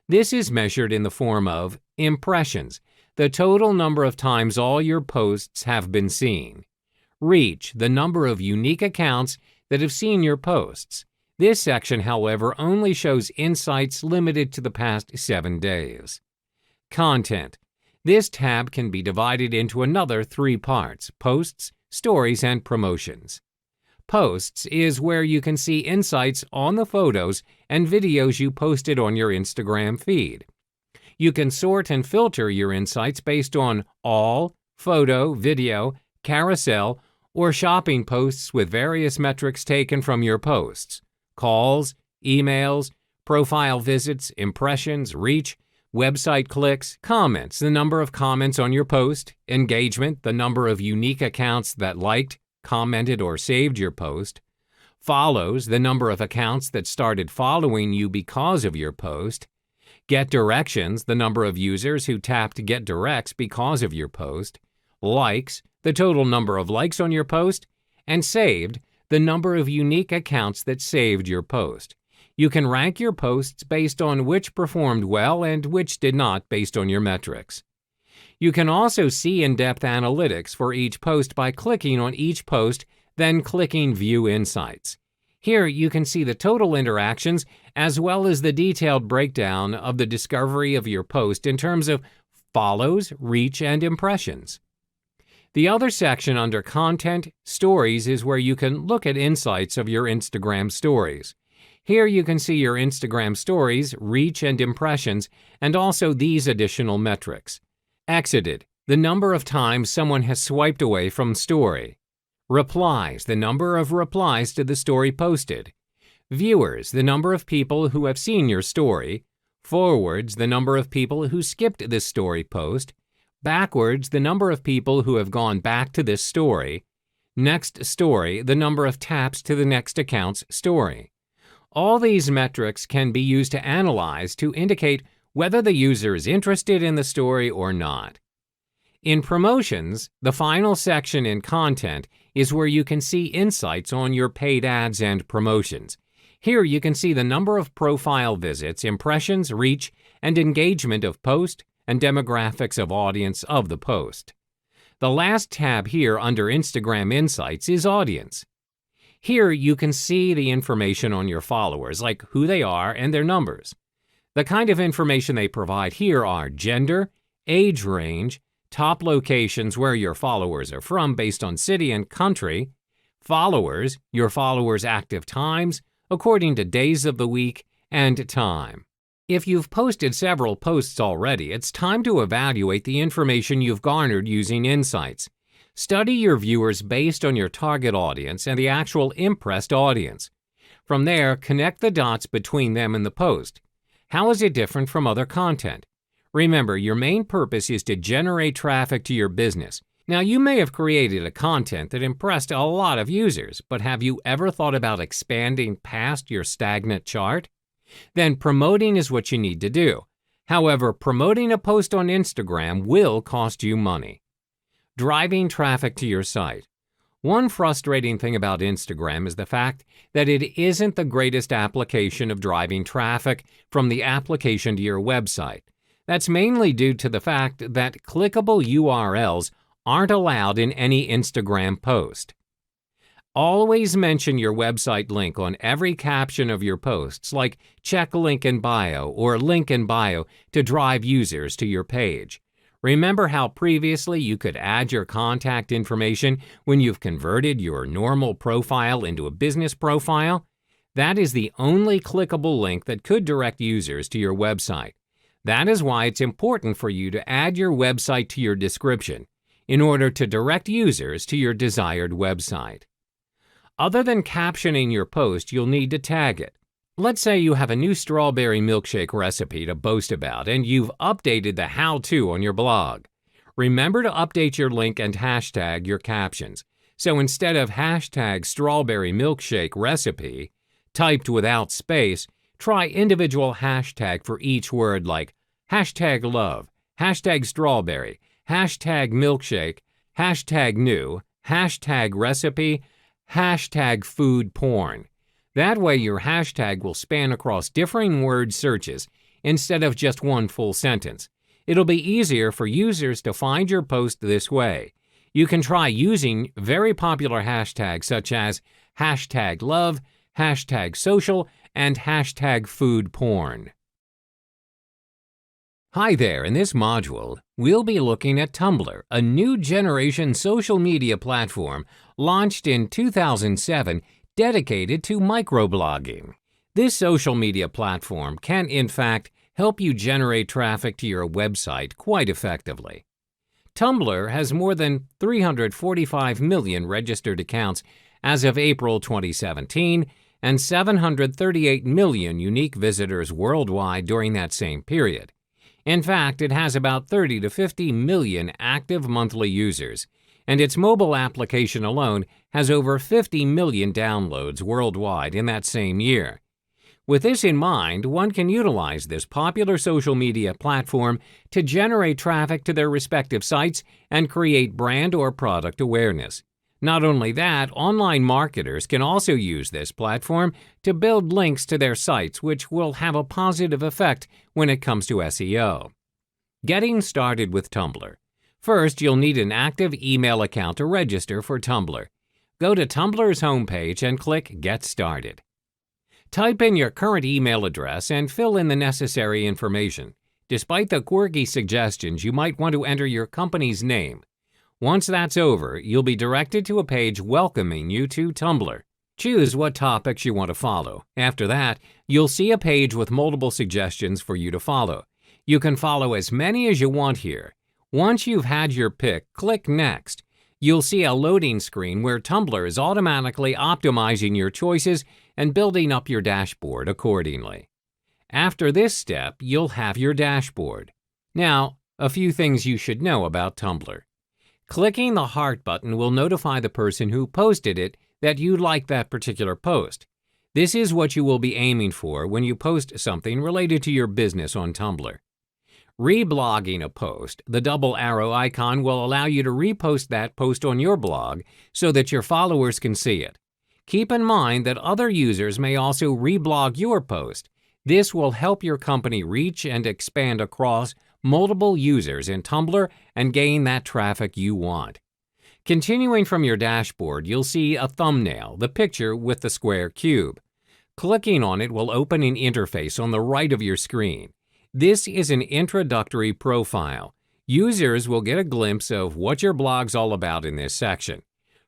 This is measured in the form of impressions, the total number of times all your posts have been seen; reach, the number of unique accounts that have seen your posts. This section, however, only shows insights limited to the past 7 days. Content. This tab can be divided into another 3 parts: Posts, Stories, and Promotions. Posts is where you can see insights on the photos and videos you posted on your Instagram feed. You can sort and filter your insights based on all, photo, video, carousel, or shopping posts with various metrics taken from your posts: calls, emails, profile visits, impressions, reach, website clicks; comments, the number of comments on your post; engagement, the number of unique accounts that liked, commented, or saved your post; follows, the number of accounts that started following you because of your post; get directions, the number of users who tapped get directs because of your post; likes, the total number of likes on your post; and saved, the number of unique accounts that saved your post. You can rank your posts based on which performed well and which did not based on your metrics. You can also see in-depth analytics for each post by clicking on each post, then clicking View Insights. Here you can see the total interactions as well as the detailed breakdown of the discovery of your post in terms of follows, reach, and impressions. The other section under Content, Stories is where you can look at insights of your Instagram stories. Here you can see your Instagram stories, reach, and impressions, and also these additional metrics. Exited, the number of times someone has swiped away from story. Replies, the number of replies to the story posted. Viewers, the number of people who have seen your story. Forwards, the number of people who skipped this story post. Backwards, the number of people who have gone back to this story. Next story, the number of taps to the next account's story. All these metrics can be used to analyze to indicate whether the user is interested in the story or not. In Promotions, the final section in Content is where you can see insights on your paid ads and promotions. Here you can see the number of profile visits, impressions, reach, and engagement of post, and demographics of audience of the post. The last tab here under Instagram Insights is Audience. Here you can see the information on your followers, like who they are and their numbers. The kind of information they provide here are gender, age range, top locations where your followers are from based on city and country, followers, your followers' active times, according to days of the week, and time. If you've posted several posts already, it's time to evaluate the information you've garnered using Insights. Study your viewers based on your target audience and the actual impressed audience. From there, connect the dots between them and the post. How is it different from other content? Remember, your main purpose is to generate traffic to your business. Now, you may have created a content that impressed a lot of users, but have you ever thought about expanding past your stagnant chart? Then promoting is what you need to do. However, promoting a post on Instagram will cost you money. Driving traffic to your site. One frustrating thing about Instagram is the fact that it isn't the greatest application of driving traffic from the application to your website. That's mainly due to the fact that clickable URLs aren't allowed in any Instagram post. Always mention your website link on every caption of your posts, like check link in bio or link in bio to drive users to your page. Remember how previously you could add your contact information when you've converted your normal profile into a business profile? That is the only clickable link that could direct users to your website. That is why it's important for you to add your website to your description in order to direct users to your desired website. Other than captioning your post, you'll need to tag it. Let's say you have a new strawberry milkshake recipe to boast about and you've updated the how-to on your blog. Remember to update your link and hashtag your captions. So instead of hashtag strawberry milkshake recipe, typed without space, try individual hashtag for each word like hashtag love, hashtag strawberry, hashtag milkshake, hashtag new, hashtag recipe, hashtag food porn. That way your hashtag will span across differing word searches instead of just one full sentence. It'll be easier for users to find your post this way. You can try using very popular hashtags such as hashtag love, hashtag social, and hashtag food porn. Hi there, in this module, we'll be looking at Tumblr, a new generation social media platform launched in 2007 dedicated to microblogging. This social media platform can, in fact, help you generate traffic to your website quite effectively. Tumblr has more than 345 million registered accounts as of April 2017 and 738 million unique visitors worldwide during that same period. In fact, it has about 30 to 50 million active monthly users, and its mobile application alone has over 50 million downloads worldwide in that same year. With this in mind, one can utilize this popular social media platform to generate traffic to their respective sites and create brand or product awareness. Not only that, online marketers can also use this platform to build links to their sites, which will have a positive effect when it comes to SEO. Getting started with Tumblr. First, you'll need an active email account to register for Tumblr. Go to Tumblr's homepage and click Get Started. Type in your current email address and fill in the necessary information. Despite the quirky suggestions, you might want to enter your company's name. Once that's over, you'll be directed to a page welcoming you to Tumblr. Choose what topics you want to follow. After that, you'll see a page with multiple suggestions for you to follow. You can follow as many as you want here. Once you've had your pick, click Next. You'll see a loading screen where Tumblr is automatically optimizing your choices and building up your dashboard accordingly. After this step, you'll have your dashboard. Now, a few things you should know about Tumblr. Clicking the heart button will notify the person who posted it that you like that particular post. This is what you will be aiming for when you post something related to your business on Tumblr. Reblogging a post, the double arrow icon will allow you to repost that post on your blog so that your followers can see it. Keep in mind that other users may also reblog your post. This will help your company reach and expand across multiple users in Tumblr and gain that traffic you want. Continuing from your dashboard, you'll see a thumbnail, the picture with the square cube. Clicking on it will open an interface on the right of your screen. This is an introductory profile. Users will get a glimpse of what your blog's all about in this section.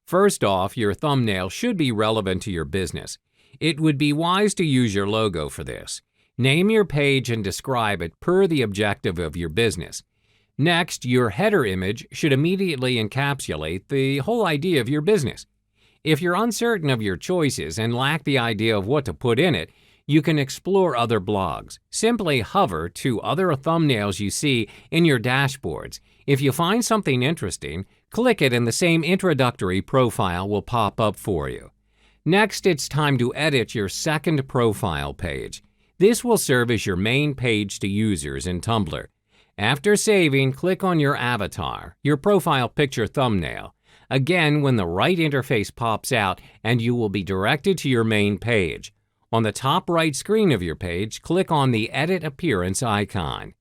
First off, your thumbnail should be relevant to your business. It would be wise to use your logo for this. Name your page and describe it per the objective of your business. Next, your header image should immediately encapsulate the whole idea of your business. If you're uncertain of your choices and lack the idea of what to put in it, you can explore other blogs. Simply hover to other thumbnails you see in your dashboards. If you find something interesting, click it and the same introductory profile will pop up for you. Next, it's time to edit your second profile page. This will serve as your main page to users in Tumblr. After saving, click on your avatar, your profile picture thumbnail. Again, when the right interface pops out and you will be directed to your main page. On the top right screen of your page, click on the Edit Appearance icon.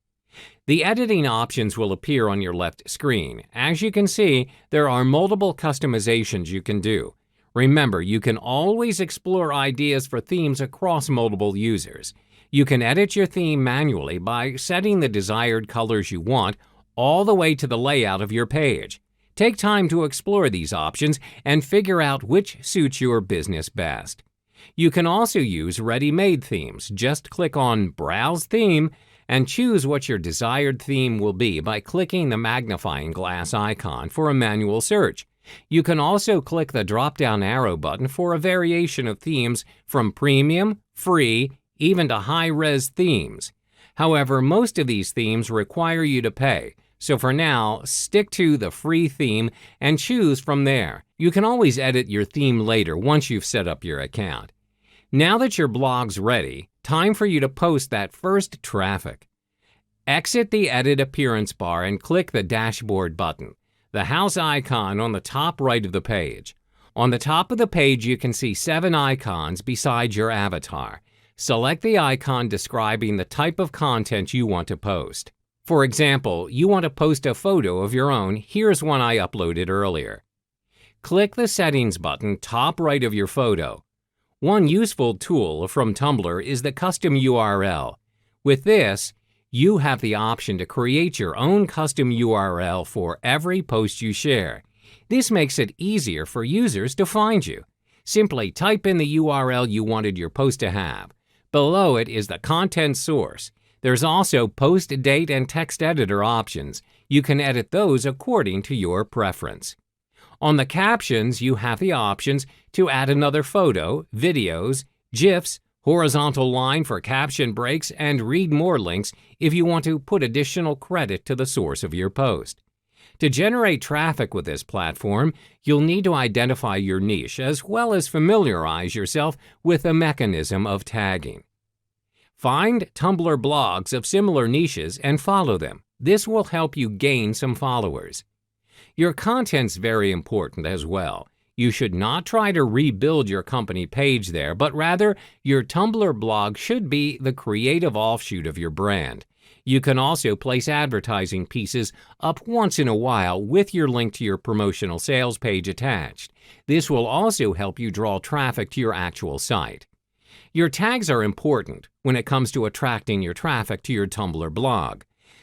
The editing options will appear on your left screen. As you can see, there are multiple customizations you can do. Remember, you can always explore ideas for themes across multiple users. You can edit your theme manually by setting the desired colors you want all the way to the layout of your page. Take time to explore these options and figure out which suits your business best. You can also use ready-made themes. Just click on Browse Theme and choose what your desired theme will be by clicking the magnifying glass icon for a manual search. You can also click the drop-down arrow button for a variation of themes from premium, free, even to high-res themes. However, most of these themes require you to pay, so for now, stick to the free theme and choose from there. You can always edit your theme later once you've set up your account. Now that your blog's ready, time for you to post that first traffic. Exit the Edit Appearance bar and click the Dashboard button, the house icon on the top right of the page. On the top of the page, you can see 7 icons beside your avatar. Select the icon describing the type of content you want to post. For example, you want to post a photo of your own. Here's one I uploaded earlier. Click the Settings button top right of your photo. One useful tool from Tumblr is the custom URL. With this, you have the option to create your own custom URL for every post you share. This makes it easier for users to find you. Simply type in the URL you wanted your post to have. Below it is the content source. There's also post date and text editor options. You can edit those according to your preference. On the captions, you have the options to add another photo, videos, GIFs, horizontal line for caption breaks, and read more links if you want to put additional credit to the source of your post. To generate traffic with this platform, you'll need to identify your niche as well as familiarize yourself with the mechanism of tagging. Find Tumblr blogs of similar niches and follow them. This will help you gain some followers. Your content's very important as well. You should not try to rebuild your company page there, but rather your Tumblr blog should be the creative offshoot of your brand. You can also place advertising pieces up once in a while with your link to your promotional sales page attached. This will also help you draw traffic to your actual site. Your tags are important when it comes to attracting your traffic to your Tumblr blog.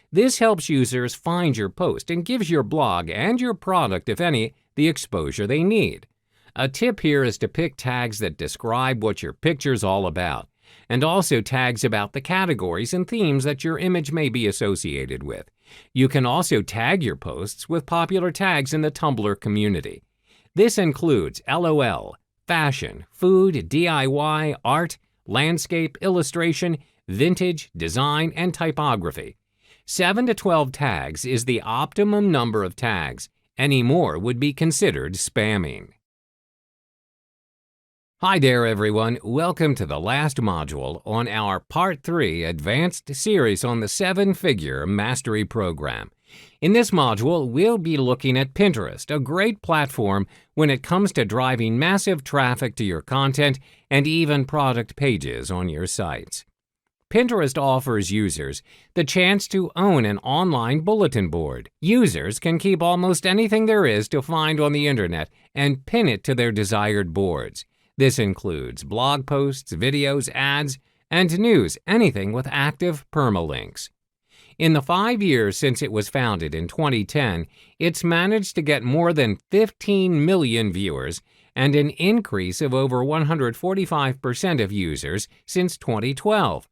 This helps users find your post and gives your blog and your product, if any, the exposure they need. A tip here is to pick tags that describe what your picture's all about, and also tags about the categories and themes that your image may be associated with. You can also tag your posts with popular tags in the Tumblr community. This includes LOL, fashion, food, DIY, art, landscape, illustration, vintage, design, and typography. 7 to 12 tags is the optimum number of tags. Any more would be considered spamming. Hi there, everyone. Welcome to the last module on our Part 3 Advanced series on the 7-Figure Mastery Program. In this module, we'll be looking at Pinterest, a great platform when it comes to driving massive traffic to your content and even product pages on your sites. Pinterest offers users the chance to own an online bulletin board. Users can keep almost anything there is to find on the internet and pin it to their desired boards. This includes blog posts, videos, ads, and news, anything with active permalinks. In the 5 years since it was founded in 2010, it's managed to get more than 15 million viewers and an increase of over 145% of users since 2012.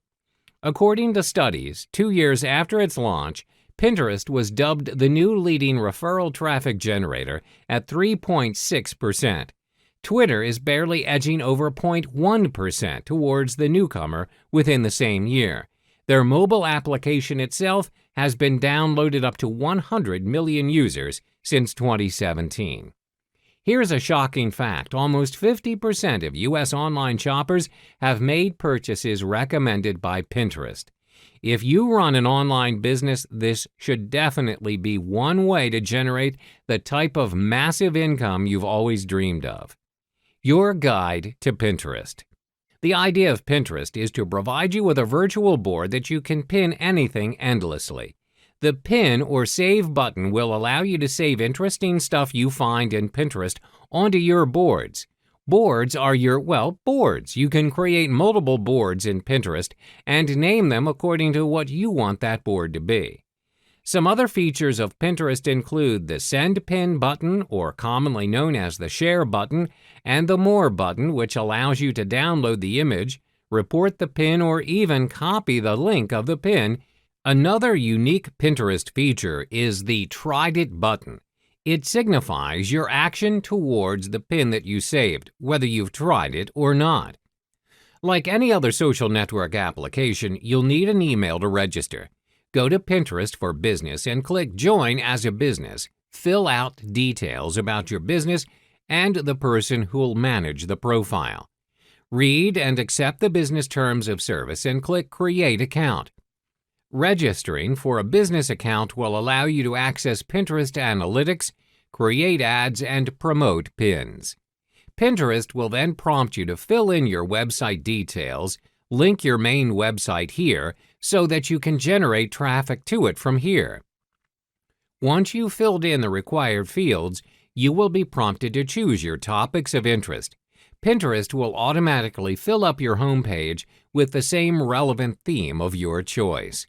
According to studies, 2 years after its launch, Pinterest was dubbed the new leading referral traffic generator at 3.6%. Twitter is barely edging over 0.1% towards the newcomer within the same year. Their mobile application itself has been downloaded up to 100 million users since 2017. Here's a shocking fact. Almost 50% of U.S. online shoppers have made purchases recommended by Pinterest. If you run an online business, this should definitely be one way to generate the type of massive income you've always dreamed of. Your guide to Pinterest. The idea of Pinterest is to provide you with a virtual board that you can pin anything endlessly. The Pin or Save button will allow you to save interesting stuff you find in Pinterest onto your boards. Boards are your, boards. You can create multiple boards in Pinterest and name them according to what you want that board to be. Some other features of Pinterest include the Send Pin button, or commonly known as the Share button, and the More button, which allows you to download the image, report the pin, or even copy the link of the pin. Another unique Pinterest feature is the Tried It button. It signifies your action towards the pin that you saved, whether you've tried it or not. Like any other social network application, you'll need an email to register. Go to Pinterest for Business and click Join as a Business. Fill out details about your business and the person who'll manage the profile. Read and accept the business terms of service and click Create Account. Registering for a business account will allow you to access Pinterest Analytics, create ads, and promote pins. Pinterest will then prompt you to fill in your website details, link your main website here so that you can generate traffic to it from here. Once you've filled in the required fields, you will be prompted to choose your topics of interest. Pinterest will automatically fill up your homepage with the same relevant theme of your choice.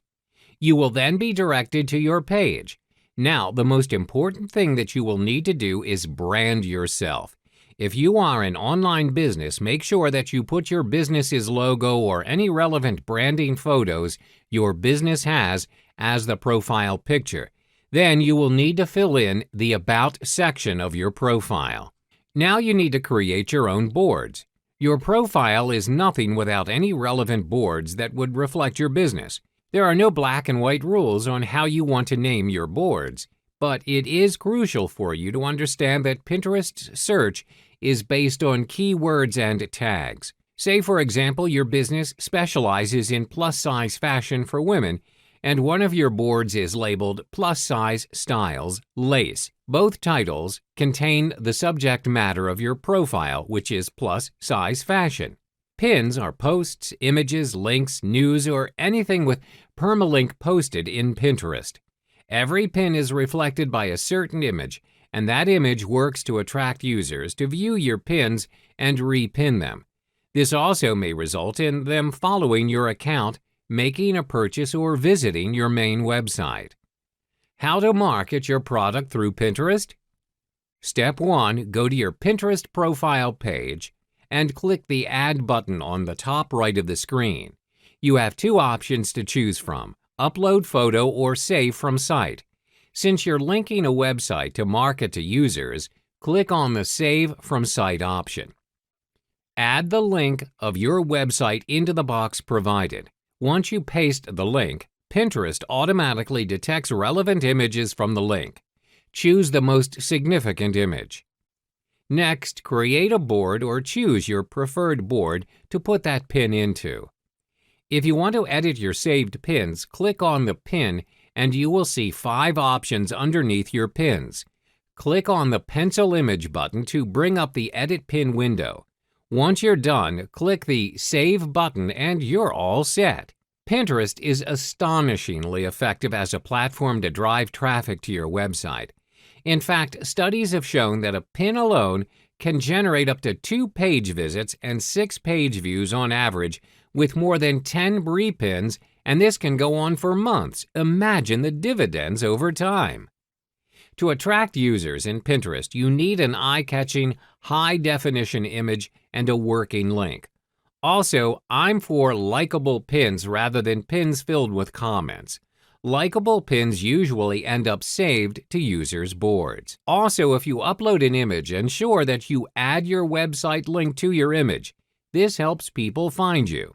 You will then be directed to your page. Now, the most important thing that you will need to do is brand yourself. If you are an online business, make sure that you put your business's logo or any relevant branding photos your business has as the profile picture. Then you will need to fill in the About section of your profile. Now you need to create your own boards. Your profile is nothing without any relevant boards that would reflect your business. There are no black and white rules on how you want to name your boards, but it is crucial for you to understand that Pinterest's search is based on keywords and tags. Say, for example, your business specializes in plus-size fashion for women, and one of your boards is labeled Plus-Size Styles Lace. Both titles contain the subject matter of your profile, which is plus-size fashion. Pins are posts, images, links, news, or anything with permalink posted in Pinterest. Every pin is reflected by a certain image, and that image works to attract users to view your pins and repin them. This also may result in them following your account, making a purchase, or visiting your main website. How to market your product through Pinterest? Step 1. Go to your Pinterest profile page and click the Add button on the top right of the screen. You have two options to choose from: Upload Photo or Save from Site. Since you're linking a website to market to users, click on the Save from Site option. Add the link of your website into the box provided. Once you paste the link, Pinterest automatically detects relevant images from the link. Choose the most significant image. Next, create a board or choose your preferred board to put that pin into. If you want to edit your saved pins, click on the pin and you will see 5 options underneath your pins. Click on the pencil image button to bring up the Edit Pin window. Once you're done, click the Save button and you're all set. Pinterest is astonishingly effective as a platform to drive traffic to your website. In fact, studies have shown that a pin alone can generate up to 2 page visits and 6 page views on average with more than 10 repins, and this can go on for months. Imagine the dividends over time. To attract users in Pinterest, you need an eye-catching, high-definition image and a working link. Also, I'm for likable pins rather than pins filled with comments. Likable pins usually end up saved to users' boards. Also, if you upload an image, ensure that you add your website link to your image. This helps people find you.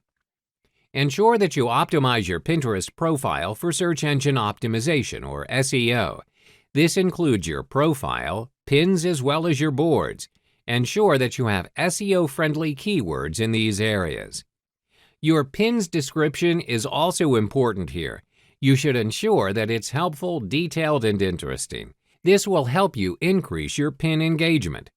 Ensure that you optimize your Pinterest profile for search engine optimization, or SEO. This includes your profile, pins, as well as your boards. Ensure that you have SEO-friendly keywords in these areas. Your pin's description is also important here. You should ensure that it's helpful, detailed, and interesting. This will help you increase your pin engagement.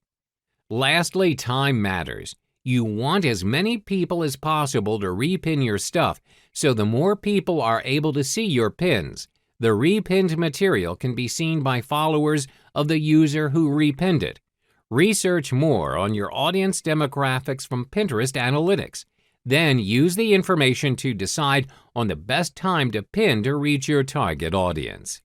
Lastly, time matters. You want as many people as possible to repin your stuff, so the more people are able to see your pins, The repinned material can be seen by followers of the user who repinned it. Research more on your audience demographics from Pinterest Analytics. Then use the information to decide on the best time to pin to reach your target audience.